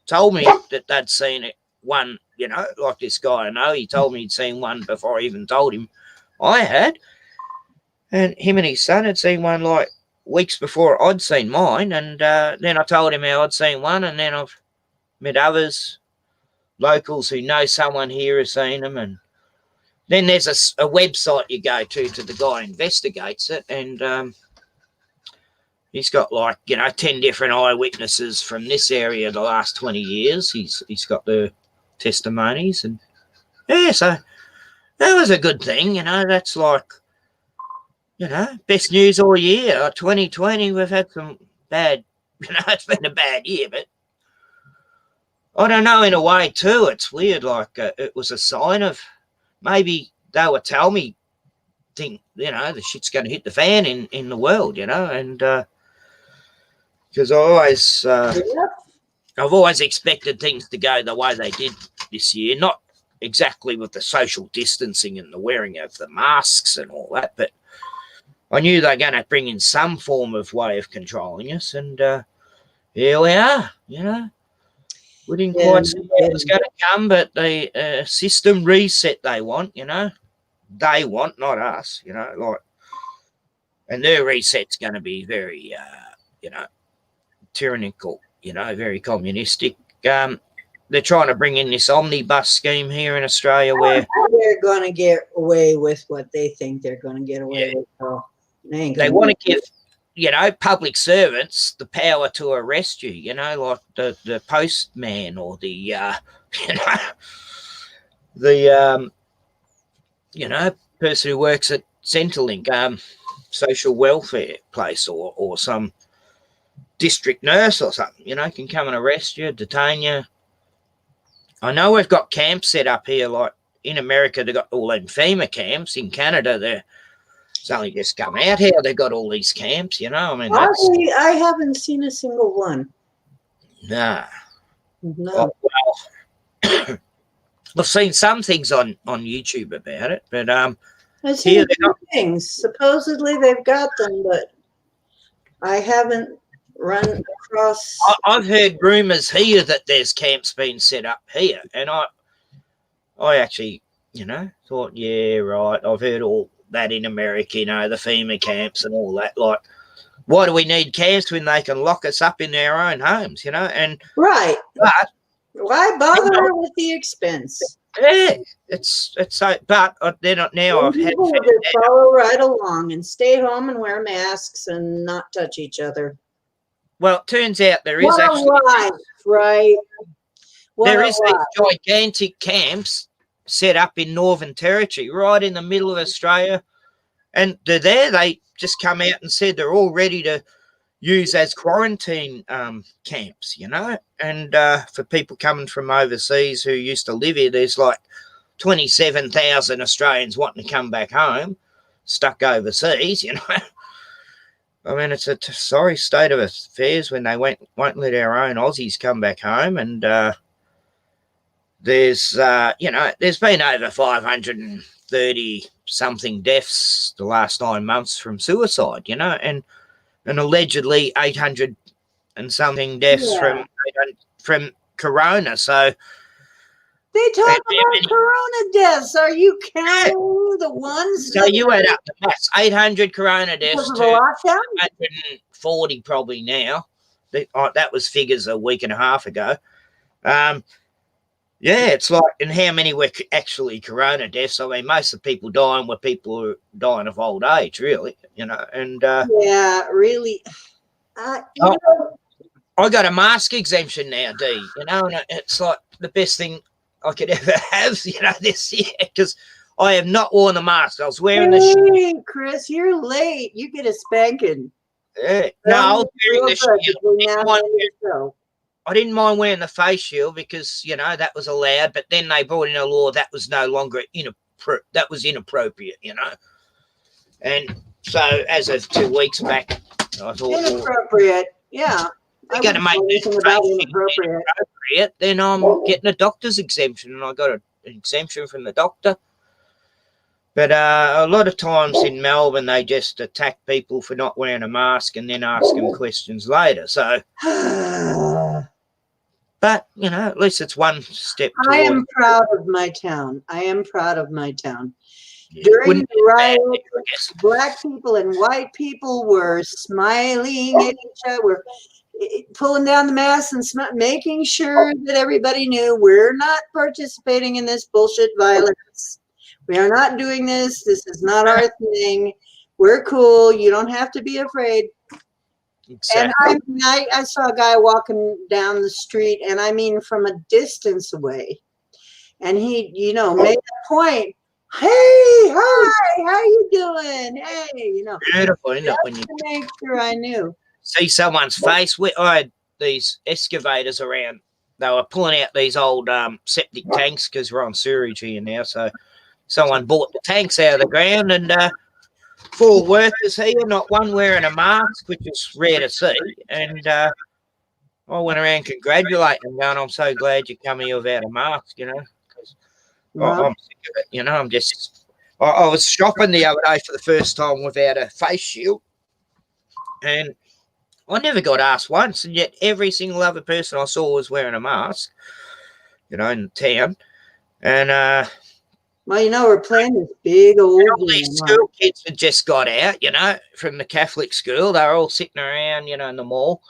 told me that they'd seen it. One, like this guy I know, he told me he'd seen one before I even told him I had. And him and his son had seen one like weeks before I'd seen mine. And then I told him how I'd seen one, and then I've met others, locals who know someone here has seen them. And then there's a website you go to the guy who investigates it, and he's got 10 different eyewitnesses from this area the last 20 years. He's got the testimonies, and yeah, so that was a good thing. That's like, best news all year. 2020, we've had some bad, it's been a bad year, but I don't know, in a way too, it's weird. Like it was a sign of maybe they would tell me, the shit's going to hit the fan in the world, and because I've always expected things to go the way they did this year, not exactly with the social distancing and the wearing of the masks and all that, but I knew they were going to bring in some form of way of controlling us, and here we are, We didn't quite see what was going to come, but the system reset they want, They want, not us, and their reset's going to be very, tyrannical, very communistic. They're trying to bring in this omnibus scheme here in Australia where they're going to get away with what they think they're going to get away with. So they want to give, public servants the power to arrest you, like the postman or the, person who works at Centrelink, social welfare place, or some district nurse or something, can come and arrest you, detain you. I know we've got camps set up here, like in America, they've got all them FEMA camps. In Canada, it's only just come out here. They've got all these camps, I haven't seen a single one. Nah. No. Well, I've seen some things on YouTube about it, but I've seen things. Supposedly they've got them, but I haven't run across. I've heard rumours here that there's camps being set up here, and I actually, thought, yeah, right. I've heard all that in America, the FEMA camps and all that. Like, why do we need camps when they can lock us up in our own homes, And right, but why bother with the expense? Yeah, it's so. But they're not now. And I've had people will just follow right along and stay home and wear masks and not touch each other. well, it turns out there is What a actually life, right? What there a is life. these gigantic camps set up in Northern Territory, right in the middle of Australia, and they're there. They just come out and said they're all ready to use as quarantine camps, you know. And for people coming from overseas who used to live here, there's like 27,000 Australians wanting to come back home, stuck overseas, you know. I mean, it's a sorry state of affairs when they won't let our own Aussies come back home. And there's, you know, there's been over 530 something deaths the last 9 months from suicide, you know, and allegedly 800 and something deaths from corona. So they talk about corona deaths. Are you counting the ones? So you add up the maths. 800 corona deaths to 140 probably now. That was figures a week and a half ago. Yeah, it's like, and how many were actually corona deaths? I mean, most of the people dying were people who are dying of old age, really, you know. And yeah, really. I got a mask exemption now, Dee, you know, and it's like the best thing I could ever have, you know, this year, because I have not worn a mask. I was wearing the shield. Chris, you're late. You get a spanking. Yeah. No, I was wearing the shield. I didn't mind wearing the face shield because, you know, that was allowed, but then they brought in a law that was no longer inappropriate, you know. And so as of 2 weeks back, I thought, inappropriate, yeah. They're going to make this about inappropriate, then I'm getting a doctor's exemption, and I got an exemption from the doctor. But a lot of times in Melbourne, they just attack people for not wearing a mask and then ask them questions later. So, but, you know, at least it's one step toward. I am proud of my town. I am proud of my town. Yeah, during the riot, black people and white people were smiling at each other, were pulling down the masks and making sure that everybody knew we're not participating in this bullshit violence. We are not doing this. This is not our thing. We're cool. You don't have to be afraid. Exactly. And I saw a guy walking down the street, and I mean from a distance away, and he, you know, made a point. Hey, hi, how you doing? Hey, you know. Beautiful, isn't it? When you make sure I knew. See someone's face. I had these excavators around. They were pulling out these old septic tanks because we're on sewerage here now. So someone bought the tanks out of the ground, and 4 workers here, not one wearing a mask, which is rare to see. And I went around congratulating them, going, "I'm so glad you come here without a mask," you know. I'm sick of it, you know. I'm just. I was shopping the other day for the first time without a face shield, and I never got asked once, and yet every single other person I saw was wearing a mask, you know, in town. And well, you know, we're playing this big old all these school kids had just got out, you know, from the Catholic school. They were all sitting around, you know, in the mall.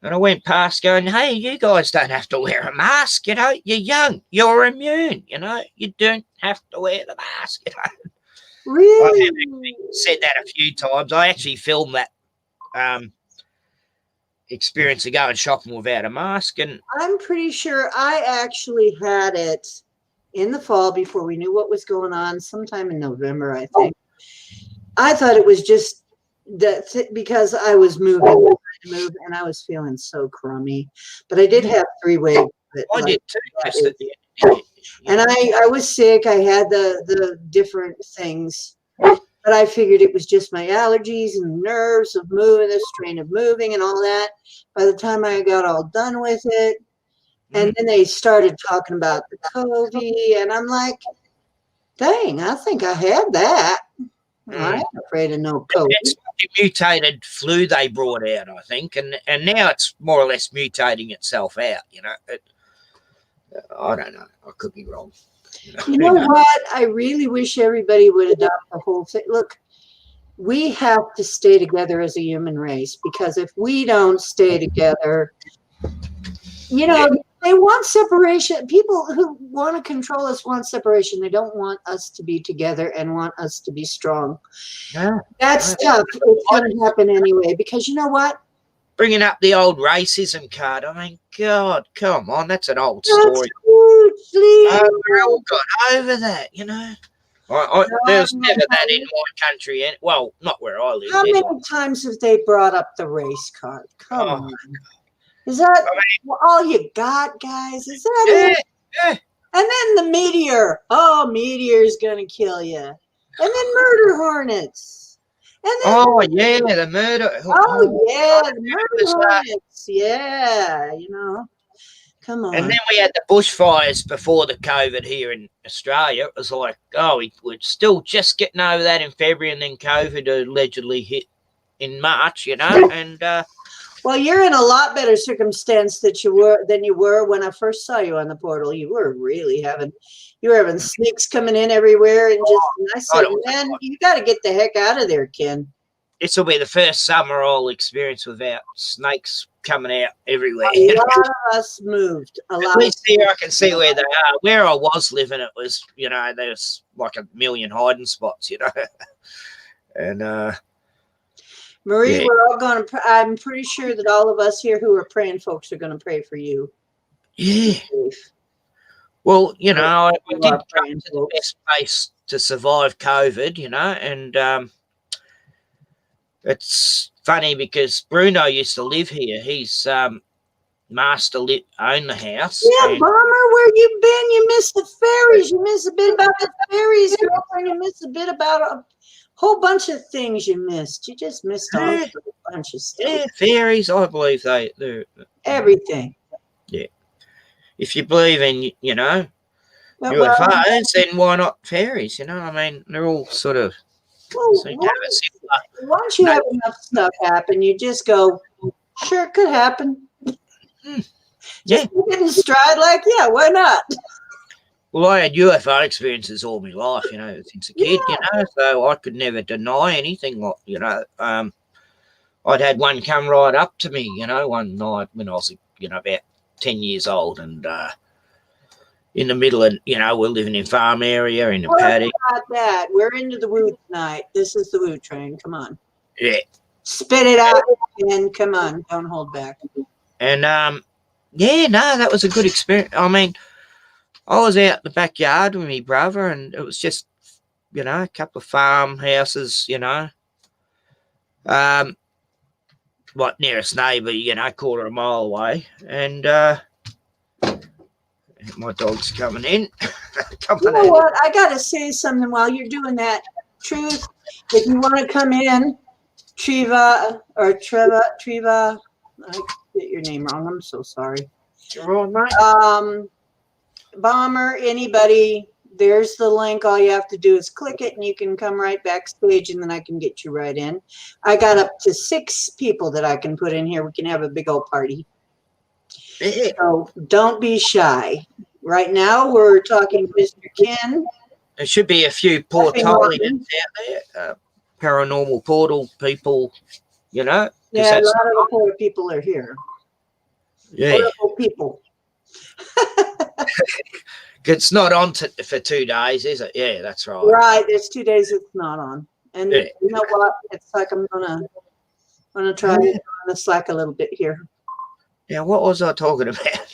And I went past going, "Hey, you guys don't have to wear a mask, you know. You're young. You're immune, you know. You don't have to wear the mask, you know." Really? I've said that a few times. I actually filmed that experience of going shopping without a mask. And I'm pretty sure I actually had it in the fall before we knew what was going on, sometime in November, I think. I thought it was just that because I was moving and I was feeling so crummy. But I did have 3 waves. I did too, just at the end. And I was sick. I had the different things. But I figured it was just my allergies and nerves of moving, the strain of moving and all that. By the time I got all done with it, and then they started talking about the COVID, and I'm like, dang, I think I had that. I ain't afraid of no COVID. It's the mutated flu they brought out, I think, and now it's more or less mutating itself out, you know. I don't know. I could be wrong. You know what? I really wish everybody would adopt the whole thing. Look, we have to stay together as a human race, because if we don't stay together, you know, They want separation. People who want to control us want separation. They don't want us to be together and want us to be strong. Yeah. That's tough. It's going to happen anyway, because you know what? Bringing up the old racism card. I mean, God, come on. That's an old story. Hugely. We all got over that, you know. There's never that in my country. Well, not where I live. How anyway. many times have they brought up the race card? Come Oh, on. Is that all you got, guys? Is that it? Yeah. And then the meteor. Oh, meteor's gonna kill you. And then murder hornets. And then Oh, yeah, the murder. oh yeah, the murder hornets. Yeah, you know. Come on. And then we had the bushfires before the COVID here in Australia. It was like, we're still just getting over that in February, and then COVID allegedly hit in March, you know. And well, you're in a lot better circumstance than you were when I first saw you on the portal. You were having snakes coming in everywhere, and I said, man, you got to get the heck out of there, Ken. This will be the first summer I'll experience without snakes coming out everywhere. A lot of us moved. At least here I can see where they are. Where I was living, it was, you know, there's like a million hiding spots, you know. And Marie, yeah. we're all going to. I'm pretty sure that all of us here who are praying folks are going to pray for you. Yeah. Well, you know, I did come to the best place to survive COVID, you know, and it's funny because Bruno used to live here. He's master owned the house. Yeah, Bomber, where you been? You missed the fairies. You missed a bit about the fairies, girlfriend. You missed a bit about a whole bunch of things you missed. You just missed a bunch of stuff. Yeah, fairies, I believe they're everything. Yeah. If you believe in, you know, UFOs, then why not fairies? You know, I mean, they're all sort of once you have enough stuff happen, you just go, sure, it could happen. Yeah. Get in stride, like, yeah, why not? Well, I had UFO experiences all my life, you know, since a kid, you know, so I could never deny anything. Like, you know, I'd had one come right up to me, you know, one night when I was, you know, about 10 years old, and in the middle of, you know, we're living in farm area in a paddock. About that. We're into the woo tonight. This is the woo train. Come on. Yeah. Spit it out and come on. Don't hold back. And, yeah, no, that was a good experience. I mean, I was out in the backyard with my brother, and it was just, you know, a couple of farmhouses, you know. Like nearest neighbour, you know, quarter of a mile away. And my dog's coming in. You know what? I got to say something while you're doing that. Truth, if you want to come in, Treva, I get your name wrong. I'm so sorry. You're all right. Bomber, anybody, there's the link. All you have to do is click it and you can come right backstage, and then I can get you right in. I got up to 6 people that I can put in here. We can have a big old party. So don't be shy. Right now we're talking to Mr. Ken. There should be a few portalians out there, paranormal portal people, you know. Yeah, a lot of the portal people are here. Yeah. Portal people. It's not on for 2 days, is it? Yeah, that's right. Right, there's 2 days it's not on. And you know what? It's like I'm gonna try to slack a little bit here. Yeah, what was I talking about?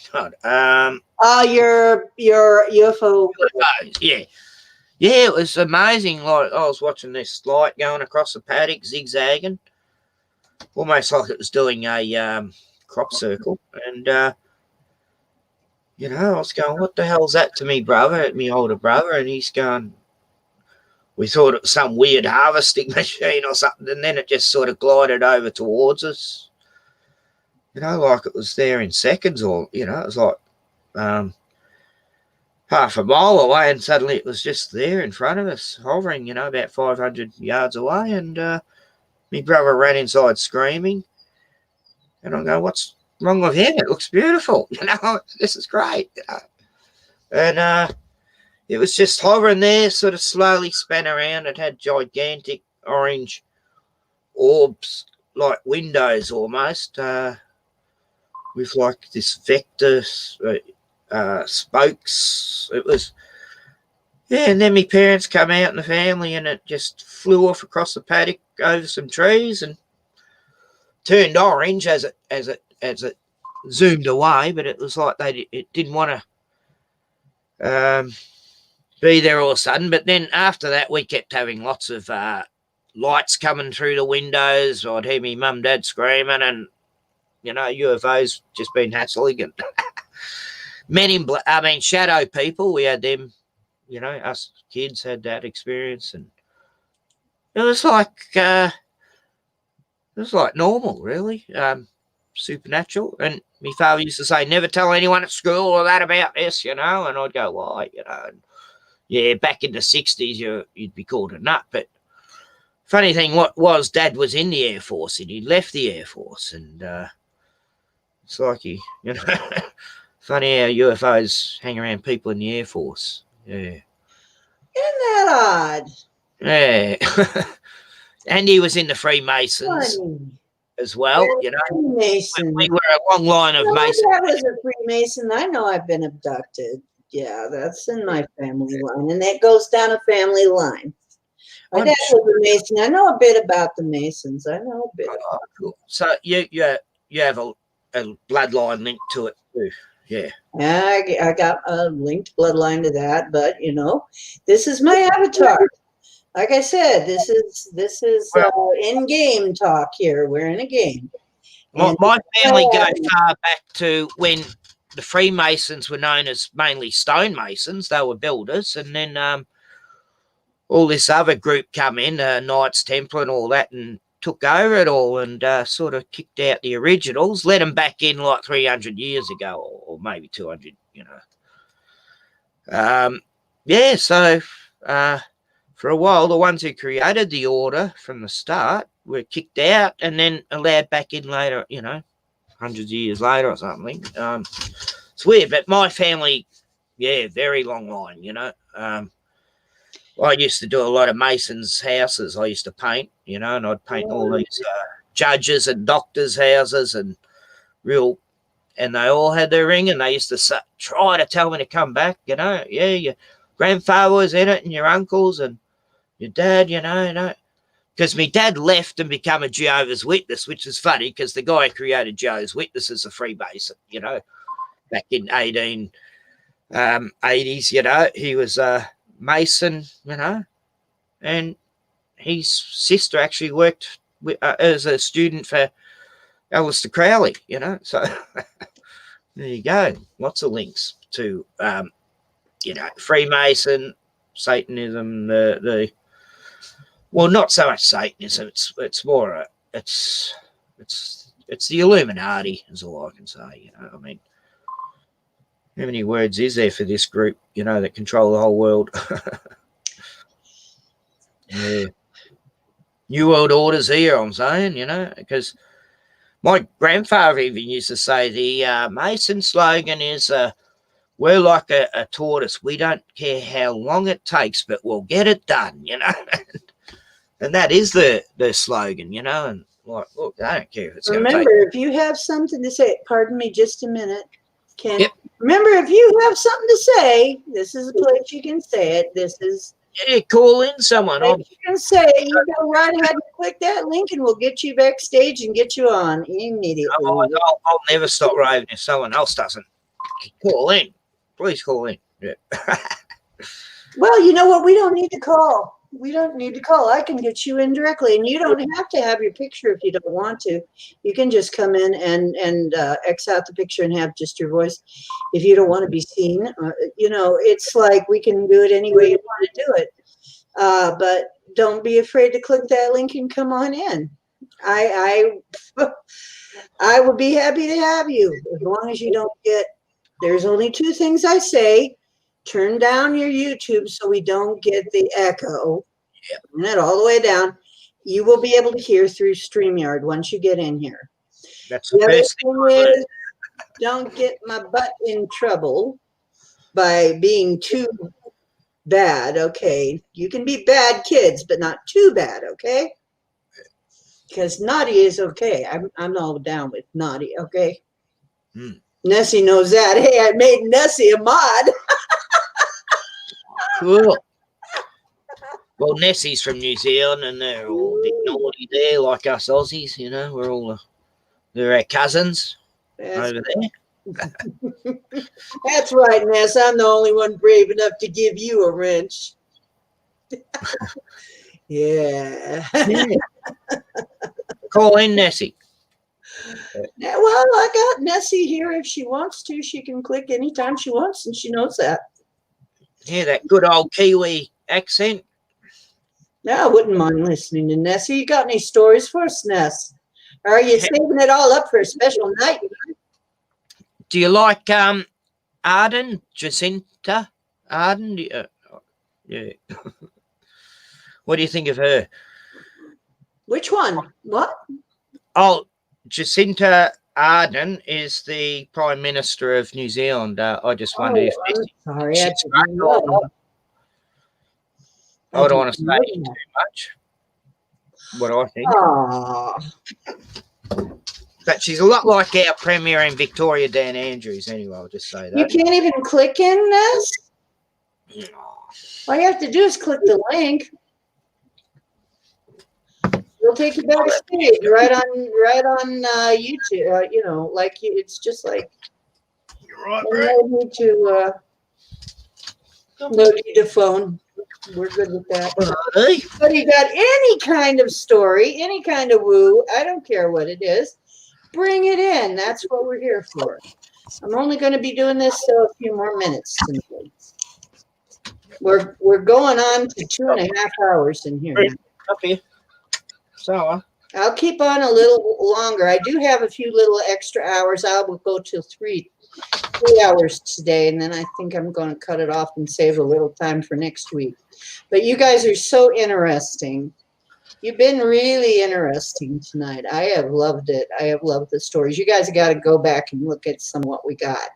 Your UFO. Yeah. Yeah, it was amazing. Like, I was watching this light going across the paddock, zigzagging, almost like it was doing a crop circle. And you know, I was going, what the hell's that to me, brother, my older brother? And he's going, we thought it was some weird harvesting machine or something, and then it just sort of glided over towards us. You know, like it was there in seconds, or, you know, it was like half a mile away, and suddenly it was just there in front of us, hovering, you know, about 500 yards away. And my brother ran inside screaming. And I'm going, what's wrong with him? It looks beautiful. You know, this is great. You know? And it was just hovering there, sort of slowly span around. It had gigantic orange orbs, like windows almost, with like this vector spokes. It was, yeah. And then my parents come out in the family, and it just flew off across the paddock over some trees and turned orange as it zoomed away. But it was like it didn't want to be there all of a sudden. But then after that, we kept having lots of lights coming through the windows. I'd hear me mum and dad screaming, and UFOs just been hassling. And men in black, shadow people, we had them, us kids had that experience, and it was like normal, really, supernatural. And my father used to say, never tell anyone at school or that about this, and I'd go, why, and yeah, back in the 60s, you'd be called a nut. But funny thing was Dad was in the Air Force, and he left the Air Force, and it's like funny how UFOs hang around people in the Air Force. Yeah. Isn't that odd? Yeah. And he was in the Freemasons Funny. as well, Freemason. We were a long line of Masons. I was a Freemason. I know I've been abducted. Yeah, that's in my family line, and that goes down a family line. My dad was a Mason. I know a bit about the Masons. I know a bit. Oh, cool. So you have a bloodline link to it too. Yeah. I got a linked bloodline to that, but this is my avatar. Like I said, this is in-game talk here. We're in a game. My family go far back to when the Freemasons were known as mainly stonemasons. They were builders, and then all this other group come in, Knights Templar and all that, and took over it all, and sort of kicked out the originals, let them back in like 300 years ago, or maybe 200. So for a while, the ones who created the order from the start were kicked out and then allowed back in later, hundreds of years later or something. It's weird, but my family, very long line, I used to do a lot of Masons' houses. I used to paint, and I'd paint all these judges and doctors' houses and they all had their ring, and they used to try to tell me to come back, your grandfather was in it and your uncles and your dad, because my dad left and became a Jehovah's Witness, which is funny because the guy who created Jehovah's Witness is a Freemason, back in 1880s, he was a Mason, and his sister actually worked as a student for Aleister Crowley, so there you go. Lots of links to, Freemason, Satanism, well, not so much Satanism. It's more it's the Illuminati is all I can say. How many words is there for this group? That control the whole world. Yeah, New World Order's here. I'm saying, because my grandfather even used to say the Mason slogan is we're like a tortoise. We don't care how long it takes, but we'll get it done, And that is the slogan, and like, look, I don't care if it's Remember, if you have something to say, pardon me just a minute, Ken. Yep. Remember, if you have something to say, this is a place you can say it. This is call in someone. you can say it. You go right ahead and click that link, and we'll get you backstage and get you on immediately. I'll never stop raving if someone else doesn't. Call in. Please call in. Yeah. Well, you know what? We don't need to call. We don't need to call. I can get you in directly, and you don't have to have your picture if you don't want to. You can just come in and X out the picture and have just your voice if you don't want to be seen. It's like we can do it any way you want to do it. But don't be afraid to click that link and come on in. I would be happy to have you as long as you don't get. There's only two things I say. Turn down your YouTube so we don't get the echo. Turn it all the way down. You will be able to hear through StreamYard once you get in here. That's The the other best thing is, don't get my butt in trouble by being too bad, okay? You can be bad kids, but not too bad, okay? Because naughty is okay. I'm all down with naughty, okay? Nessie knows that. Hey, I made Nessie a mod. Cool. Well, Nessie's from New Zealand, and they're all a bit naughty there, like us Aussies. You know, we're all they're our cousins over there. That's right, Ness. I'm the only one brave enough to give you a wrench. Yeah. Call in Nessie. Yeah, well, I got Nessie here. If she wants to, she can click anytime she wants, and she knows that. Yeah, that good old Kiwi accent. Yeah, I wouldn't mind listening to Nessie. You got any stories for us, Ness? Or are you saving it all up for a special night? Do you like Arden, Jacinta Arden? Yeah. What do you think of her? Which one? What? Oh, Jacinta Ardern is the Prime Minister of New Zealand. I just wonder if I'm sorry. I she's didn't know. I don't want to didn't know say too that. much. What I think. Aw. But she's a lot like our Premier in Victoria, Dan Andrews, anyway, I'll just say You that. can't even click in this? All you have to do is click the link. It'll take you backstage right on YouTube. You know, like it's just like You're right, no need to no need to phone. We're good with that. Hey, But you got any kind of story, any kind of woo, I don't care what it is, bring it in. That's what we're here for. I'm only going to be doing this a few more minutes tonight. We're going on to 2.5 hours in here. up here. So, I'll keep on a little longer. I do have a few little extra hours. I will go till 3 hours today, and then I think I'm going to cut it off and save a little time for next week. But you guys are so interesting. You've been really interesting tonight. I have loved it. I have loved the stories. You guys have got to go back and look at some of what we got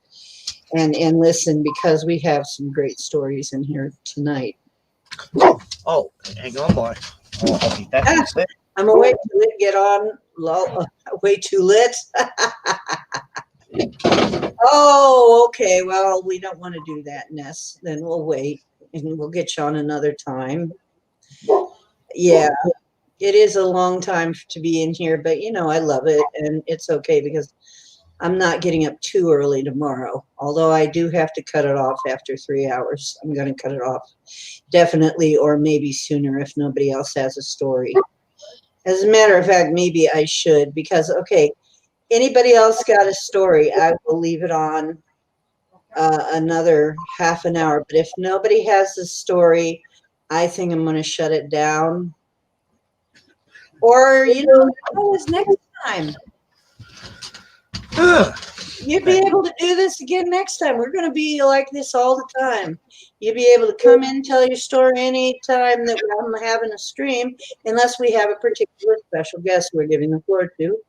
and listen, because we have some great stories in here tonight. oh, hang on, boy. I'll be back in a sec. I'm way too lit. Get on. Way too lit. Oh, okay. Well, we don't want to do that, Ness. Then we'll wait and we'll get you on another time. Yeah, it is a long time to be in here, but you know, I love it, and it's okay because I'm not getting up too early tomorrow. Although I do have to cut it off after 3 hours. I'm going to cut it off definitely, or maybe sooner if nobody else has a story. As a matter of fact, maybe I should, because, okay, anybody else got a story, I will leave it on another half an hour. But if nobody has a story, I think I'm going to shut it down. Or, you know, it's next time. You'd be able to do this again next time. We're going to be like this all the time. You'll be able to come in, tell your story any time that I'm having a stream, unless we have a particular special guest we're giving the floor to, in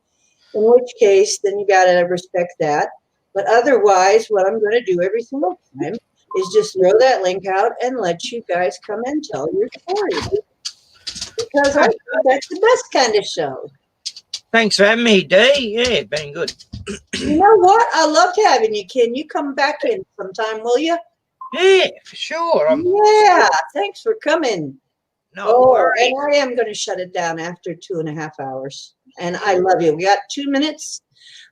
which case, then you got to respect that. But otherwise, what I'm going to do every single time is just throw that link out and let you guys come and tell your story. Because I think that's the best kind of show. Thanks for having me, Dee. Yeah, been good. You know what? I loved having you, Ken. You come back in sometime, will you? Yeah, for sure. Yeah, thanks for coming. No worries. And I am going to shut it down after 2.5 hours. And I love you. We got 2 minutes.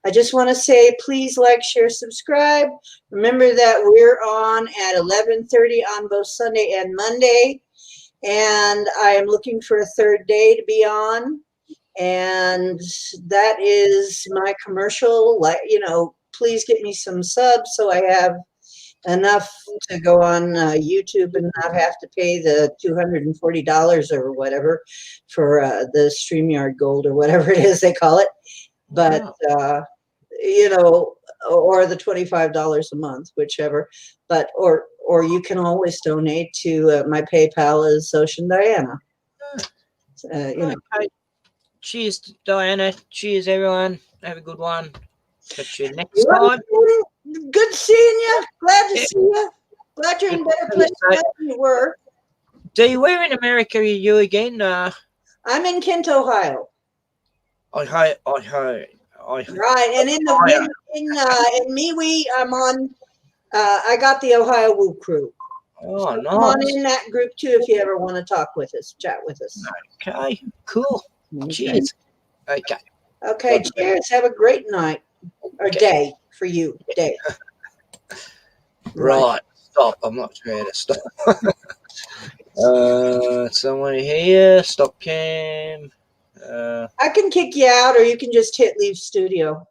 I just want to say, please like, share, subscribe. Remember that we're on at 11:30 on both Sunday and Monday. And I am looking for a third day to be on. And that is my commercial. Like, you know, please get me some subs so I have enough to go on YouTube and not have to pay the $240 or whatever for the StreamYard Gold or whatever it is they call it. But, you know, or the $25 a month, whichever. But, or you can always donate to my PayPal is Ocean Diana. You know. Okay. Cheers, Diana. Cheers, everyone. Have a good one. Catch you next time. Good seeing you. Glad to see you. Glad you're in better place than you were. Dee, where in America are you again? I'm in Kent, Ohio. I Right, and in the in MeWe, I'm on. I got the Ohio Woo crew. Oh, Come on nice. in that group too if you ever want to talk with us, chat with us. Okay, cool. Okay. Cheers. Okay. Okay, cheers. Have a great night or day for you. Day. Right. Stop. I'm not sure how to stop. Someone here. Stop cam. I can kick you out, or you can just hit leave studio.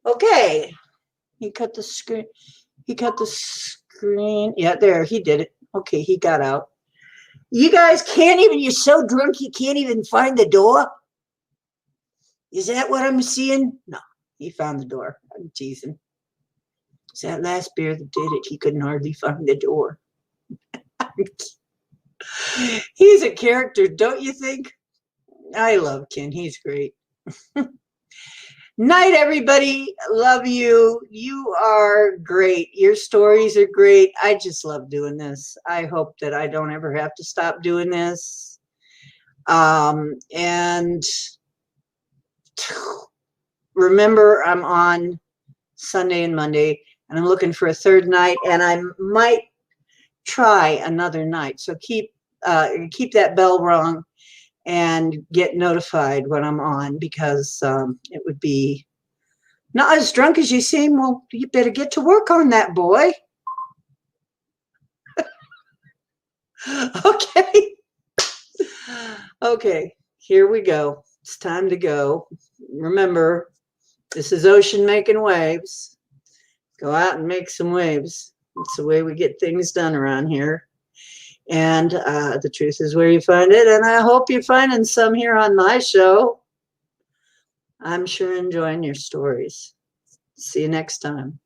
Okay. He cut the screen. He cut the screen. Yeah, there. He did it. Okay, he got out. You guys can't even. You're so drunk you can't even find the door. Is that what I'm seeing? No, he found the door. I'm teasing. It's that last beer that did it. He couldn't hardly find the door. He's a character, don't you think? I love Ken. He's great. Night, everybody. Love you. You are great. Your stories are great. I just love doing this. I hope that I don't ever have to stop doing this. And remember, I'm on Sunday and Monday, and I'm looking for a third night, and I might try another night. So keep that bell rung and get notified when I'm on, because it would be not as drunk as you seem. Well, you better get to work on that, boy. Okay. Okay, here we go. It's time to go. Remember, this is ocean making waves. Go out and make some waves. It's the way we get things done around here. And the truth is where you find it. And I hope you're finding some here on my show. I'm sure enjoying your stories. See you next time.